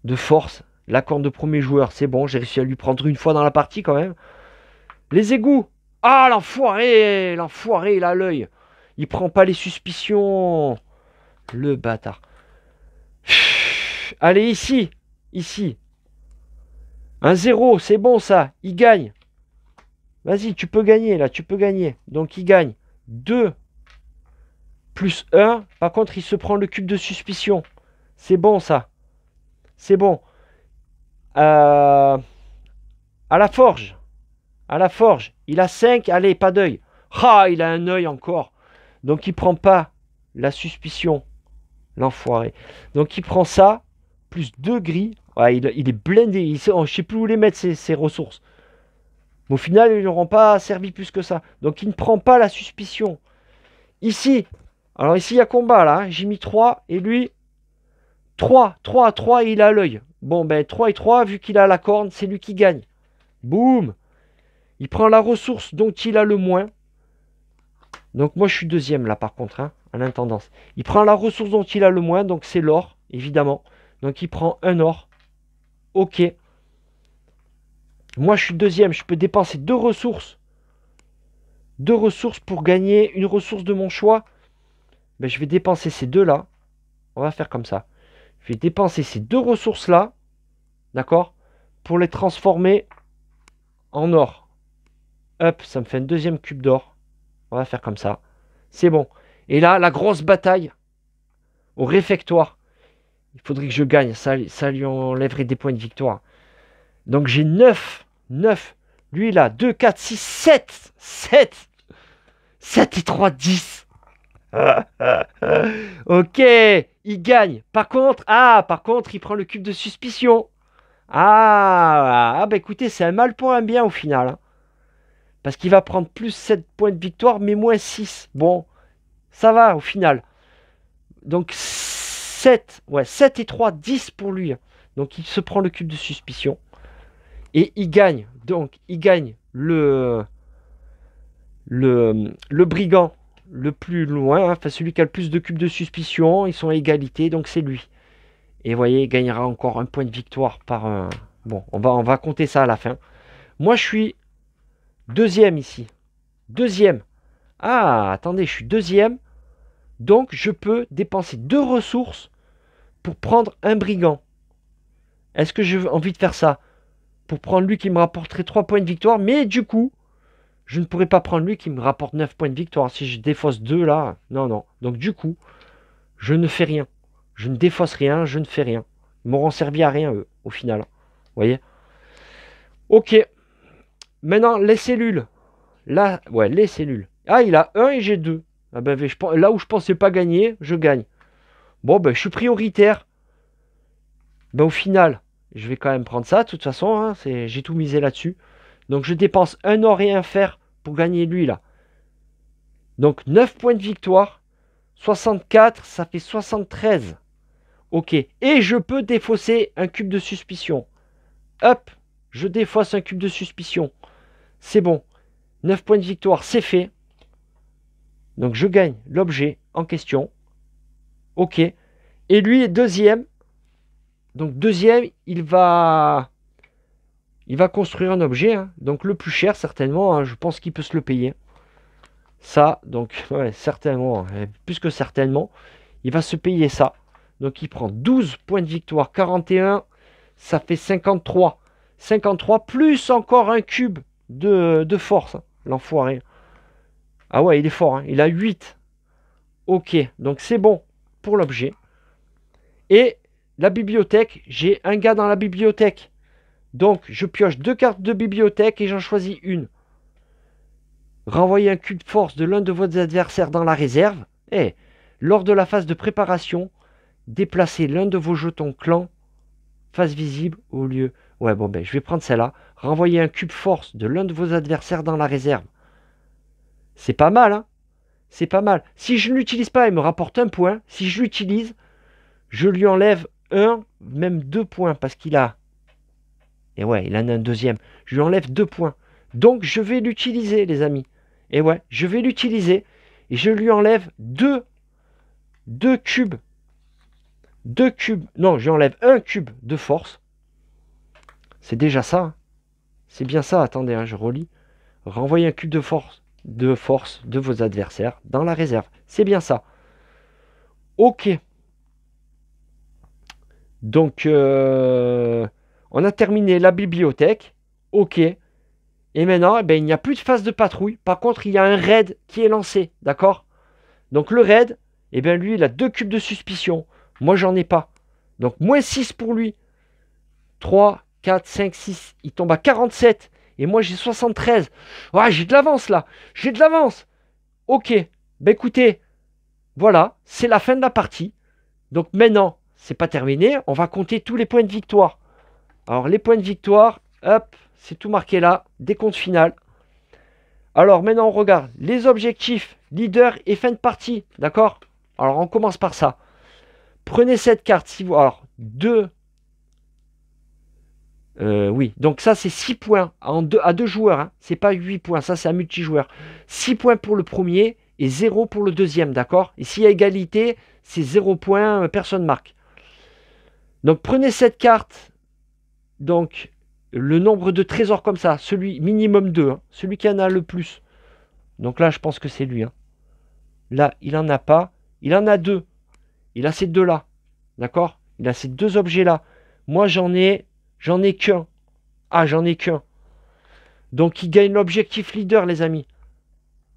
de force. La corne de premier joueur, c'est bon. J'ai réussi à lui prendre une fois dans la partie quand même. Les égouts. Ah, l'enfoiré. L'enfoiré, il a l'œil. Il prend pas les suspicions. Le bâtard. Allez, ici. Ici. Un 0, c'est bon ça. Il gagne. Vas-y, tu peux gagner là. Tu peux gagner. Donc, il gagne 2 plus 1. Par contre, il se prend le cube de suspicion. C'est bon ça. C'est bon. À la forge. À la forge. Il a 5. Allez, pas d'œil. Ah, il a un œil encore. Donc, il prend pas la suspicion. L'enfoiré. Donc, il prend ça. Plus 2 gris. Ouais, il est blindé. Je ne sais plus où les mettre, ses ressources. Mais au final, ils n'auront pas servi plus que ça. Donc, il ne prend pas la suspicion. Ici. Alors, ici, il y a combat, là. Hein. J'ai mis 3. Et lui, 3 et il a l'œil. Bon, ben, 3 et 3, vu qu'il a la corne, c'est lui qui gagne. Boum. Il prend la ressource dont il a le moins. Donc, moi, je suis deuxième, là, par contre, hein, à l'intendance. Il prend la ressource dont il a le moins, donc c'est l'or, évidemment. Donc, il prend un or. Ok. Moi, je suis deuxième. Je peux dépenser 2 ressources. 2 ressources pour gagner une ressource de mon choix. Ben, je vais dépenser ces deux-là. On va faire comme ça. Je vais dépenser ces 2 ressources-là. D'accord? Pour les transformer en or. Hop, ça me fait un deuxième cube d'or. On va faire comme ça. C'est bon. Et là, la grosse bataille au réfectoire. Il faudrait que je gagne. Ça lui enlèverait des points de victoire. Donc j'ai 9. 9. Lui, il a 2, 4, 6, 7. 7. 7 et 3, 10. Ok. Il gagne. Par contre, il prend le cube de suspicion. Bah écoutez, c'est un mal pour un bien au final. Hein. Parce qu'il va prendre plus 7 points de victoire, mais moins 6. Bon, ça va au final. Donc 7, ouais, 7 et 3, 10 pour lui. Donc il se prend le cube de suspicion. Et il gagne. Donc il gagne le brigand le plus loin. Hein, enfin celui qui a le plus de cubes de suspicion. Ils sont à égalité, donc c'est lui. Et vous voyez, il gagnera encore un point de victoire par un... Bon, on va compter ça à la fin. Moi, je suis deuxième ici. Deuxième. Ah, attendez, je suis deuxième. Donc, je peux dépenser 2 ressources pour prendre un brigand. Est-ce que j'ai envie de faire ça? Pour prendre lui qui me rapporterait 3 points de victoire. Mais du coup, je ne pourrais pas prendre lui qui me rapporte 9 points de victoire. Si je défausse 2 là, non, non. Donc du coup, je ne fais rien. Je ne défausse rien, je ne fais rien. Ils m'auront servi à rien, eux, au final. Vous voyez? Ok. Maintenant, les cellules. Là, ouais, les cellules. Ah, il a 1 et j'ai 2. Ah ben, là où je pensais pas gagner, je gagne. Bon, ben, je suis prioritaire. Ben, au final, je vais quand même prendre ça. De toute façon, hein, j'ai tout misé là-dessus. Donc, je dépense 1 or et un fer pour gagner lui, là. Donc, 9 points de victoire. 64, ça fait 73. Ok. Et je peux défausser un cube de suspicion. Hop, je défausse un cube de suspicion. C'est bon. 9 points de victoire, c'est fait. Donc je gagne l'objet en question. Ok. Et lui est deuxième. Donc deuxième, il va construire un objet. Hein. Donc le plus cher, certainement. Hein, je pense qu'il peut se le payer. Ça, donc, ouais, certainement. Plus que certainement. Il va se payer ça. Donc il prend 12 points de victoire. 41, ça fait 53. 53 plus encore un cube de force. Hein, l'enfoiré. Ah ouais, il est fort. Hein, il a 8. Ok, donc c'est bon pour l'objet. Et la bibliothèque, j'ai un gars dans la bibliothèque. Donc je pioche 2 cartes de bibliothèque et j'en choisis une. Renvoyez un cube de force de l'un de vos adversaires dans la réserve. Et lors de la phase de préparation, déplacez l'un de vos jetons clan face visible au lieu. Ouais, bon, ben je vais prendre celle-là. Renvoyez un cube force de l'un de vos adversaires dans la réserve. C'est pas mal, hein? C'est pas mal. Si je ne l'utilise pas, il me rapporte un point. Si je l'utilise, je lui enlève 1, même 2 points, parce qu'il a... Et ouais, il en a un deuxième. Je lui enlève 2 points. Donc, je vais l'utiliser, les amis. Et ouais, je vais l'utiliser. Et je lui enlève 2 cubes. 2 cubes. Non, je lui enlève 1 cube de force. C'est déjà ça. Hein. C'est bien ça. Attendez, hein, je relis. Renvoyez un cube de force de vos adversaires dans la réserve. C'est bien ça. Ok. Donc, on a terminé la bibliothèque. Ok. Et maintenant, eh ben, il n'y a plus de phase de patrouille. Par contre, il y a un raid qui est lancé. D'accord? Donc, le raid, eh bien, lui, il a 2 cubes de suspicion. Moi, j'en ai pas. Donc, moins 6 pour lui. 3, 4, 5, 6. Il tombe à 47. Et moi, j'ai 73. Ouais, j'ai de l'avance, là. J'ai de l'avance. Ok. Ben, écoutez. Voilà. C'est la fin de la partie. Donc, maintenant, c'est pas terminé. On va compter tous les points de victoire. Alors, les points de victoire, hop, c'est tout marqué là. Décompte final. Alors, maintenant, on regarde les objectifs, leader et fin de partie. D'accord? Alors, on commence par ça. Prenez cette carte. Si vous... Alors, 2. Oui, donc ça, c'est 6 points à 2 joueurs. Hein. C'est pas 8 points. Ça, c'est un multijoueur. 6 points pour le premier et 0 pour le deuxième. D'accord? Et s'il y a égalité, c'est 0 points. Personne marque. Donc, prenez cette carte. Donc, le nombre de trésors comme ça, celui minimum 2, hein, celui qui en a le plus. Donc là, je pense que c'est lui. Hein. Là, il en a pas. Il en a 2. Il a ces 2-là. D'accord? Il a ces 2 objets-là. Moi, j'en ai qu'un. Ah, j'en ai qu'un. Donc, il gagne l'objectif leader, les amis.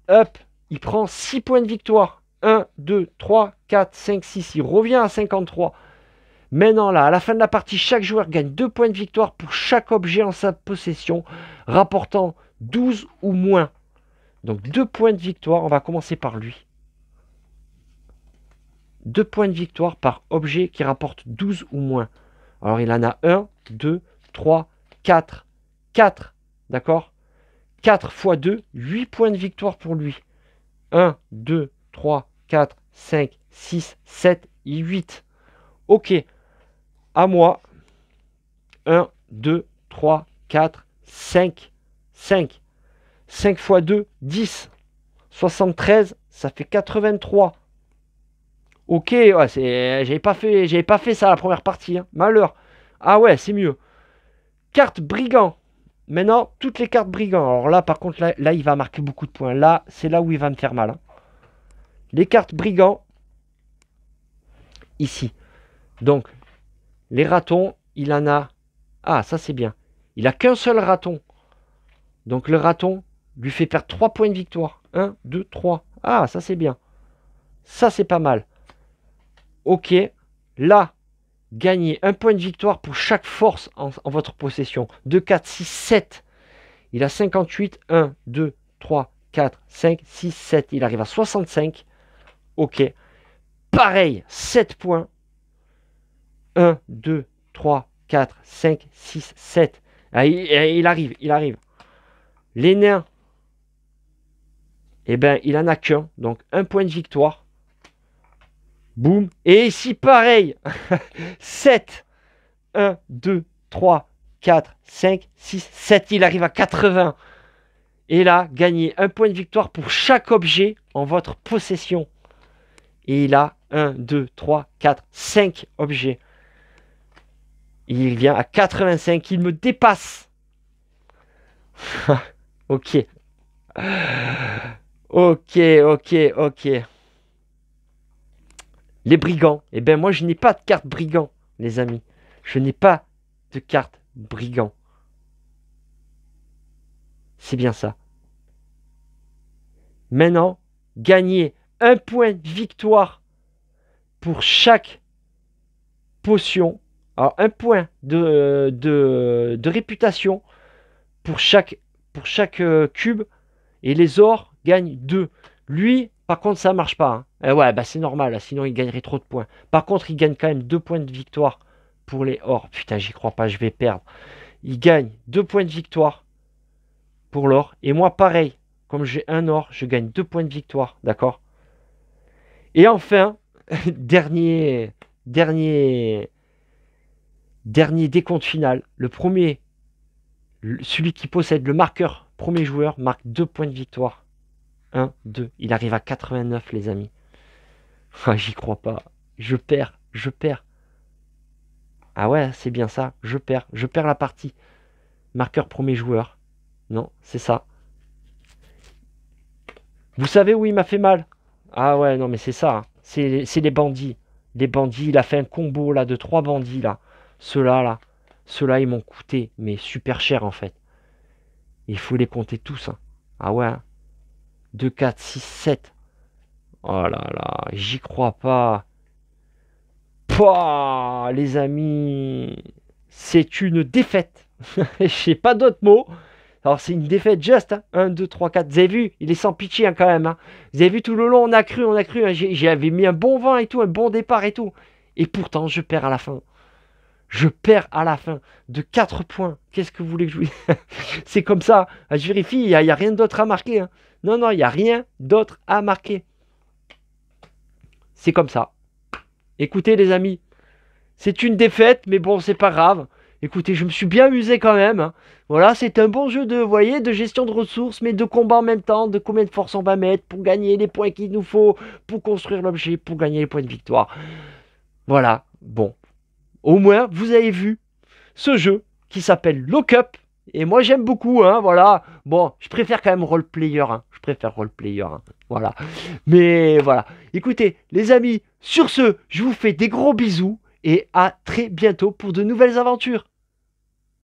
Hop, il prend 6 points de victoire. 1, 2, 3, 4, 5, 6. Il revient à 53. Maintenant, là, à la fin de la partie, chaque joueur gagne 2 points de victoire pour chaque objet en sa possession, rapportant 12 ou moins. Donc, 2 points de victoire. On va commencer par lui. 2 points de victoire par objet qui rapporte 12 ou moins. Alors, il en a 1, 2, 3, 4. 4. D'accord? 4 x 2, 8 points de victoire pour lui. 1, 2, 3, 4, 5, 6, 7 et 8. Ok. À moi. 1, 2, 3, 4, 5. 5. 5 x 2, 10. 73, ça fait 83. Ok, ouais, j'avais pas fait ça la première partie, hein. Malheur. Ah ouais, c'est mieux. Carte brigand. Maintenant, toutes les cartes brigands. Alors là, par contre, là, il va marquer beaucoup de points. Là, c'est là où il va me faire mal, hein. Les cartes brigands, ici. Donc, les ratons, il en a... Ah, ça c'est bien. Il a qu'un seul raton. Donc le raton lui fait perdre 3 points de victoire. 1, 2, 3. Ah, ça c'est bien. Ça c'est pas mal. Ok. Là, gagnez un point de victoire pour chaque force en votre possession. 2, 4, 6, 7. Il a 58. 1, 2, 3, 4, 5, 6, 7. Il arrive à 65. Ok. Pareil, 7 points. 1, 2, 3, 4, 5, 6, 7. Ah, il arrive, il arrive. Les nains, eh ben, il en a qu'un. Donc, un point de victoire. Boum. Et ici, pareil. 7. 1, 2, 3, 4, 5, 6, 7. Il arrive à 80. Et là, gagnez un point de victoire pour chaque objet en votre possession. Et il a 1, 2, 3, 4, 5 objets. Il vient à 85. Il me dépasse. Ok. Ok, ok, ok. Les brigands. Eh bien, moi, je n'ai pas de carte brigand, les amis. Je n'ai pas de carte brigand. C'est bien ça. Maintenant, gagnez un point de victoire pour chaque potion. Alors, un point de réputation pour chaque cube. Et les ors gagnent 2. Lui, par contre, ça marche pas, hein. Ouais, bah c'est normal, là, sinon il gagnerait trop de points. Par contre, il gagne quand même 2 points de victoire pour les ors. Putain, j'y crois pas, je vais perdre. Il gagne 2 points de victoire pour l'or. Et moi, pareil, comme j'ai un or, je gagne 2 points de victoire, d'accord? Et enfin, dernier décompte final. Le premier, celui qui possède le marqueur premier joueur, marque 2 points de victoire. 1, 2. Il arrive à 89, les amis. Ah, j'y crois pas. Je perds. Je perds. Ah ouais, c'est bien ça. Je perds. Je perds la partie. Marqueur premier joueur. Non, c'est ça. Vous savez où il m'a fait mal? Ah ouais, non, mais c'est ça, hein. C'est les bandits. Les bandits, il a fait un combo là de 3 bandits là. Ceux-là, là. Ceux-là, ils m'ont coûté, mais super cher en fait. Il faut les compter tous, hein. Ah ouais, hein. 2, 4, 6, 7. Oh là là, j'y crois pas. Pouah, les amis, c'est une défaite. Je n'ai pas d'autres mots. Alors c'est une défaite juste, hein. 1, 2, 3, 4. Vous avez vu, il est sans pitié, hein, quand même, hein. Vous avez vu tout le long, on a cru, hein. J'avais mis un bon vent et tout, un bon départ et tout. Et pourtant, je perds à la fin. Je perds à la fin de 4 points. Qu'est-ce que vous voulez que je vous dise? C'est comme ça. Je vérifie, il n'y a rien d'autre à marquer, hein. Non, non, il n'y a rien d'autre à marquer. C'est comme ça. Écoutez, les amis, c'est une défaite, mais bon, c'est pas grave. Écoutez, je me suis bien amusé quand même, hein. Voilà, c'est un bon jeu vous voyez, de gestion de ressources, mais de combat en même temps, de combien de force on va mettre pour gagner les points qu'il nous faut, pour construire l'objet, pour gagner les points de victoire. Voilà, bon. Au moins, vous avez vu ce jeu qui s'appelle Lock Up. Et moi, j'aime beaucoup, hein, voilà. Bon, je préfère quand même roleplayer, hein. Je préfère roleplayer, hein. Voilà. Mais voilà. Écoutez, les amis, sur ce, je vous fais des gros bisous et à très bientôt pour de nouvelles aventures.